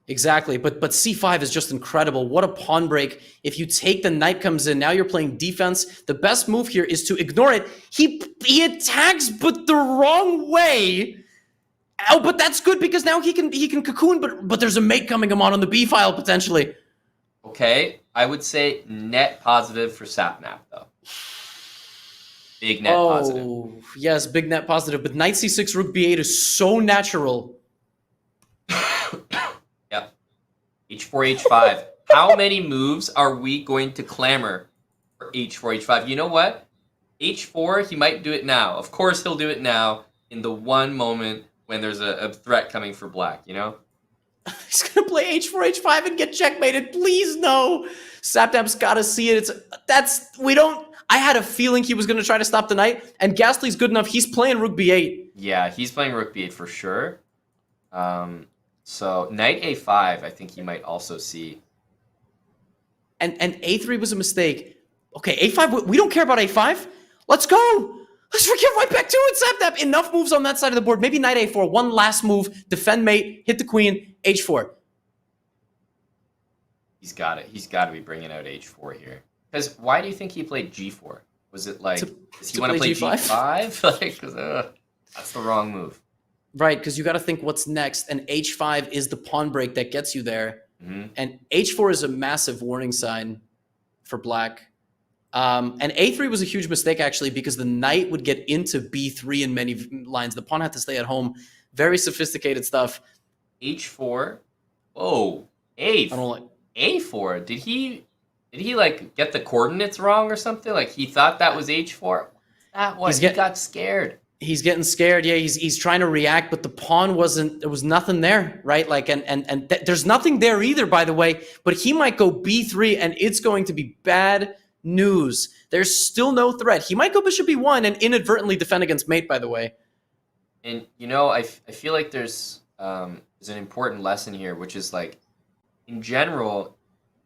Exactly, but c5 is just incredible. What a pawn break. If you take the knight comes in, now you're playing defense. The best move here is to ignore it. He attacks, but the wrong way. Oh, but that's good because now he can cocoon, but there's a mate coming him on the b file potentially. Okay, I would say net positive for Sapnap, though. Big net positive. Oh, yes, big net positive. But knight c6, rook b8 is so natural. Yeah. h4, h5. How many moves are we going to clamor for h4, h5? You know what? h4, he might do it now. Of course he'll do it now in the one moment when there's a threat coming for black, you know? He's going to play h4, h5 and get checkmated. Please, no. Sapnap's got to see it. I had a feeling he was going to try to stop the knight, and Gastly's good enough. He's playing rook b8. Yeah, he's playing rook b8 for sure. So knight a5, I think he might also see. And a3 was a mistake. Okay, a5, we don't care about a5. Let's go. Let's get right back to it, Sapnap. Enough moves on that side of the board. Maybe knight a4, one last move, defend mate, hit the queen, h4. He's got it. He's got to be bringing out h4 here. Because why do you think he played g4? Was it like, does he want to play g5? Like, that's the wrong move. Right, because you got to think what's next. And h5 is the pawn break that gets you there. Mm-hmm. And h4 is a massive warning sign for black. And a3 was a huge mistake, actually, because the knight would get into b3 in many lines. The pawn had to stay at home. Very sophisticated stuff. h4? Oh, a4. Did he like get the coordinates wrong or something? Like he thought that was h4? That was, he got scared. He's getting scared. Yeah, he's trying to react, but the pawn there was nothing there, right? Like, and there's nothing there either, by the way, but he might go b3 and it's going to be bad news. There's still no threat. He might go bishop e1 and inadvertently defend against mate, by the way. And, you know, I feel like there's an important lesson here, which is like, in general,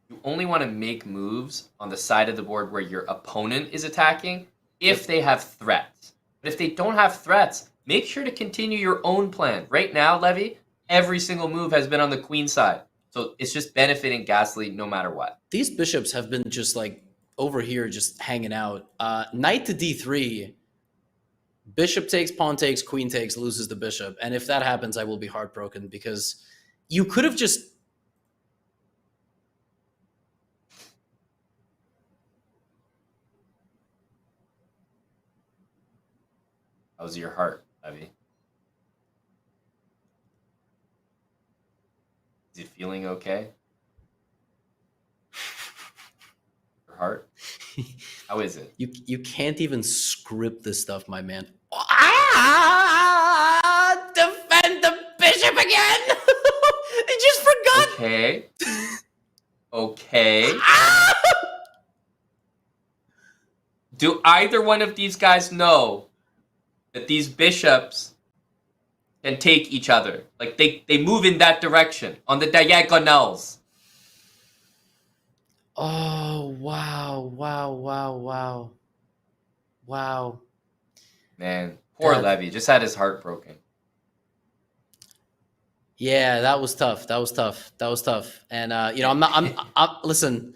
you only want to make moves on the side of the board where your opponent is attacking if they have threats. But if they don't have threats, make sure to continue your own plan. Right now, Levy, every single move has been on the queen side. So it's just benefiting Gastly no matter what. These bishops have been just like over here just hanging out. Knight to d3. Bishop takes, pawn takes, queen takes, loses the bishop. And if that happens, I will be heartbroken because you could have just... How's your heart, Levy? Is it feeling okay? Your heart? How is it? You can't even script this stuff, my man. Defend the Sapnap again. He just forgot. Okay. Okay. Do either one of these guys know that these bishops can take each other? Like they move in that direction on the diagonals. Oh, wow. Man, poor Levy just had his heart broken. Yeah, that was tough. And listen,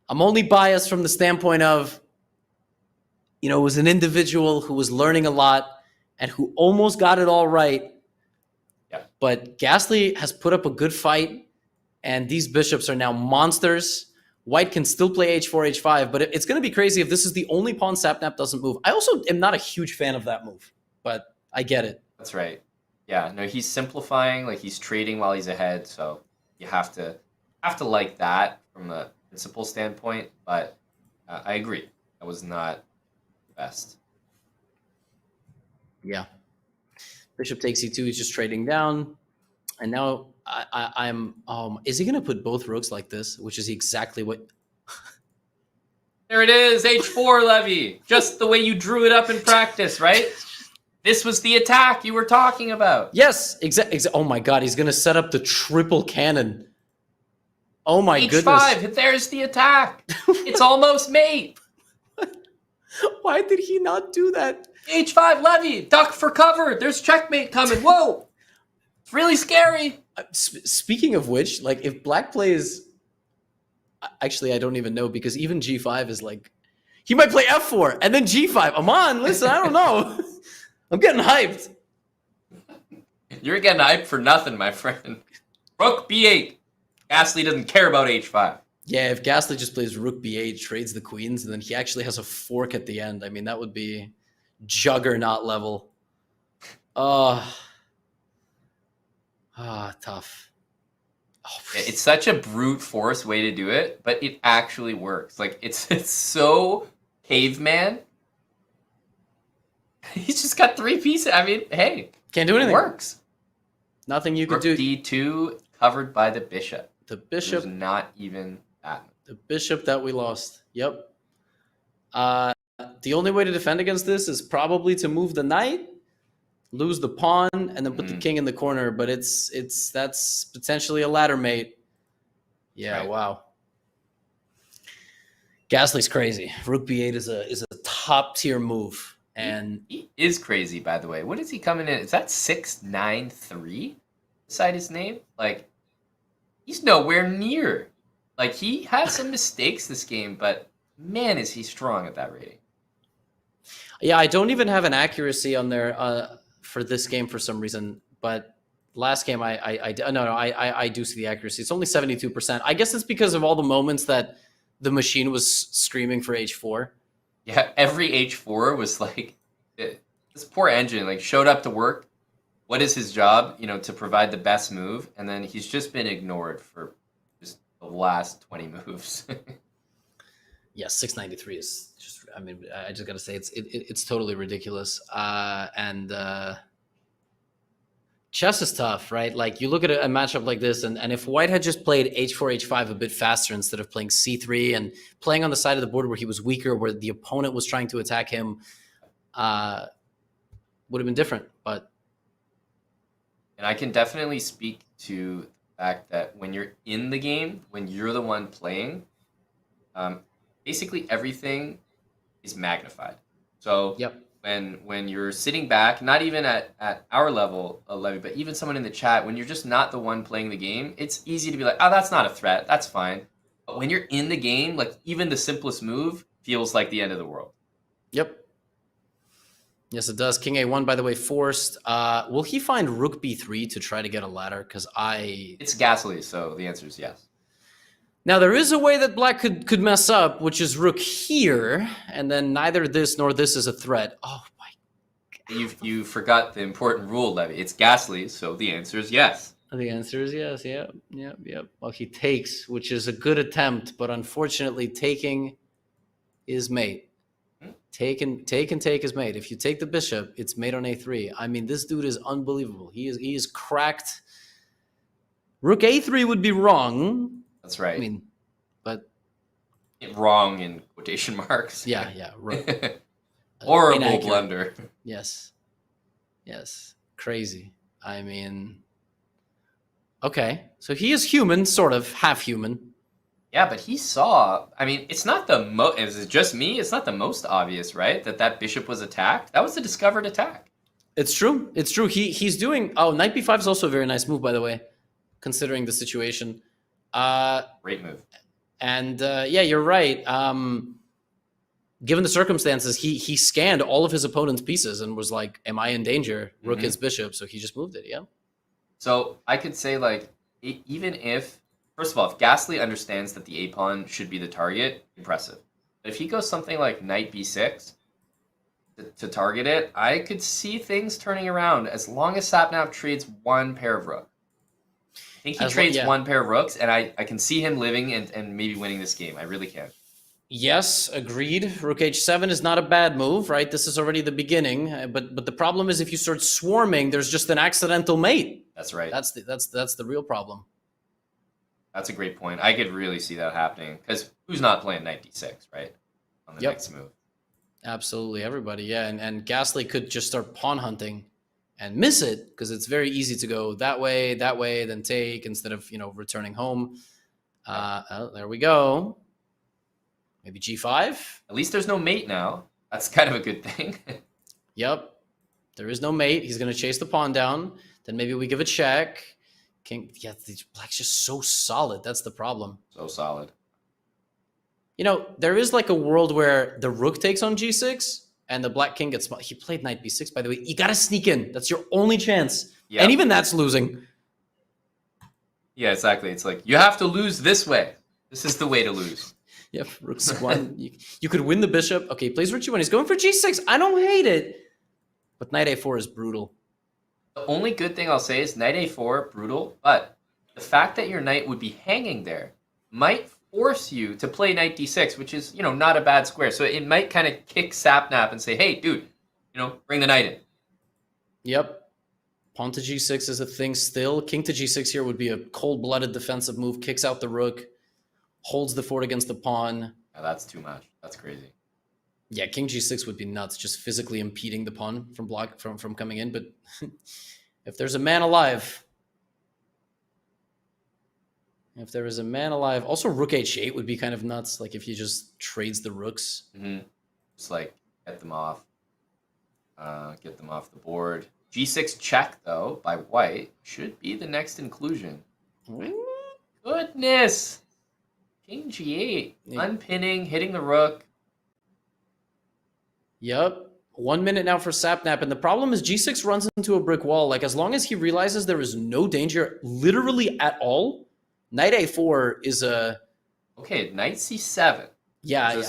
I'm only biased from the standpoint of, it was an individual who was learning a lot and who almost got it all right. Yeah. But Gastly has put up a good fight, and these bishops are now monsters. White can still play h4, h5, but it's going to be crazy if this is the only pawn Sapnap doesn't move. I also am not a huge fan of that move, but I get it. That's right. Yeah, no, he's simplifying, like he's trading while he's ahead, so you have to like that from a principle standpoint, but I agree. That was not the best. Yeah. Bishop takes e2, he's just trading down. And now I'm is he gonna put both rooks like this, which is exactly what There it is, h4, Levy. Just the way you drew it up in practice, right? This was the attack you were talking about. Yes, exactly. Oh my god, he's gonna set up the triple cannon. Oh my goodness. h5, there's the attack. It's almost mate. Why did he not do that? h5, Levy, duck for cover. There's checkmate coming. Whoa. It's really scary. Speaking of which, like if black plays, actually I don't even know, because even g5 is like, he might play f4 and then g5. Aman, listen, I don't know. I'm getting hyped. You're getting hyped for nothing, my friend. Rook b8. Gastly doesn't care about h5. Yeah, if Gastly just plays rook b8, trades the queens, and then he actually has a fork at the end, I mean, that would be juggernaut level. Tough. It's such a brute force way to do it, but it actually works. Like it's so caveman. He's just got 3 pieces. I mean, hey, can't do anything. It works. Nothing you could do. d2 covered by the bishop. The bishop. There's not even that. The bishop that we lost. Yep. The only way to defend against this is probably to move the knight, lose the pawn, and then put the king in the corner. But that's potentially a ladder mate. Yeah. Right. Wow. Gastly's crazy. Rook b8 is a top tier move. And he is crazy, by the way. What is he coming in? Is that 693 beside his name? Like, he's nowhere near. Like, he has some mistakes this game, but man, is he strong at that rating. Yeah, I don't even have an accuracy on there for this game for some reason. But last game, I do see the accuracy. It's only 72%. I guess it's because of all the moments that the machine was screaming for h4. Yeah, every h4 was like, this poor engine like showed up to work. What is his job? You know, to provide the best move, and then he's just been ignored for just the last 20 moves. Yeah, 693 is just. I mean, I just gotta say it's totally ridiculous. Chess is tough, right? Like you look at a matchup like this, and if White had just played h4, h5 a bit faster instead of playing c3 and playing on the side of the board where he was weaker, where the opponent was trying to attack him, would have been different. But and I can definitely speak to the fact that when you're in the game, when you're the one playing, basically everything is magnified. So yep. When you're sitting back, not even at our level, Levy, but even someone in the chat, when you're just not the one playing the game, it's easy to be like, oh, that's not a threat. That's fine. But when you're in the game, like even the simplest move feels like the end of the world. Yep. Yes, it does. King A1, by the way, forced. Will he find rook b3 to try to get a ladder? Because It's Gastly, so the answer is yes. Now, there is a way that black could mess up, which is rook here, and then neither this nor this is a threat. Oh, my God. You forgot the important rule, Levy. It's Gastly, so the answer is yes. The answer is yes. Yep. Well, he takes, which is a good attempt, but unfortunately, taking is mate. Take and take is mate. If you take the bishop, it's mate on a3. I mean, this dude is unbelievable. He is cracked. Rook a3 would be wrong. That's right. I mean, but wrong in quotation marks. Yeah. Horrible inaccurate. blunder. Yes. Crazy. I mean, okay. So he is human, sort of half human. Yeah, but he saw. I mean, it's not the most. Is it just me? It's not the most obvious, right? That bishop was attacked. That was a discovered attack. It's true. He's doing. Oh, knight b5 is also a very nice move, by the way, considering the situation. Great move. And yeah, you're right. Given the circumstances, he scanned all of his opponent's pieces and was like, "Am I in danger?" Rook hits bishop, so he just moved it. Yeah. So I could say like, even if. First of all, if Gastly understands that the a-pawn should be the target, impressive. But if he goes something like knight b6 to target it, I could see things turning around as long as Sapnap trades one pair of rook. I think he trades one pair of rooks, and I can see him living and maybe winning this game. I really can. Yes, agreed. Rook h7 is not a bad move, right? This is already the beginning. But the problem is if you start swarming, there's just an accidental mate. That's right. That's the real problem. That's a great point. I could really see that happening because who's not playing knight d6, right? On the next move. Absolutely, everybody. Yeah, and Gastly could just start pawn hunting and miss it because it's very easy to go that way, then take instead of returning home. Oh, there we go. Maybe g5. At least there's no mate now. That's kind of a good thing. Yep. There is no mate. He's going to chase the pawn down. Then maybe we give a check. King, yeah, the black's just so solid. That's the problem. So solid. There is like a world where the rook takes on g6 and the black king gets small. He played knight b6, by the way. You got to sneak in. That's your only chance. Yep. And even that's losing. Yeah, exactly. It's like, you have to lose this way. This is the way to lose. Yep, rook c1. You could win the bishop. Okay, he plays rook g1. He's going for g6. I don't hate it. But knight a4 is brutal. The only good thing I'll say is knight a4, brutal, but the fact that your knight would be hanging there might force you to play knight d6, which is, not a bad square. So it might kind of kick Sapnap and say, hey, dude, bring the knight in. Yep. Pawn to g6 is a thing still. King to g6 here would be a cold-blooded defensive move. Kicks out the rook, holds the fort against the pawn. Yeah, that's too much. That's crazy. Yeah, king g6 would be nuts, just physically impeding the pawn from coming in. But if there's a man alive, also rook h8 would be kind of nuts. Like if he just trades the rooks. Just like get them off the board. G6 check though by white should be the next inclusion. Ooh. Goodness, king g8, unpinning, hitting the rook. Yep. 1 minute now for Sapnap. And the problem is G6 runs into a brick wall. Like, as long as he realizes there is no danger literally at all, knight a4 is a... Okay, knight c7. Yeah.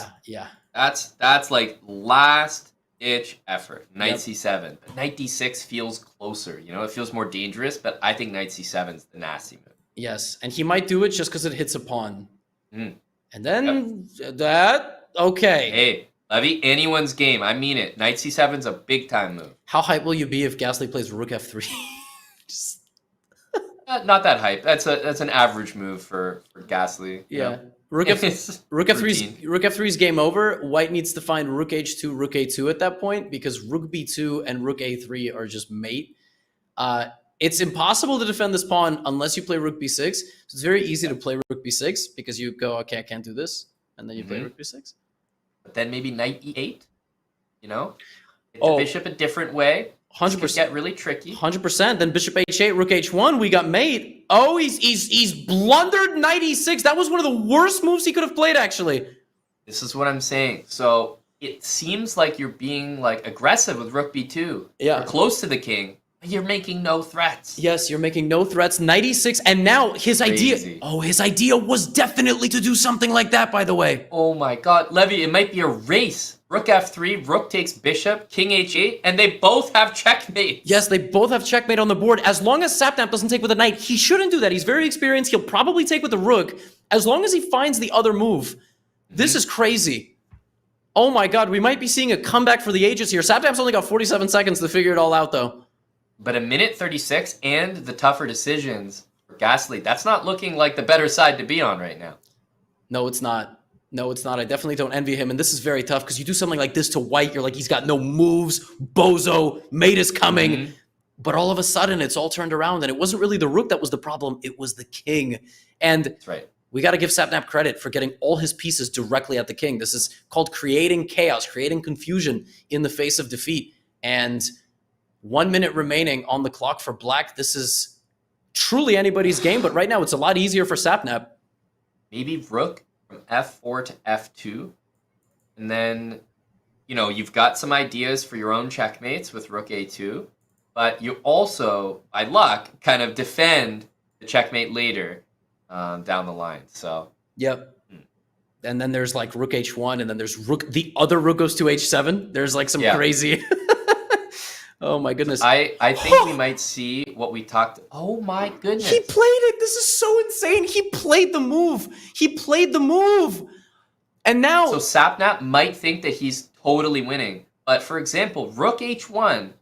That's like last-ditch effort. Knight c7. But knight d6 feels closer. It feels more dangerous, but I think knight c7 is the nasty move. Yes, and he might do it just because it hits a pawn. And then okay. Hey. Levy, anyone's game. I mean it. Knight c7's a big-time move. How hype will you be if Gastly plays rook f3? Not that hype. That's an average move for Gastly. Yeah. Rook f3's game over. White needs to find rook h2, rook a2 at that point because rook b2 and rook a3 are just mate. It's impossible to defend this pawn unless you play rook b6. So it's very easy to play rook b6 because you go, okay, I can't do this. And then you play rook b6. But then maybe knight e8, hit the bishop a different way. 100%. Get really tricky. 100%. Then bishop h8, rook h1. We got mate. Oh, he's blundered knight e6. That was one of the worst moves he could have played, actually. This is what I'm saying. So it seems like you're being aggressive with rook b2. Yeah. You're close to the king. You're making no threats. Yes, you're making no threats. Knight e6, and now his idea... Oh, his idea was definitely to do something like that, by the way. Oh my god. Levy, it might be a race. Rook f3, rook takes bishop, king h8, and they both have checkmate. Yes, they both have checkmate on the board. As long as Sapnap doesn't take with a knight, he shouldn't do that. He's very experienced. He'll probably take with the rook. As long as he finds the other move. This is crazy. Oh my god, we might be seeing a comeback for the ages here. Sapnap's only got 47 seconds to figure it all out, though. But a minute 36 and the tougher decisions for Gastly, that's not looking like the better side to be on right now. No, it's not. No, it's not. I definitely don't envy him. And this is very tough because you do something like this to white, you're like, he's got no moves. Bozo, mate is coming. Mm-hmm. But all of a sudden, it's all turned around. And it wasn't really the rook that was the problem. It was the king. And That's right. we got to give Sapnap credit for getting all his pieces directly at the king. This is called creating chaos, creating confusion in the face of defeat. And 1 minute remaining on the clock for black. This is truly anybody's game. But right now, it's a lot easier for Sapnap. Maybe rook from f4 to f2. And then, you know, you've got some ideas for your own checkmates with rook a2. But you also, by luck, kind of defend the checkmate later down the line. So yep. And then there's like rook h1, and then there's rook. The other rook goes to h7. There's like some crazy. Oh my goodness. I think we might see what we talked. Oh my goodness. He played it. This is so insane. He played the move. He played the move. And now. So Sapnap might think that he's totally winning. But for example, rook h1.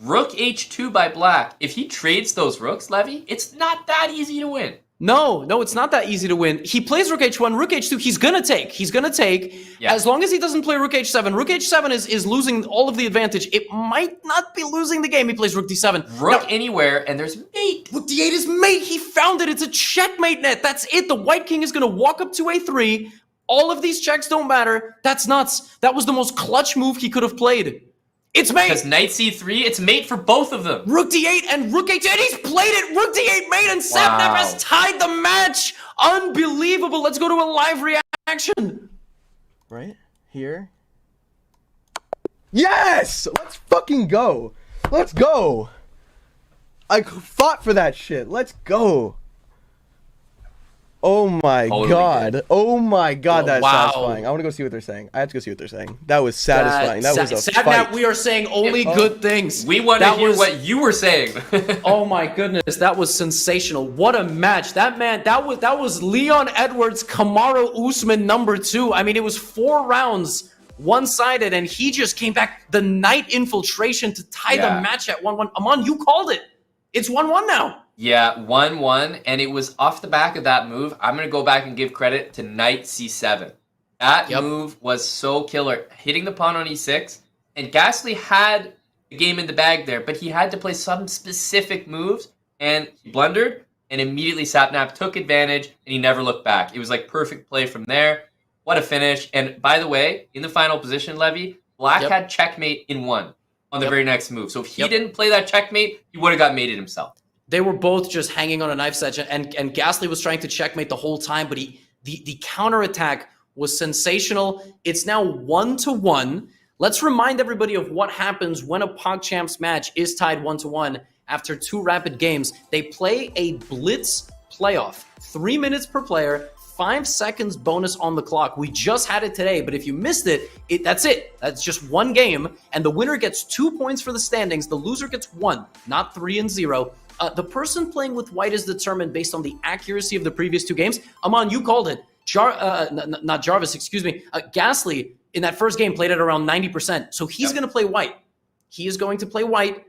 Rook h2 by black. If he trades those rooks, Levy, it's not that easy to win. No, it's not that easy to win. He plays rook h1, rook h2. He's going to take. Yeah. As long as he doesn't play rook h7. Rook h7 is losing all of the advantage. It might not be losing the game. He plays rook d7. Rook anywhere, and there's mate. Rook d8 is mate. He found it. It's a checkmate net. That's it. The white king is going to walk up to a3. All of these checks don't matter. That's nuts. That was the most clutch move he could have played. It's mate. Because knight c3, it's mate for both of them. Rook d8 and rook h8. He's played it. Rook d8 mate, and Sapnap has tied the match. Unbelievable. Let's go to a live reaction. Right here. Yes! Let's fucking go. Let's go. I fought for that shit. Let's go. Oh my god. Oh my god, that's satisfying. I want to go see what they're saying. I have to go see what they're saying. That was satisfying. That was a fight. Sapnap, we are saying only good things. We want to hear what you were saying. Oh my goodness, that was sensational. What a match. That was Leon Edwards, Kamaru Usman #2. I mean, it was 4 rounds, one-sided, and he just came back. The knight infiltration to tie the match at 1-1. Aman, you called it. It's 1-1 now. Yeah, 1-1, and it was off the back of that move. I'm going to go back and give credit to knight c7. That move was so killer. Hitting the pawn on e6, and Gastly had the game in the bag there, but he had to play some specific moves, and he blundered, and immediately Sapnap took advantage, and he never looked back. It was like perfect play from there. What a finish. And by the way, in the final position, Levy, black had checkmate in 1 on the very next move. So if he didn't play that checkmate, he would have got mated himself. They were both just hanging on a knife's edge, and Gastly was trying to checkmate the whole time, but the counterattack was sensational. It's now 1-1. Let's remind everybody of what happens when a PogChamps match is tied 1-1 after 2 rapid games. They play a blitz playoff, 3 minutes per player, 5 seconds bonus on the clock. We just had it today, but if you missed it, that's it. That's just 1 game, and the winner gets 2 points for the standings. The loser gets 1, not 3 and 0. The person playing with white is determined based on the accuracy of the previous 2 games. Aman, you called it. Not Jarvis, excuse me. Gastly, in that first game, played at around 90%. So he's going to play white. He is going to play white,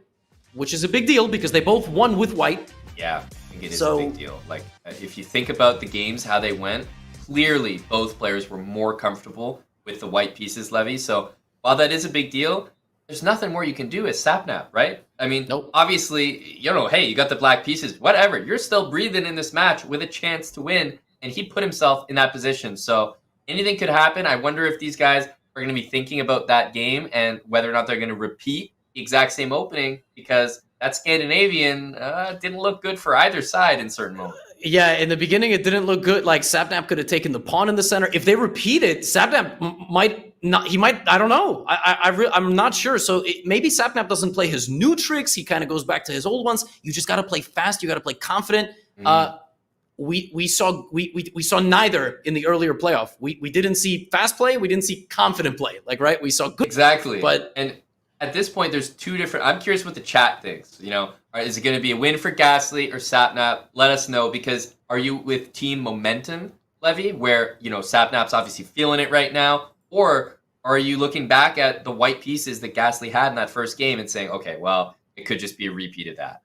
which is a big deal because they both won with white. Yeah, I think it is a big deal. Like, if you think about the games, how they went, clearly both players were more comfortable with the white pieces, Levy. So while that is a big deal, there's nothing more you can do as Sapnap, right? I mean, obviously, you know, hey, you got the black pieces, whatever. You're still breathing in this match with a chance to win, and he put himself in that position. So anything could happen. I wonder if these guys are going to be thinking about that game and whether or not they're going to repeat the exact same opening, because that Scandinavian didn't look good for either side in certain moments. Yeah, in the beginning, it didn't look good. Like, Sapnap could have taken the pawn in the center. If they repeat it, Sapnap might not. He might. I don't know. I'm not sure. So maybe Sapnap doesn't play his new tricks. He kind of goes back to his old ones. You just got to play fast. You got to play confident. We saw neither in the earlier playoff. We didn't see fast play. We didn't see confident play. Like, right? We saw good. Exactly. But and at this point, there's 2 different. I'm curious what the chat thinks. You know, is it going to be a win for Gastly or Sapnap? Let us know, because are you with team momentum, Levy, where, you know, Sapnap's obviously feeling it right now, or Or are you looking back at the white pieces that Gastly had in that first game and saying, okay, well, it could just be a repeat of that?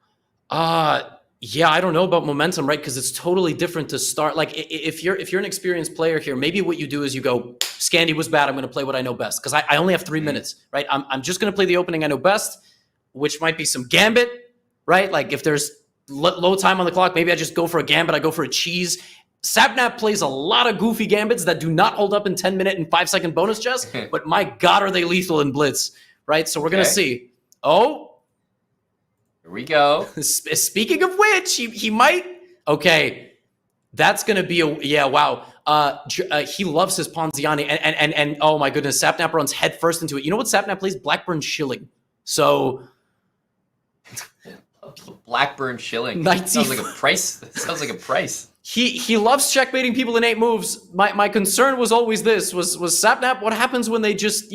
Yeah, I don't know about momentum, right? Because it's totally different to start. Like, if you're an experienced player here, maybe what you do is you go, Scandy was bad, I'm going to play what I know best. Because I only have 3 minutes, right? I'm just going to play the opening I know best, which might be some Gambit, right? Like, if there's low time on the clock, maybe I just go for a Gambit, I go for a cheese. Sapnap plays a lot of goofy Gambits that do not hold up in 10-minute and 5-second bonus chess, but my God, are they lethal in Blitz, right? So we're going to see. Oh, here we go. Speaking of which, he might. Okay, that's going to be a wow. He loves his Ponziani, and oh my goodness, Sapnap runs head first into it. You know what Sapnap plays? Blackburn Shilling. So Blackburn Shilling. Sounds like a price. Sounds like a price. He loves checkmating people in 8 moves. My concern was always this: was Sapnap. What happens when they just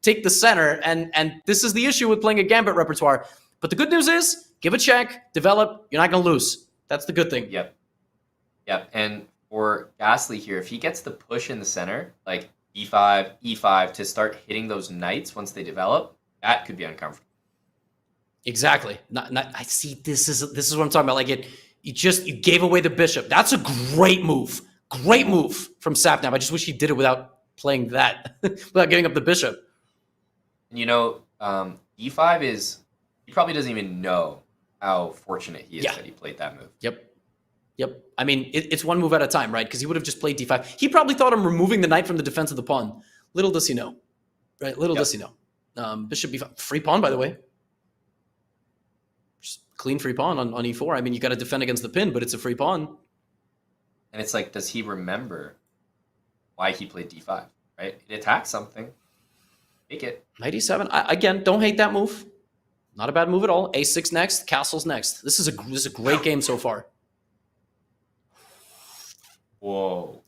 take the center? And this is the issue with playing a Gambit repertoire. But the good news is, give a check, develop. You're not going to lose. That's the good thing. Yep. And for Gastly here, if he gets the push in the center, like e5, e5, to start hitting those knights once they develop, that could be uncomfortable. Exactly. I see. This is what I'm talking about. Like you gave away the bishop. That's a great move. Great move from Sapnap. I just wish he did it without playing that, without giving up the bishop. And e5 is, he probably doesn't even know how fortunate he is that he played that move. Yep. I mean, it's one move at a time, right? Because he would have just played d5. He probably thought I'm removing the knight from the defense of the pawn. Little does he know, right? Little does he know. Bishop b5. Free pawn, by the way. Just clean free pawn on e4. I mean, you got to defend against the pin, but it's a free pawn. And it's like, does he remember why he played d5, right? It attacks something. Take it. Knight e7. Again, don't hate that move. Not a bad move at all. a6 next, castle's next. This is a great game so far. Whoa.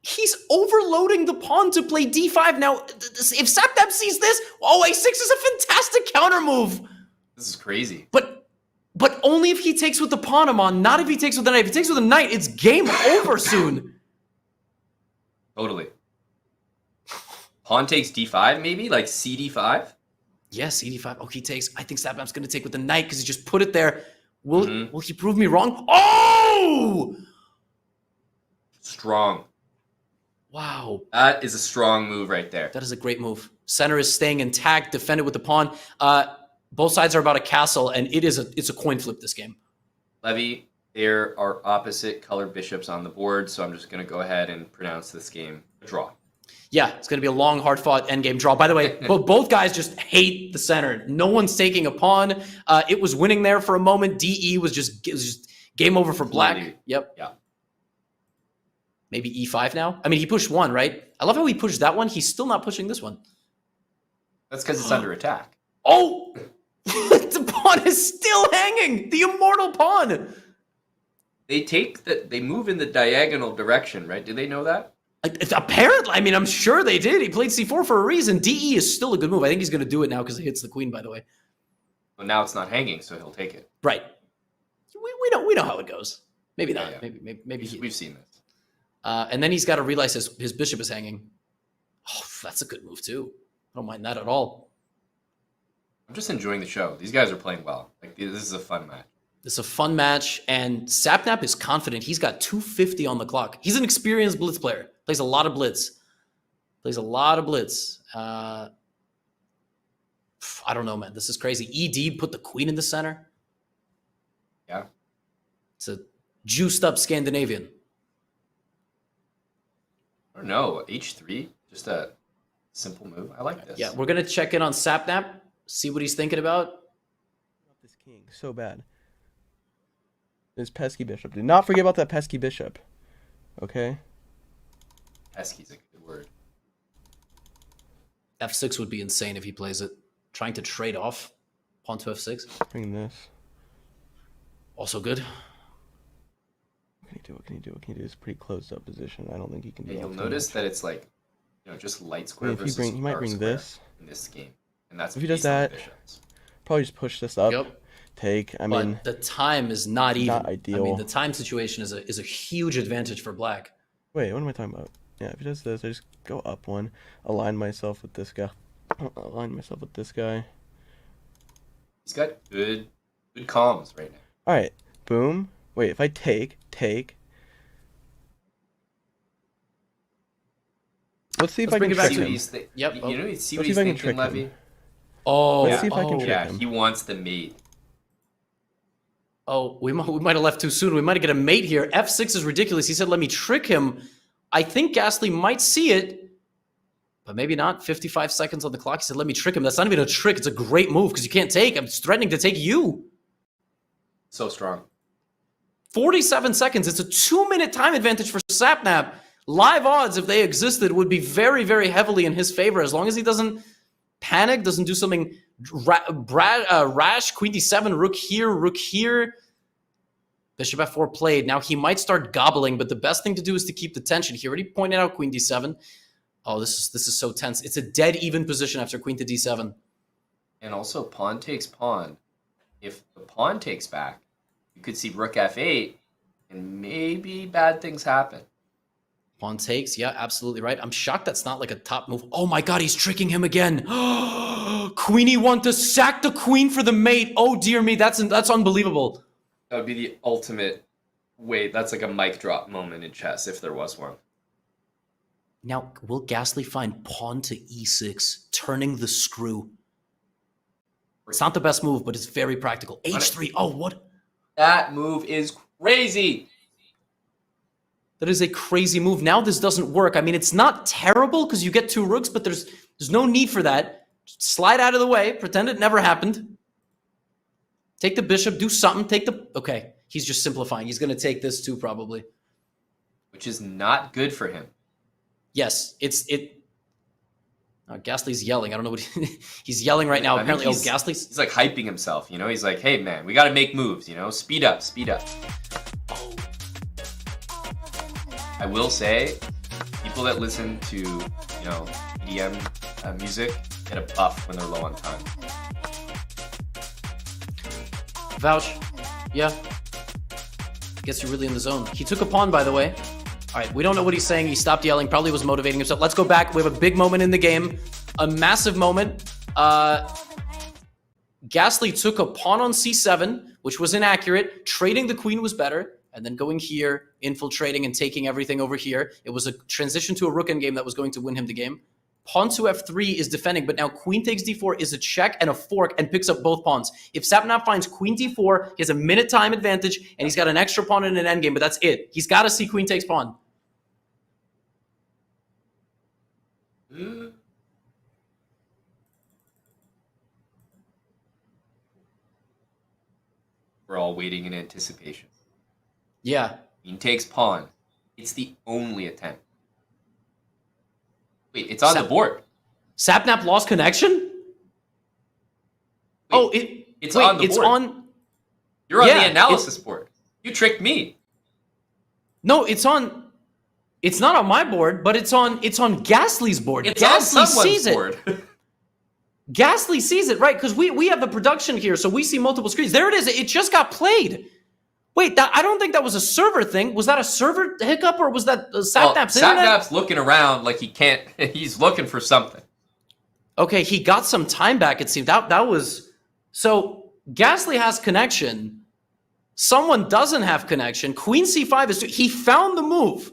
He's overloading the pawn to play d5. Now, if Sapnap sees this, a6 is a fantastic counter move. This is crazy. But only if he takes with the pawn I'm on, not if he takes with the knight. If he takes with the knight, it's game over soon. Totally. Pawn takes d5, maybe? Like cd5? Yes, cd5. Oh, he takes. I think Sapnap's going to take with the knight because he just put it there. Will he prove me wrong? Oh! Strong. Wow. That is a strong move right there. That is a great move. Center is staying intact, defended with the pawn. Both sides are about a castle, and it's a coin flip this game. Levy, there are opposite color bishops on the board, so I'm just going to go ahead and pronounce this game a draw. Yeah, it's going to be a long, hard-fought endgame draw. By the way, both guys just hate the center. No one's taking a pawn. It was winning there for a moment. DE was just game over for black. Yep. Yeah. Maybe e5 now? I mean, he pushed one, right? I love how he pushed that one. He's still not pushing this one. That's because it's under attack. Oh! The pawn is still hanging! The immortal pawn! They move in the diagonal direction, right? Do they know that? Apparently, I mean, I'm sure they did. He played c4 for a reason. DE is still a good move. I think he's going to do it now because it hits the queen, by the way. Well, now it's not hanging, so he'll take it. Right. We know how it goes. Maybe not. Yeah. Maybe we've seen this. And then he's got to realize his bishop is hanging. Oh, that's a good move too. I don't mind that at all. I'm just enjoying the show. These guys are playing well. Like, this is a fun match. This is a fun match, and Sapnap is confident. He's got 250 on the clock. He's an experienced blitz player. Plays a lot of blitz. I don't know, man. This is crazy. ED put the queen in the center. Yeah. It's a juiced up Scandinavian. I don't know. H3, just a simple move. I like this. Yeah, we're going to check in on Sapnap, see what he's thinking about. This king, so bad. This pesky bishop. Do not forget about that pesky bishop. Okay? Pesky's a good word. F6 would be insane if he plays it. Trying to trade off pawn to F6. Bring this. Also good. What can he do? It's a pretty closed up position. I don't think he can do You'll notice that it's like, just light square versus he might bring this in this game. And that's if he does that, probably just push this up. Yep. Take. But the time is not even. Not ideal. I mean, the time situation is a huge advantage for black. Wait, what am I talking about? Yeah, if he does this, I just go up one, align myself with this guy. He's got good comms right now. All right, boom. Wait, if I take. Let's see if I can trick him. Yep. You know, see what Let's see he's if I can thinking, trick Levy. him. Oh, Let's see if I can trick him. He wants the mate. Oh, we might have left too soon. We might have get a mate here. F6 is ridiculous. He said, let me trick him. I think Gastly might see it, but maybe not. 55 seconds on the clock. He said, let me trick him. That's not even a trick. It's a great move because you can't take. I'm threatening to take you. So strong. 47 seconds. It's a 2-minute time advantage for Sapnap. Live odds, if they existed, would be very, very heavily in his favor. As long as he doesn't panic, doesn't do something rash. Queen d7, rook here. Bishop f4 played. Now he might start gobbling, but the best thing to do is to keep the tension. He already pointed out queen d7. Oh, this is so tense. It's a dead even position after queen to d7. And also pawn takes pawn. If the pawn takes back, you could see rook f8, and maybe bad things happen. Pawn takes, yeah, absolutely right. I'm shocked that's not like a top move. Oh my god, he's tricking him again. Queen e1 to sack the queen for the mate. Oh dear me, that's unbelievable. That would be the ultimate that's like a mic drop moment in chess if there was one. Now, will Gastly find pawn to e6, turning the screw? It's not the best move, but it's very practical. h3, oh, what? That move is crazy. That is a crazy move. Now this doesn't work. I mean, it's not terrible because you get 2 rooks, but there's no need for that. Just slide out of the way. Pretend it never happened. Take the bishop. Do something. Okay, he's just simplifying. He's going to take this too, probably. Which is not good for him. Yes, Gastly's yelling. I don't know what he's yelling right now. Apparently, Gastly's... He's like hyping himself, you know? He's like, hey, man, we got to make moves, you know? Speed up. I will say, people that listen to, you know, EDM music get a buff when they're low on time. Vouch. Yeah. Gets you really in the zone. He took a pawn, by the way. All right, we don't know what he's saying. He stopped yelling. Probably was motivating himself. Let's go back. We have a big moment in the game. A massive moment. Gastly took a pawn on c7, which was inaccurate. Trading the queen was better. And then going here, infiltrating and taking everything over here. It was a transition to a rook endgame that was going to win him the game. Pawn to f3 is defending, but now queen takes d4 is a check and a fork and picks up both pawns. If Sapnap finds queen d4, he has a minute time advantage, and he's got an extra pawn in an endgame, but that's it. He's got to see queen takes pawn. We're all waiting in anticipation. Yeah. Queen takes pawn. It's the only attempt. Wait, it's on the board. Sapnap lost connection? Wait, it's on the board. You're on the analysis board. You tricked me. No, it's not on my board, but it's on Gastly's board. It's Gastly on someone's sees it. board. Gastly sees it, right? Because we have the production here, so we see multiple screens. There it is. It just got played. Wait, I don't think that was a server thing. Was that a server hiccup, or was that Sapnap's internet? Sapnap's looking around like he can't. He's looking for something. Okay, he got some time back, it seemed. That was... So, Gastly has connection. Someone doesn't have connection. Queen c5 is... He found the move.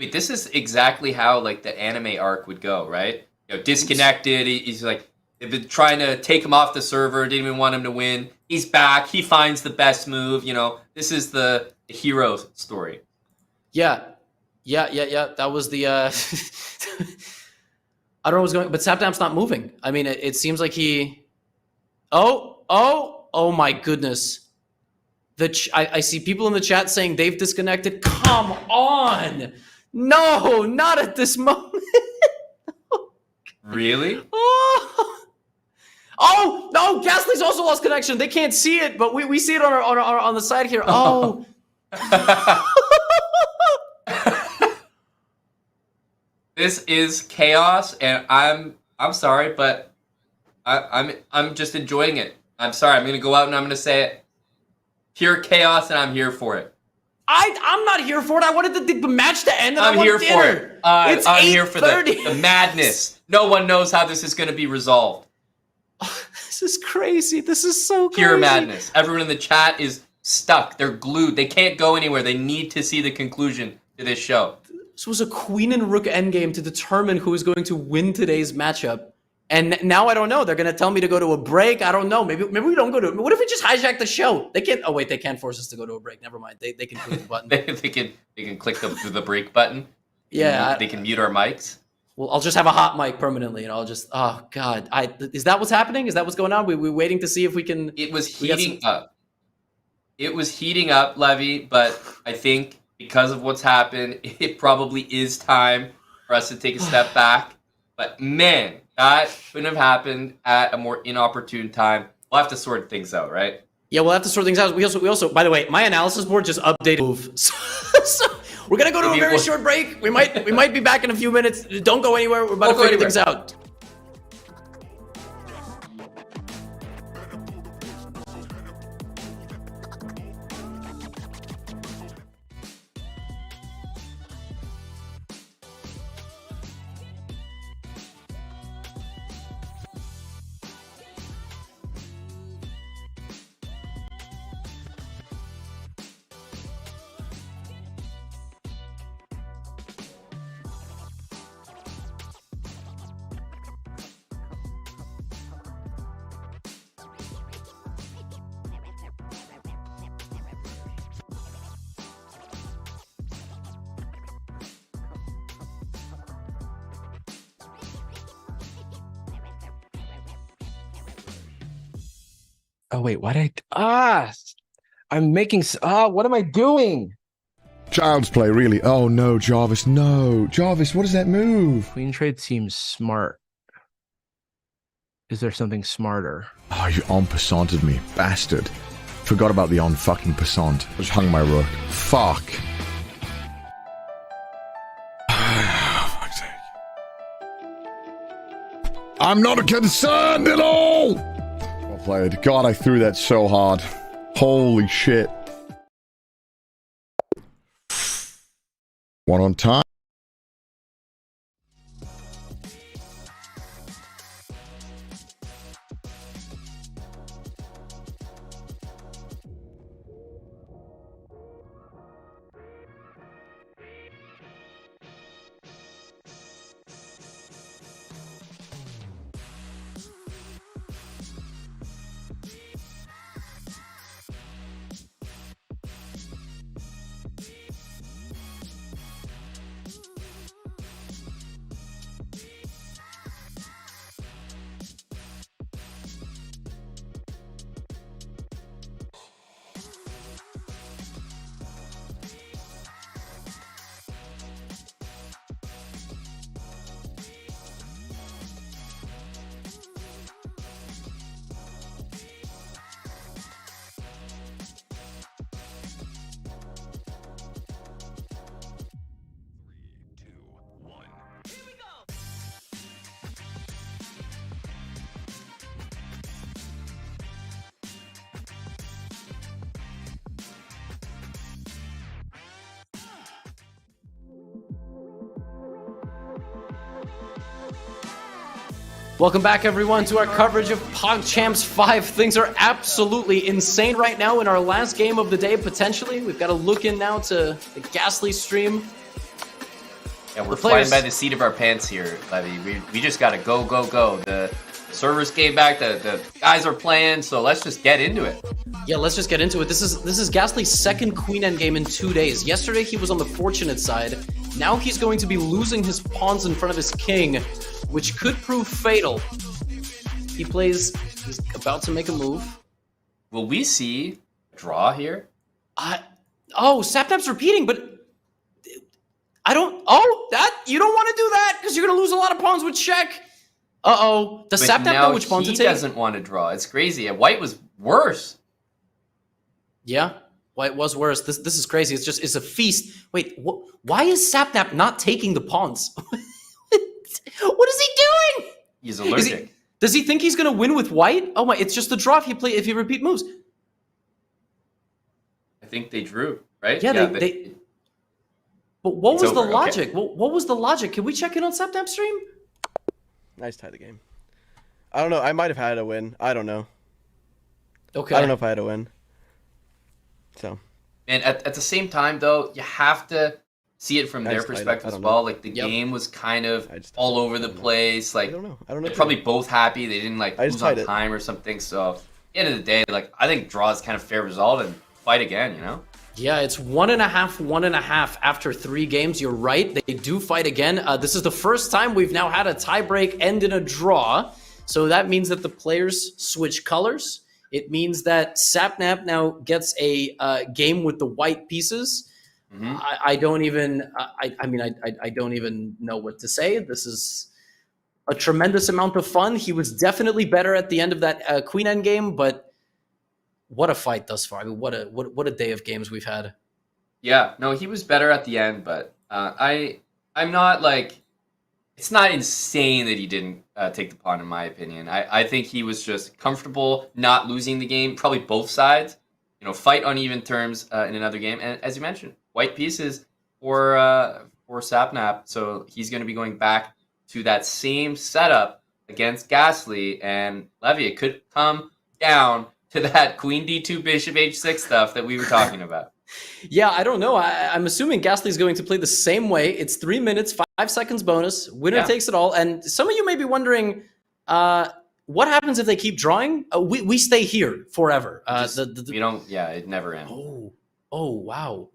Wait, this is exactly how, like, the anime arc would go, right? You know, disconnected. He's like... They've been trying to take him off the server. Didn't even want him to win. He's back. He finds the best move. You know, this is the hero story. Yeah. That was the... I don't know what's going on, but Sapnap's not moving. I mean, it seems like he... Oh my goodness. I see people in the chat saying they've disconnected. Come on! No, not at this moment. Really? Oh no! Gastly's also lost connection. They can't see it, but we see it on the side here. Oh. This is chaos, and I'm sorry, but I'm just enjoying it. I'm sorry. I'm gonna go out and I'm gonna say it. Pure chaos, and I'm here for it. I'm not here for it. I wanted the match to end, and I'm here for it. It's I'm here for the 8:30. madness. No one knows how this is going to be resolved. This is crazy. This is so crazy. Pure madness. Everyone in the chat is stuck. They're glued. They can't go anywhere. They need to see the conclusion to this show. This was a queen and rook endgame to determine who is going to win today's matchup. And now I don't know. They're going to tell me to go to a break. I don't know. Maybe we don't go to. What if we just hijack the show? They can't. Oh wait, they can't force us to go to a break. Never mind. They can click the button. they can click the break button. Yeah. They can mute our mics. Well, I'll just have a hot mic permanently, and I'll just. Oh God. Is that what's happening? Is that what's going on? We're waiting to see if we can. It was heating up. It was heating up, Levy. But I think because of what's happened, it probably is time for us to take a step back. But man, that couldn't have happened at a more inopportune time. We'll have to sort things out, right? Yeah, we'll have to sort things out. We also, by the way, my analysis board just updated move. So we're gonna go to a very short break. We might be back in a few minutes. Don't go anywhere. We're about to figure things out. Oh wait, what I'm making what am I doing? Child's play, really. Oh no, Jarvis, no. Jarvis, what is that move? Queen trade seems smart. Is there something smarter? Oh, you en passanted me, bastard. Forgot about the on fucking passant. Just hung my rook. Fuck. Fuck's sake. I'm not concerned at all! Well played. God, I threw that so hard. Holy shit. One on time. Welcome back, everyone, to our coverage of PogChamps 5. Things are absolutely insane right now in our last game of the day, potentially. We've got to look in now to the Gastly stream. Yeah, we're flying by the seat of our pants here, Levy. We just got to go. The servers came back, the guys are playing, so let's just get into it. Yeah, let's just get into it. This is Gastly's second queen endgame in 2 days. Yesterday, he was on the fortunate side. Now he's going to be losing his pawns in front of his king, which could prove fatal. He's about to make a move. Will we see a draw here? Sapnap's repeating, but you don't want to do that because you're going to lose a lot of pawns with check. Does Sapnap know which pawn to take? He doesn't want to draw. It's crazy. White was worse. Yeah, White was worse. This is crazy. It's a feast. Wait, why is Sapnap not taking the pawns? What is he doing? He's allergic. Does he think he's going to win with White? Oh my, it's just the draw if he repeat moves. think they drew, right? Yeah, they But what was the over, logic? What was the logic? Can we check in on Sapnap stream? Nice tie the game. I don't know. I might have had a win. I don't know. Okay. I don't know if I had a win. So. And at the same time, though, you have to see it from their perspective as well. Like the game was kind of all over the place. Like I don't know. They're probably both happy. They didn't like lose on time or something. So at the end of the day, like I think draw is kind of fair result and fight again. You know. Yeah, it's 1.5 after 3 games. You're right. They do fight again. This is the first time we've now had a tiebreak end in a draw. So that means that the players switch colors. It means that Sapnap now gets a game with the white pieces. Mm-hmm. I don't even. I don't even know what to say. This is a tremendous amount of fun. He was definitely better at the end of that Queen End game, but. What a fight thus far! I mean, what a day of games we've had. Yeah, no, he was better at the end, but I'm not like it's not insane that he didn't take the pawn, in my opinion. I think he was just comfortable not losing the game. Probably both sides, you know, fight on even terms in another game. And as you mentioned, white pieces for Sapnap, so he's going to be going back to that same setup against Gastly, and Levy. It could come down to that Queen D2 Bishop H6 stuff that we were talking about. Yeah, I don't know. I'm assuming Gastly's going to play the same way. It's 3 minutes, 5 seconds bonus. Winner takes it all. And some of you may be wondering, what happens if they keep drawing? We stay here forever. We don't. Yeah, it never ends. Oh wow.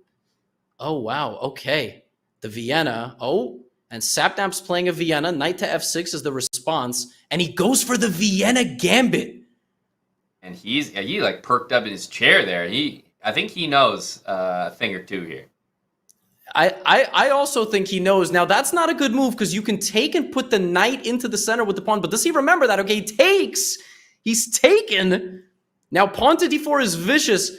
Okay, the Vienna. And Sapnap's playing a Vienna. Knight to F6 is the response, and he goes for the Vienna Gambit. And he like perked up in his chair there. I think he knows a thing or two here. I also think he knows. Now that's not a good move because you can take and put the knight into the center with the pawn. But does he remember that? Okay, he takes. He's taken. Now pawn to d4 is vicious.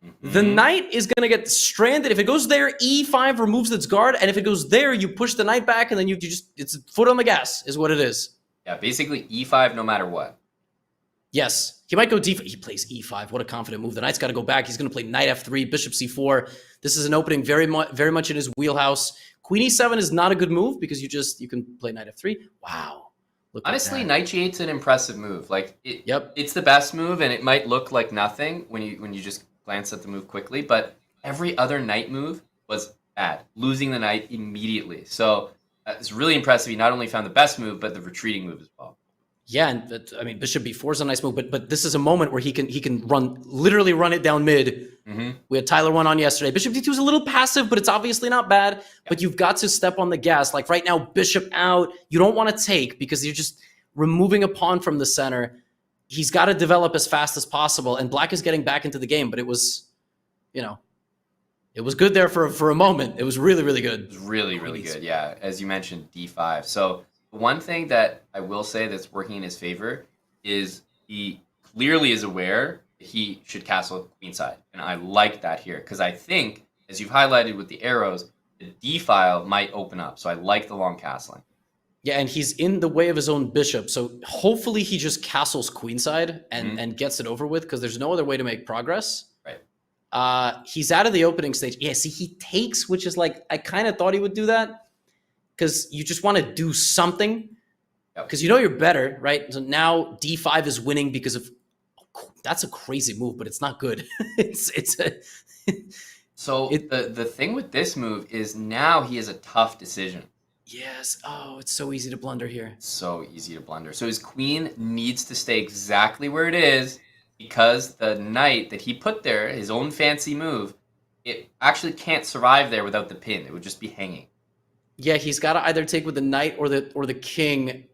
Mm-hmm. The knight is going to get stranded. If it goes there, e5 removes its guard. And if it goes there, you push the knight back and then you just, it's foot on the gas is what it is. Yeah, basically e5 no matter what. Yes, he might go d5. He plays e5. What a confident move. The knight's got to go back. He's going to play knight f3, bishop c4. This is an opening very much in his wheelhouse. Queen e7 is not a good move because you can play knight f3. Wow. Honestly, knight g8's an impressive move. Like it's the best move, and it might look like nothing when you just glance at the move quickly. But every other knight move was bad, losing the knight immediately. So it's really impressive. He not only found the best move, but the retreating move as well. Yeah, and I mean bishop b4 is a nice move, but this is a moment where he can literally run it down mid. Mm-hmm. We had Tyler 1 on yesterday. Bishop d2 is a little passive, but it's obviously not bad. Yeah. But you've got to step on the gas. Like right now, bishop out. You don't want to take because you're just removing a pawn from the center. He's got to develop as fast as possible, and Black is getting back into the game. But it was, it was good there for a moment. It was really, really good. It was really, really good. Yeah, as you mentioned, d5. So. One thing that I will say that's working in his favor is he clearly is aware that he should castle queenside. And I like that here because I think, as you've highlighted with the arrows, the D file might open up. So I like the long castling. Yeah, and he's in the way of his own bishop. So hopefully he just castles queenside and gets it over with because there's no other way to make progress. Right. He's out of the opening stage. Yeah, see, he takes, which is like, I kind of thought he would do that. Because you just want to do something, because you're better, right? So now d5 is winning because of that's a crazy move, but it's not good. So the thing with this move is now he has a tough decision. Yes. Oh, it's so easy to blunder here. So easy to blunder. So his queen needs to stay exactly where it is because the knight that he put there, his own fancy move, it actually can't survive there without the pin. It would just be hanging. Yeah, he's got to either take with the knight or the king.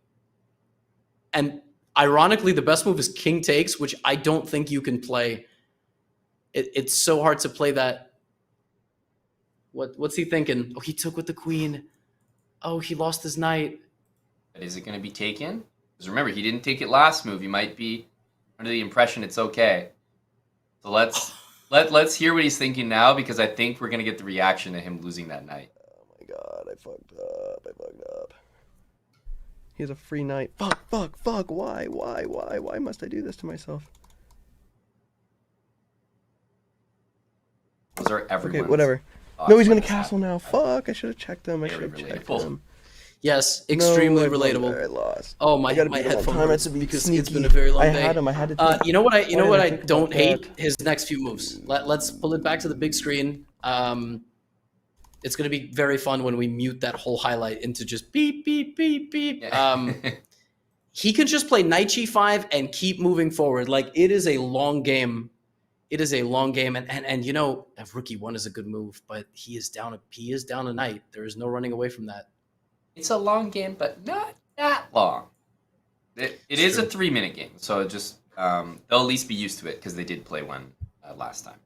And ironically, the best move is king takes, which I don't think you can play. It's so hard to play that. What's he thinking? Oh, he took with the queen. Oh, he lost his knight. But is it going to be taken? Because remember, he didn't take it last move. He might be under the impression it's okay. So let's hear what he's thinking now, because I think we're going to get the reaction to him losing that knight. God, I fucked up. He has a free knight. Fuck. Why must I do this to myself? Those are everyone's. Okay, whatever. No, he's gonna castle now. Fuck! I should have checked them. I should have checked them. Yes, extremely No, relatable. I lost. Oh, I my gotta beat him on headphone time. I hurts had to be because sneaky. it's been a very long day. I had him. I had to. You know what I think don't about hate? that? His next few moves. Let's pull it back to the big screen. It's gonna be very fun when we mute that whole highlight into just beep beep beep beep. He can just play knight g5 and keep moving forward. Like, it is a long game. It is a long game, and you know, Rookie 1 is a good move, but he is down a knight. There is no running away from that. It's a long game, but not that long. It is a 3-minute game, so just they'll at least be used to it because they did play one last time.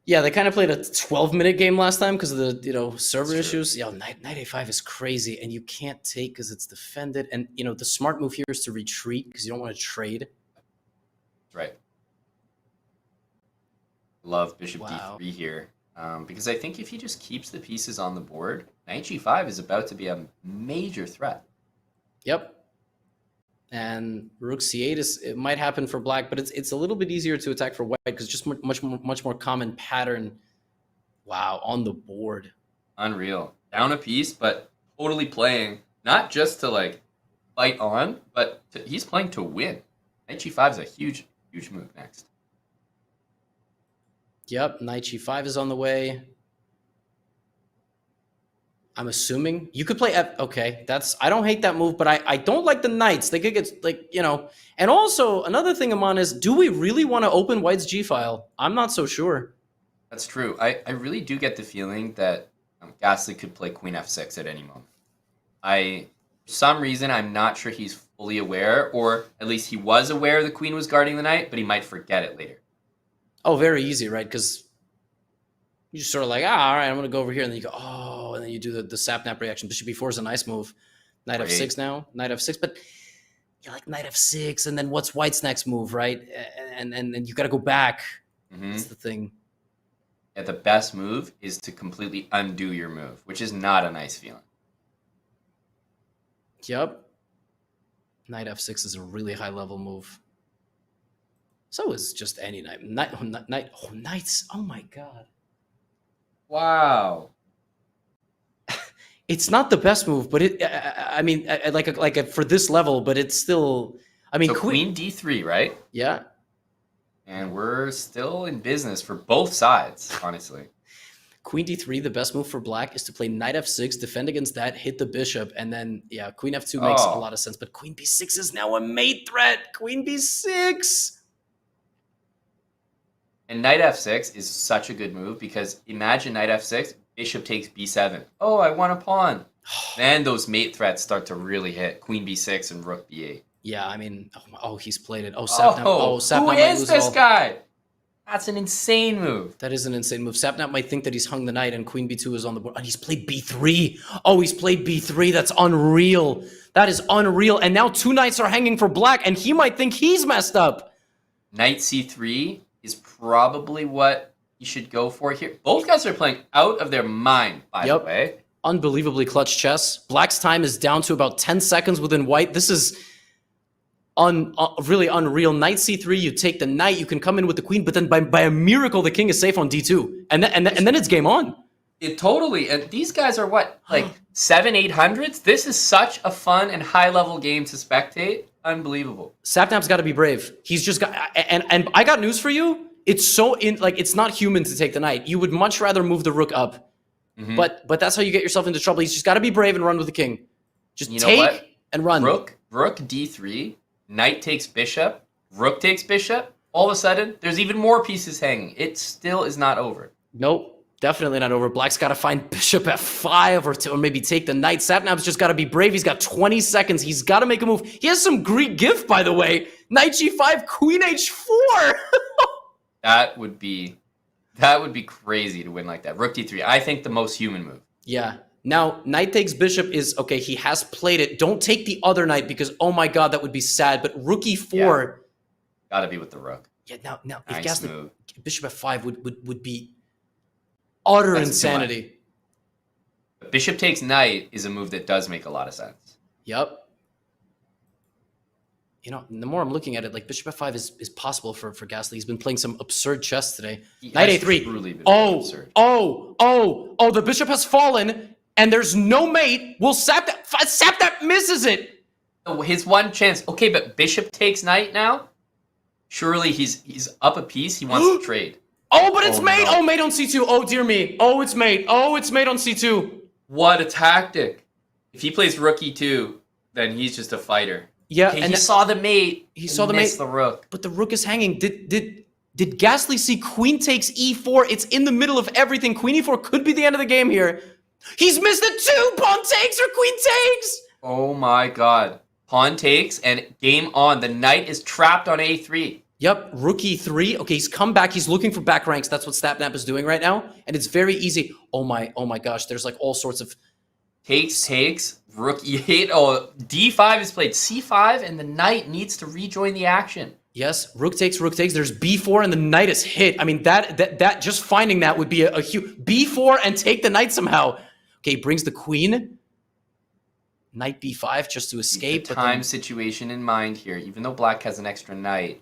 Yeah, they kind of played a 12-minute game last time because of the server issues. Yeah, knight a5 is crazy, and you can't take because it's defended. And the smart move here is to retreat because you don't want to trade. Right. Love bishop d3 here because I think if he just keeps the pieces on the board, knight g5 is about to be a major threat. Yep. And rook c8 it might happen for black, but it's a little bit easier to attack for white because just much more common pattern. Wow, on the board. Unreal. Down a piece, but totally playing not just to like fight on, but he's playing to win. Knight g5 is a huge move next. Yep, knight g5 is on the way. I'm assuming you could play F. Okay, I don't hate that move, but I don't like the knights. They could get And also another thing, Aman, is do we really want to open white's G file? I'm not so sure. That's true. I really do get the feeling that Gastly could play queen f6 at any moment. For some reason, I'm not sure he's fully aware, or at least he was aware the queen was guarding the knight, but he might forget it later. Oh, very easy, right? Because you just sort of like, all right, I'm going to go over here. And then you go, oh, and then you do the Sapnap reaction. Bishop b4 is a nice move. Knight f6 now. Knight f6. But you're like knight f6. And then what's white's next move, right? And you got to go back. That's the thing. Yeah, the best move is to completely undo your move, which is not a nice feeling. Yep. Knight f6 is a really high-level move. So is just any knight. Knights. Oh, my God. Wow. It's not the best move, but for this level, but it's still. So queen d3, right? Yeah. And we're still in business for both sides, honestly. Queen d3, the best move for black is to play knight f6, defend against that, hit the bishop, and then queen f2 makes a lot of sense. But queen b6 is now a mate threat. Queen b6. And knight f6 is such a good move because imagine knight f6, bishop takes b7. Oh, I want a pawn. Then those mate threats start to really hit. Queen b6 and rook b8. Yeah, I mean, he's played it. Sapnap. Sapnap who is this guy? That's an insane move. That is an insane move. Sapnap might think that he's hung the knight and queen b2 is on the board. And he's played b3. Oh, he's played b3. That's unreal. That is unreal. And now 2 knights are hanging for black, and he might think he's messed up. Knight c3 is probably what you should go for here. Both guys are playing out of their mind, by the way. Unbelievably clutch chess. Black's time is down to about 10 seconds within white. This is really unreal. Knight c3, you take the knight, you can come in with the queen, but then by a miracle, the king is safe on d2. And then it's game on. It totally. And these guys are what, like 700-800s? This is such a fun and high-level game to spectate. Unbelievable. Sapnap's got to be brave. He's just got, and I got news for you. It's it's not human to take the knight. You would much rather move the rook up, but that's how you get yourself into trouble. He's just got to be brave and run with the king. Just take and run. Rook d3, knight takes bishop, rook takes bishop. All of a sudden, there's even more pieces hanging. It still is not over. Nope. Definitely not over. Black's got to find bishop f5 or maybe take the knight. Sapnap's just got to be brave. He's got 20 seconds. He's got to make a move. He has some Greek gift, by the way. Knight g5, queen h4. That would be crazy to win like that. Rook d3. I think the most human move. Yeah. Now, knight takes bishop is, okay, he has played it. Don't take the other knight because, oh my God, that would be sad. But rook e4. Yeah. Got to be with the rook. Yeah, now nice if Gastly, move. Bishop f5 would be utter insanity. But bishop takes knight is a move that does make a lot of sense. Yep. you know, the more I'm looking at it, like bishop f5 is possible for Gastly. He's been playing some absurd chess today. Knight a3. Oh, the bishop has fallen, and there's no mate. Will Sapnap misses it. Oh, his one chance. Okay, but bishop takes knight now? Surely he's up a piece. He wants to trade. Oh, but it's mate. No. Oh, mate on c2. Oh, dear me. Oh, it's mate. Oh, it's mate on c2. What a tactic. If he plays rook e2, then he's just a fighter. Yeah, okay, and he saw the mate. He saw the mate. The rook. But the rook is hanging. Did Gastly see queen takes e4? It's in the middle of everything. Queen e4 could be the end of the game here. He's missed it too. Pawn takes or queen takes. Oh my god. Pawn takes and game on. The knight is trapped on a3. Yep, rook e3. Okay, he's come back. He's looking for back ranks. That's what Sapnap is doing right now. And it's very easy. Oh my gosh. There's like all sorts of... Takes, rook e8. Oh, d5 is played. c5, and the knight needs to rejoin the action. Yes, rook takes. There's b4, and the knight is hit. I mean, that just finding that would be a huge... b4 and take the knight somehow. Okay, brings the queen. Knight b5 just to escape. Keep the time situation in mind here. Even though black has an extra knight,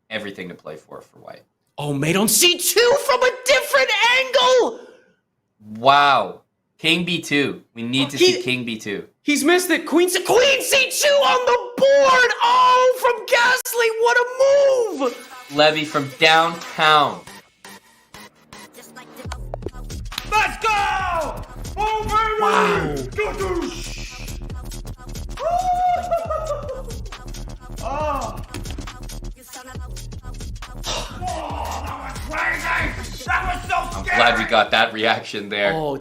everything to play for white. Oh, mate on c2 from a different angle! Wow. King b2. We need to see king b2. He's missed it. Queen c2 on the board! Oh, from Gastly, what a move! Levy from downtown. Let's go! Oh, baby! Wow. Oh. That was crazy! That was so scary! I'm glad we got that reaction there. Oh,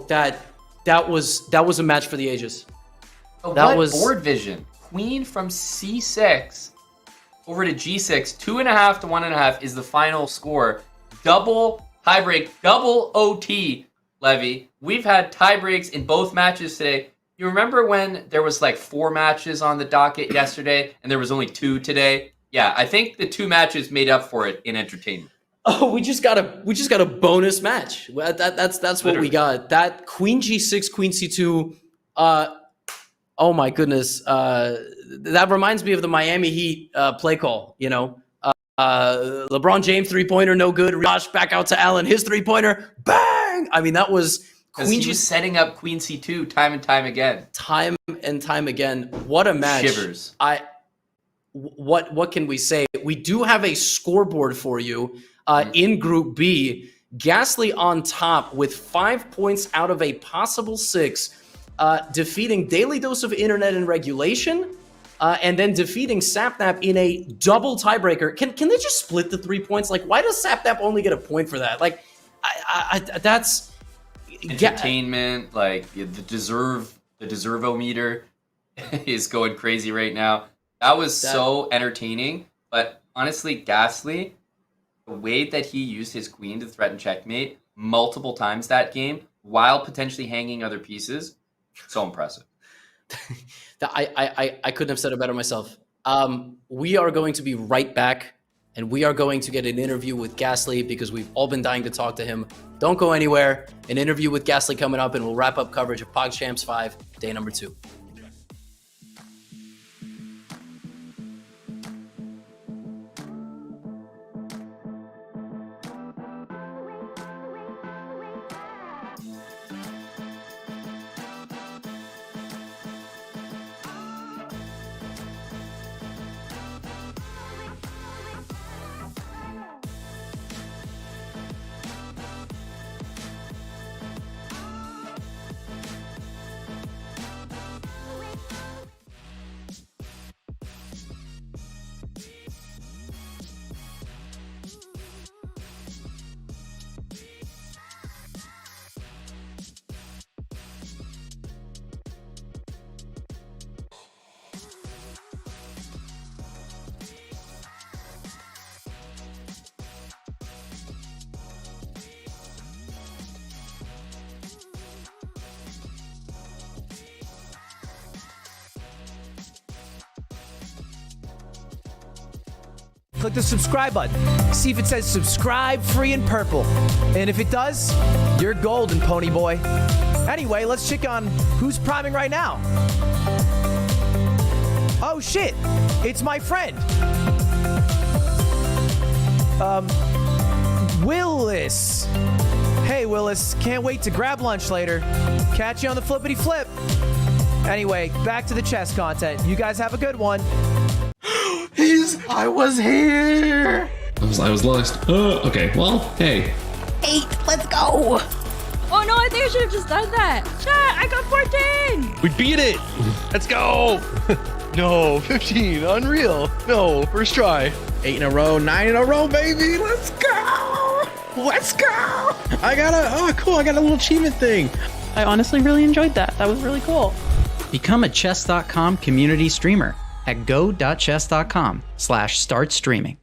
that was a match for the ages. Oh, that what was board vision. Queen from c6 over to g6. 2.5 to 1.5 is the final score. Double tiebreak, double OT, Levy. We've had tiebreaks in both matches today. You remember when there was like 4 matches on the docket yesterday and there was only 2 today? Yeah, I think the 2 matches made up for it in entertainment. Oh, we just got a bonus match. That's what we got. That queen g6, queen c2. Oh my goodness. That reminds me of the Miami Heat play call. You know, LeBron James 3-pointer, no good. Josh back out to Allen, his 3-pointer, bang! I mean, that was queen. He was setting up queen c2 time and time again. Time and time again. What a match! Shivers. What can we say? We do have a scoreboard for you. In Group B, Gastly on top with 5 points out of a possible 6, defeating Daily Dose of Internet and Regulation, and then defeating Sapnap in a double tiebreaker. Can they just split the 3 points? Like, why does Sapnap only get a point for that? Like, that's entertainment. Like the deserve-o-meter is going crazy right now. That was so entertaining. But honestly, Gastly, the way that he used his queen to threaten checkmate multiple times that game while potentially hanging other pieces, so impressive. I couldn't have said it better myself. We are going to be right back, and we are going to get an interview with Gastly because we've all been dying to talk to him. Don't go anywhere. An interview with Gastly coming up, and we'll wrap up coverage of PogChamps 5, day number 2. Click the subscribe button. See if it says subscribe free in purple. And if it does, you're golden, pony boy. Anyway, let's check on who's priming right now. Oh shit! It's my friend. Willis. Hey Willis, can't wait to grab lunch later. Catch you on the flippity flip. Anyway, back to the chess content. You guys have a good one. I was here. I was lost. Okay, well, hey. 8, let's go. Oh no, I think I should have just done that. Chat, I got 14. We beat it. Let's go. No, 15. Unreal. No, first try. 8 in a row, 9 in a row, baby. Let's go. Let's go. I got a little achievement thing. I honestly really enjoyed that. That was really cool. Become a chess.com community streamer at go.chess.com/start streaming.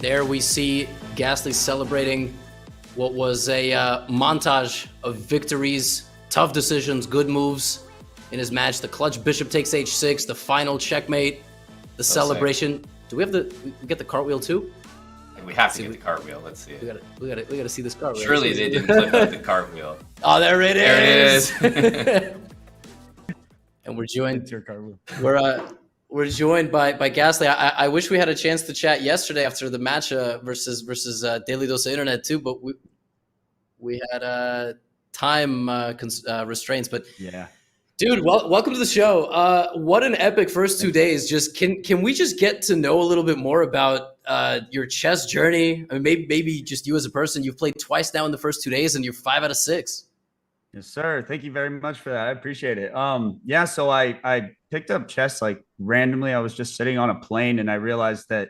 There we see Gastly celebrating what was a montage of victories, tough decisions, good moves in his match. The clutch bishop takes h6, the final checkmate, the celebration. Do we have we get the cartwheel too? We have to get the cartwheel. Let's see it. We gotta see this cartwheel. Surely they didn't clip out the cartwheel. Oh, there it is. There it is. And we're joined. We're joined by Gastly. I wish we had a chance to chat yesterday after the match versus Daily Dose of Internet too, but we had time restraints. But yeah. Dude, welcome to the show. What an epic first 2 days. Just can we just get to know a little bit more about your chess journey? I mean, maybe just you as a person. You've played twice now in the first 2 days, and you're 5 out of 6. Yes, sir. Thank you very much for that. I appreciate it. Yeah. So I picked up chess like randomly. I was just sitting on a plane, and I realized that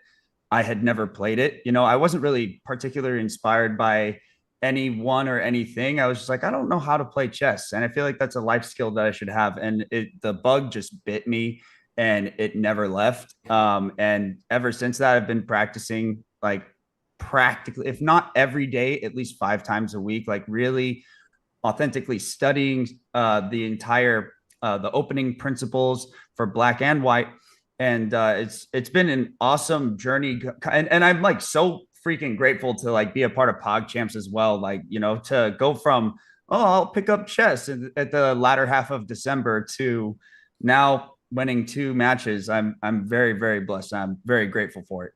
I had never played it. You know, I wasn't really particularly inspired by anyone or anything. I was just like, I don't know how to play chess, and I feel like that's a life skill that I should have. And the bug just bit me, and it never left. And ever since that, I've been practicing like practically, if not every day, at least 5 times a week, like really authentically studying the entire the opening principles for black and white. And it's been an awesome journey, and I'm like so freaking grateful to like be a part of PogChamps as well. Like, you know, to go from, oh, I'll pick up chess at the latter half of December to now winning 2 matches. I'm very, very blessed. I'm very grateful for it.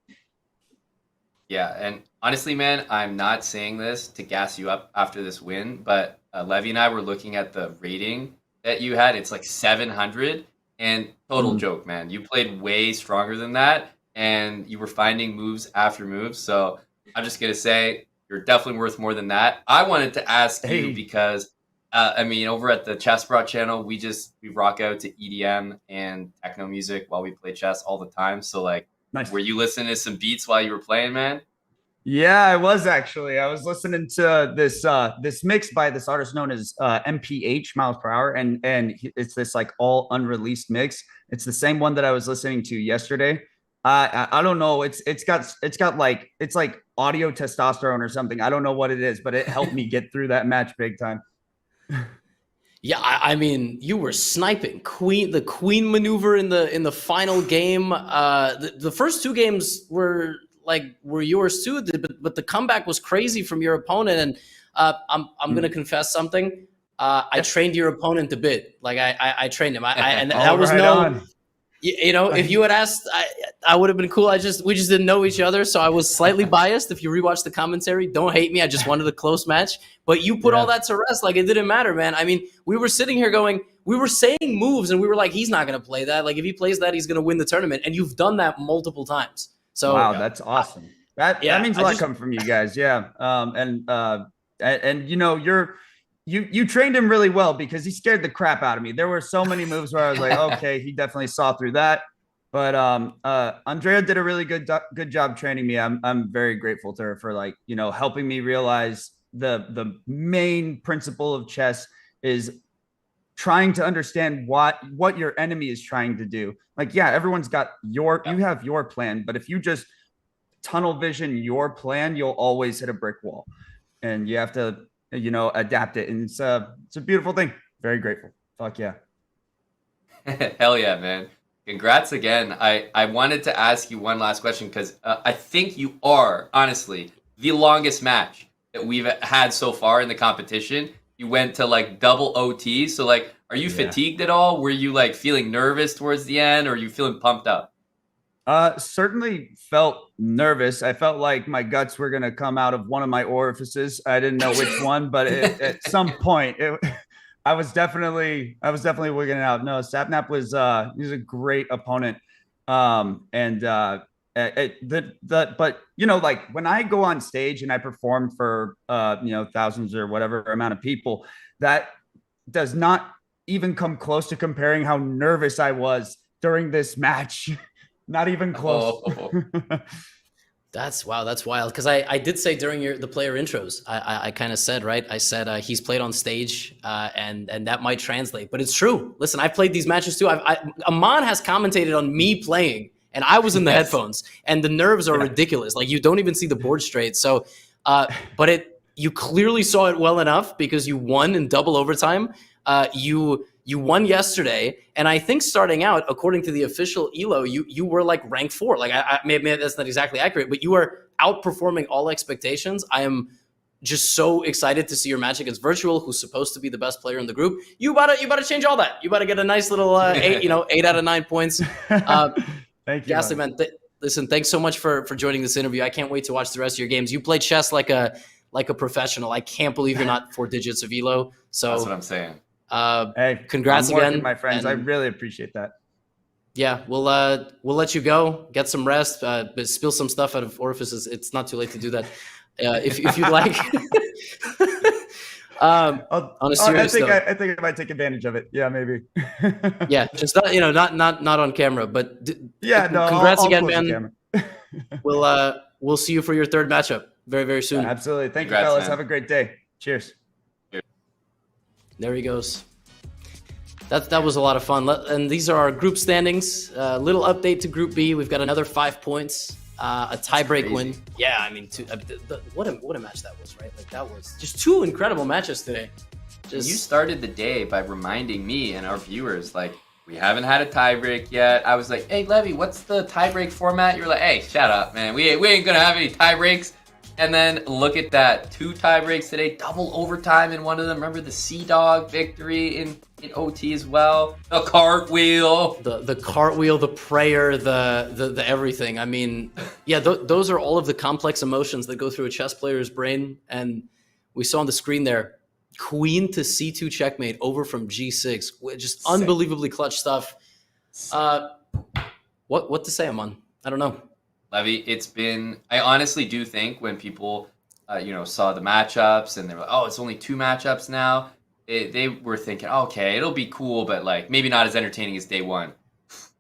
Yeah, and honestly, man, I'm not saying this to gas you up after this win, but Levy and I were looking at the rating that you had. It's like 700, and total joke, man. You played way stronger than that, and you were finding moves after moves. So I'm just going to say you're definitely worth more than that. I wanted to ask you because, I mean, over at the Chess Bro channel, we rock out to EDM and techno music while we play chess all the time. So, like, nice. Were you listening to some beats while you were playing, man? Yeah, I was actually. I was listening to this mix by this artist known as MPH, miles per hour, and it's this like all unreleased mix. It's the same one that I was listening to yesterday. I don't know. It's like audio testosterone or something. I don't know what it is, but it helped me get through that match big time. Yeah, I mean, you were sniping the queen maneuver in the final game. The first 2 games were yours too, but the comeback was crazy from your opponent. And I'm gonna confess something. I trained your opponent a bit. Like I trained him. And that was you know, if you had asked, I would have been cool. We just didn't know each other, so I was slightly biased. If you rewatch the commentary, don't hate me. I just wanted a close match. But you put all that to rest. Like, it didn't matter, man. I mean, we were sitting here we were saying moves, and we were like, he's not going to play that. Like, if he plays that, he's going to win the tournament. And you've done that multiple times. So wow, that's awesome. That means a lot coming from you guys. Yeah. And you know, you trained him really well, because he scared the crap out of me. There were so many moves where I was like, okay, he definitely saw through that. But Andrea did a really good job training me. I'm very grateful to her for, like, you know, helping me realize the main principle of chess is trying to understand what your enemy is trying to do. Like, yeah, everyone's got you have your plan, but if you just tunnel vision your plan, you'll always hit a brick wall, and you have to, you know, adapt it. And it's a beautiful thing. Very grateful. Fuck yeah. Hell yeah, man. Congrats again. I wanted to ask you one last question, because I think you are, honestly, the longest match that we've had so far in the competition. You went to like double OT. So, like, are you fatigued at all? Were you like feeling nervous towards the end, or are you feeling pumped up? Certainly felt nervous. I felt like my guts were going to come out of one of my orifices. I didn't know which one, but at some point I was definitely wigging out. No, Sapnap was he was a great opponent. But you know, like, when I go on stage and I perform for you know, thousands or whatever amount of people, that does not even come close to comparing how nervous I was during this match. Not even close. That's wild. Because I did say during the player intros, I kind of said, right? I said he's played on stage, and that might translate, but it's true. Listen, I've played these matches too. Amon has commentated on me playing, and I was in the headphones, and the nerves are ridiculous. Like you don't even see the board straight. So, but you clearly saw it well enough because you won in double overtime. You won yesterday, and I think starting out, according to the official ELO, you were like rank 4. Like maybe that's not exactly accurate, but you are outperforming all expectations. I am just so excited to see your match against Virtual, who's supposed to be the best player in the group. You gotta change all that. You gotta get a nice little 8 out of 9 points. Thank you, Gastly, man. Listen, thanks so much for joining this interview. I can't wait to watch the rest of your games. You play chess like a professional. I can't believe you're not 4 digits of elo. So that's what I'm saying. Hey, congrats again, my friends. I really appreciate that. Yeah, we'll let you go, get some rest, but spill some stuff out of orifices. It's not too late to do that. If you'd like. On a serious note, I think I might take advantage of it. Yeah, maybe. Yeah, just not on camera, but congrats I'll again, man. We'll see you for your 3rd matchup very, very soon. Yeah, absolutely. Thank you, fellas. Man. Have a great day. Cheers. There he goes. That was a lot of fun. And these are our group standings. Little update to Group B. We've got another 5 points. A tiebreak win. Yeah, I mean, what a match that was, right? Like that was just 2 incredible matches today. You started the day by reminding me and our viewers, like, we haven't had a tiebreak yet. I was like, hey, Levy, what's the tiebreak format? You're like, hey, shut up, man. We ain't gonna have any tiebreaks. And then look at that, 2 tiebreaks today, double overtime in one of them. Remember the CDawg victory in OT as well. The cartwheel, the cartwheel, the prayer, the everything. I mean, yeah, those are all of the complex emotions that go through a chess player's brain. And we saw on the screen there, Queen to C2 checkmate over from G6, just unbelievably clutch stuff. What to say, Aman? I don't know. Levy, I honestly do think when people, saw the matchups and they were like, oh, it's only 2 matchups now. They were thinking, okay, it'll be cool, but like maybe not as entertaining as day 1.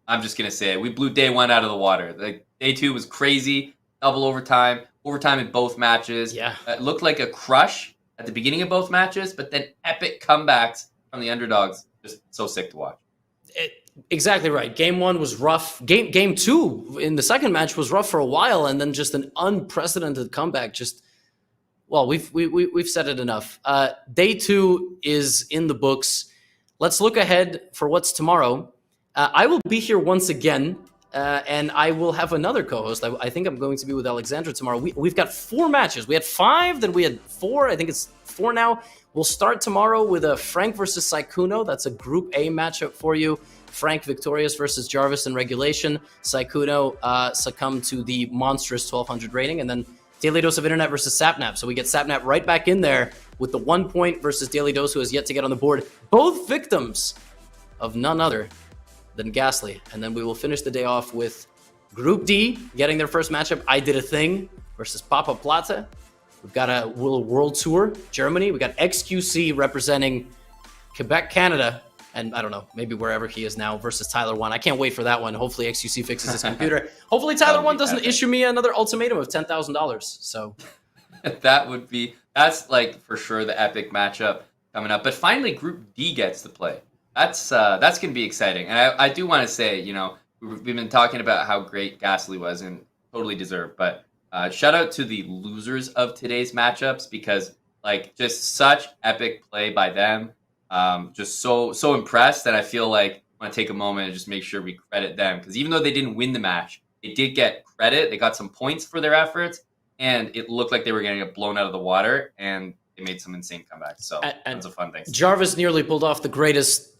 I'm just going to say it. We blew day 1 out of the water. Like day 2 was crazy. Double overtime in both matches. Yeah. It looked like a crush at the beginning of both matches, but then epic comebacks from the underdogs. Just so sick to watch. Exactly right. Game 1 was rough. Game 2 in the second match was rough for a while, and then just an unprecedented comeback. We've said it enough. Day 2 is in the books. Let's look ahead for what's tomorrow. I will be here once again, and I will have another co-host. I think I'm going to be with Alexandra tomorrow. We've got 4 matches. We had 5, then we had 4. I think it's 4 now. We'll start tomorrow with a Frank versus Saikuno. That's a Group A matchup for you. Frank victorious versus Jarvis in regulation. Saikuno succumbed to the monstrous 1200 rating. And then Daily Dose of Internet versus Sapnap. So we get Sapnap right back in there with the 1 point versus Daily Dose, who has yet to get on the board. Both victims of none other than Gastly. And then we will finish the day off with Group D getting their first matchup. I Did a Thing versus Papa Plata. We've got a World Tour, Germany. We got XQC representing Quebec, Canada. And I don't know, maybe wherever he is now versus Tyler 1. I can't wait for that one. Hopefully XQC fixes his computer. Hopefully Tyler 1 doesn't issue me another ultimatum of $10,000. So that's like for sure the epic matchup coming up. But finally, Group D gets to play. That's going to be exciting. And I do want to say, we've been talking about how great Gastly was and totally deserved. But shout out to the losers of today's matchups because like just such epic play by them. Just so impressed, and I feel like I want to take a moment and just make sure we credit them because even though they didn't win the match, they did get credit. They got some points for their efforts, and it looked like they were going to get blown out of the water, and they made some insane comebacks. So tons of fun things. Jarvis nearly pulled off the greatest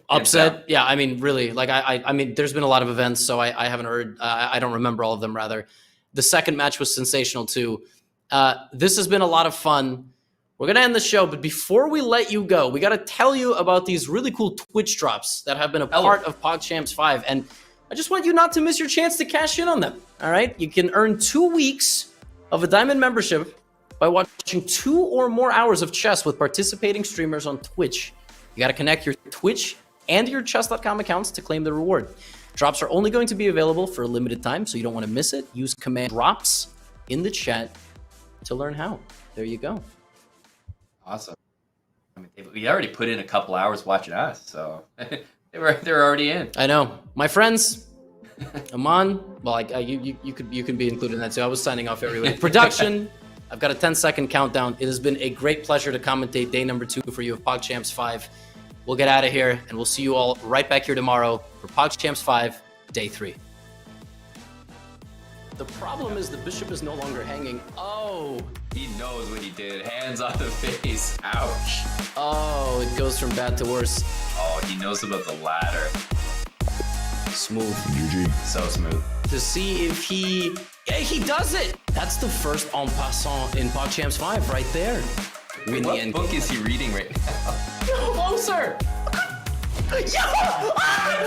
upset. Yeah, I mean, really, like I mean, there's been a lot of events, so I haven't heard. I don't remember all of them. Rather, the second match was sensational too. This has been a lot of fun. We're going to end the show, but before we let you go, we got to tell you about these really cool Twitch drops that have been a part of PogChamps 5. And I just want you not to miss your chance to cash in on them. All right? You can earn 2 weeks of a Diamond membership by watching 2 or more hours of chess with participating streamers on Twitch. You got to connect your Twitch and your chess.com accounts to claim the reward. Drops are only going to be available for a limited time, so you don't want to miss it. Use command drops in the chat to learn how. There you go. Awesome. I mean, we already put in a couple hours watching us, so they're already in. I know. My friends, Aman, well, you could be included in that too. I was signing off every week. Production, I've got a 10-second countdown. It has been a great pleasure to commentate day number 2 for you of PogChamps 5. We'll get out of here, and we'll see you all right back here tomorrow for PogChamps 5, day 3. The problem is the bishop is no longer hanging. Oh. He knows what he did. Hands on the face. Ouch. Oh, it goes from bad to worse. Oh, he knows about the ladder. Smooth. GG. So smooth. To see if he... Yeah, he does it! That's the first en passant in PogChamps 5 right there. Wait, what book is he reading right now? No, closer! Yeah! Ah,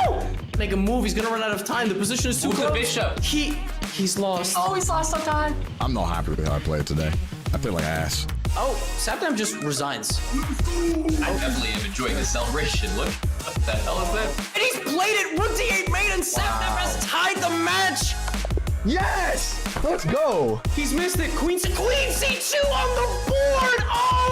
no! Make a move, he's gonna run out of time. The position is too close. The bishop. He's lost. Oh, he's lost some time. I'm not happy with how I played today. I feel like ass. Oh, Sapnap just resigns. I definitely am enjoying the celebration. Look, what the hell is that? And he's played it! Rook D8 mate, and Sapnap has tied the match! Yes! Let's go! He's missed it. Queen C2 on the board! Oh!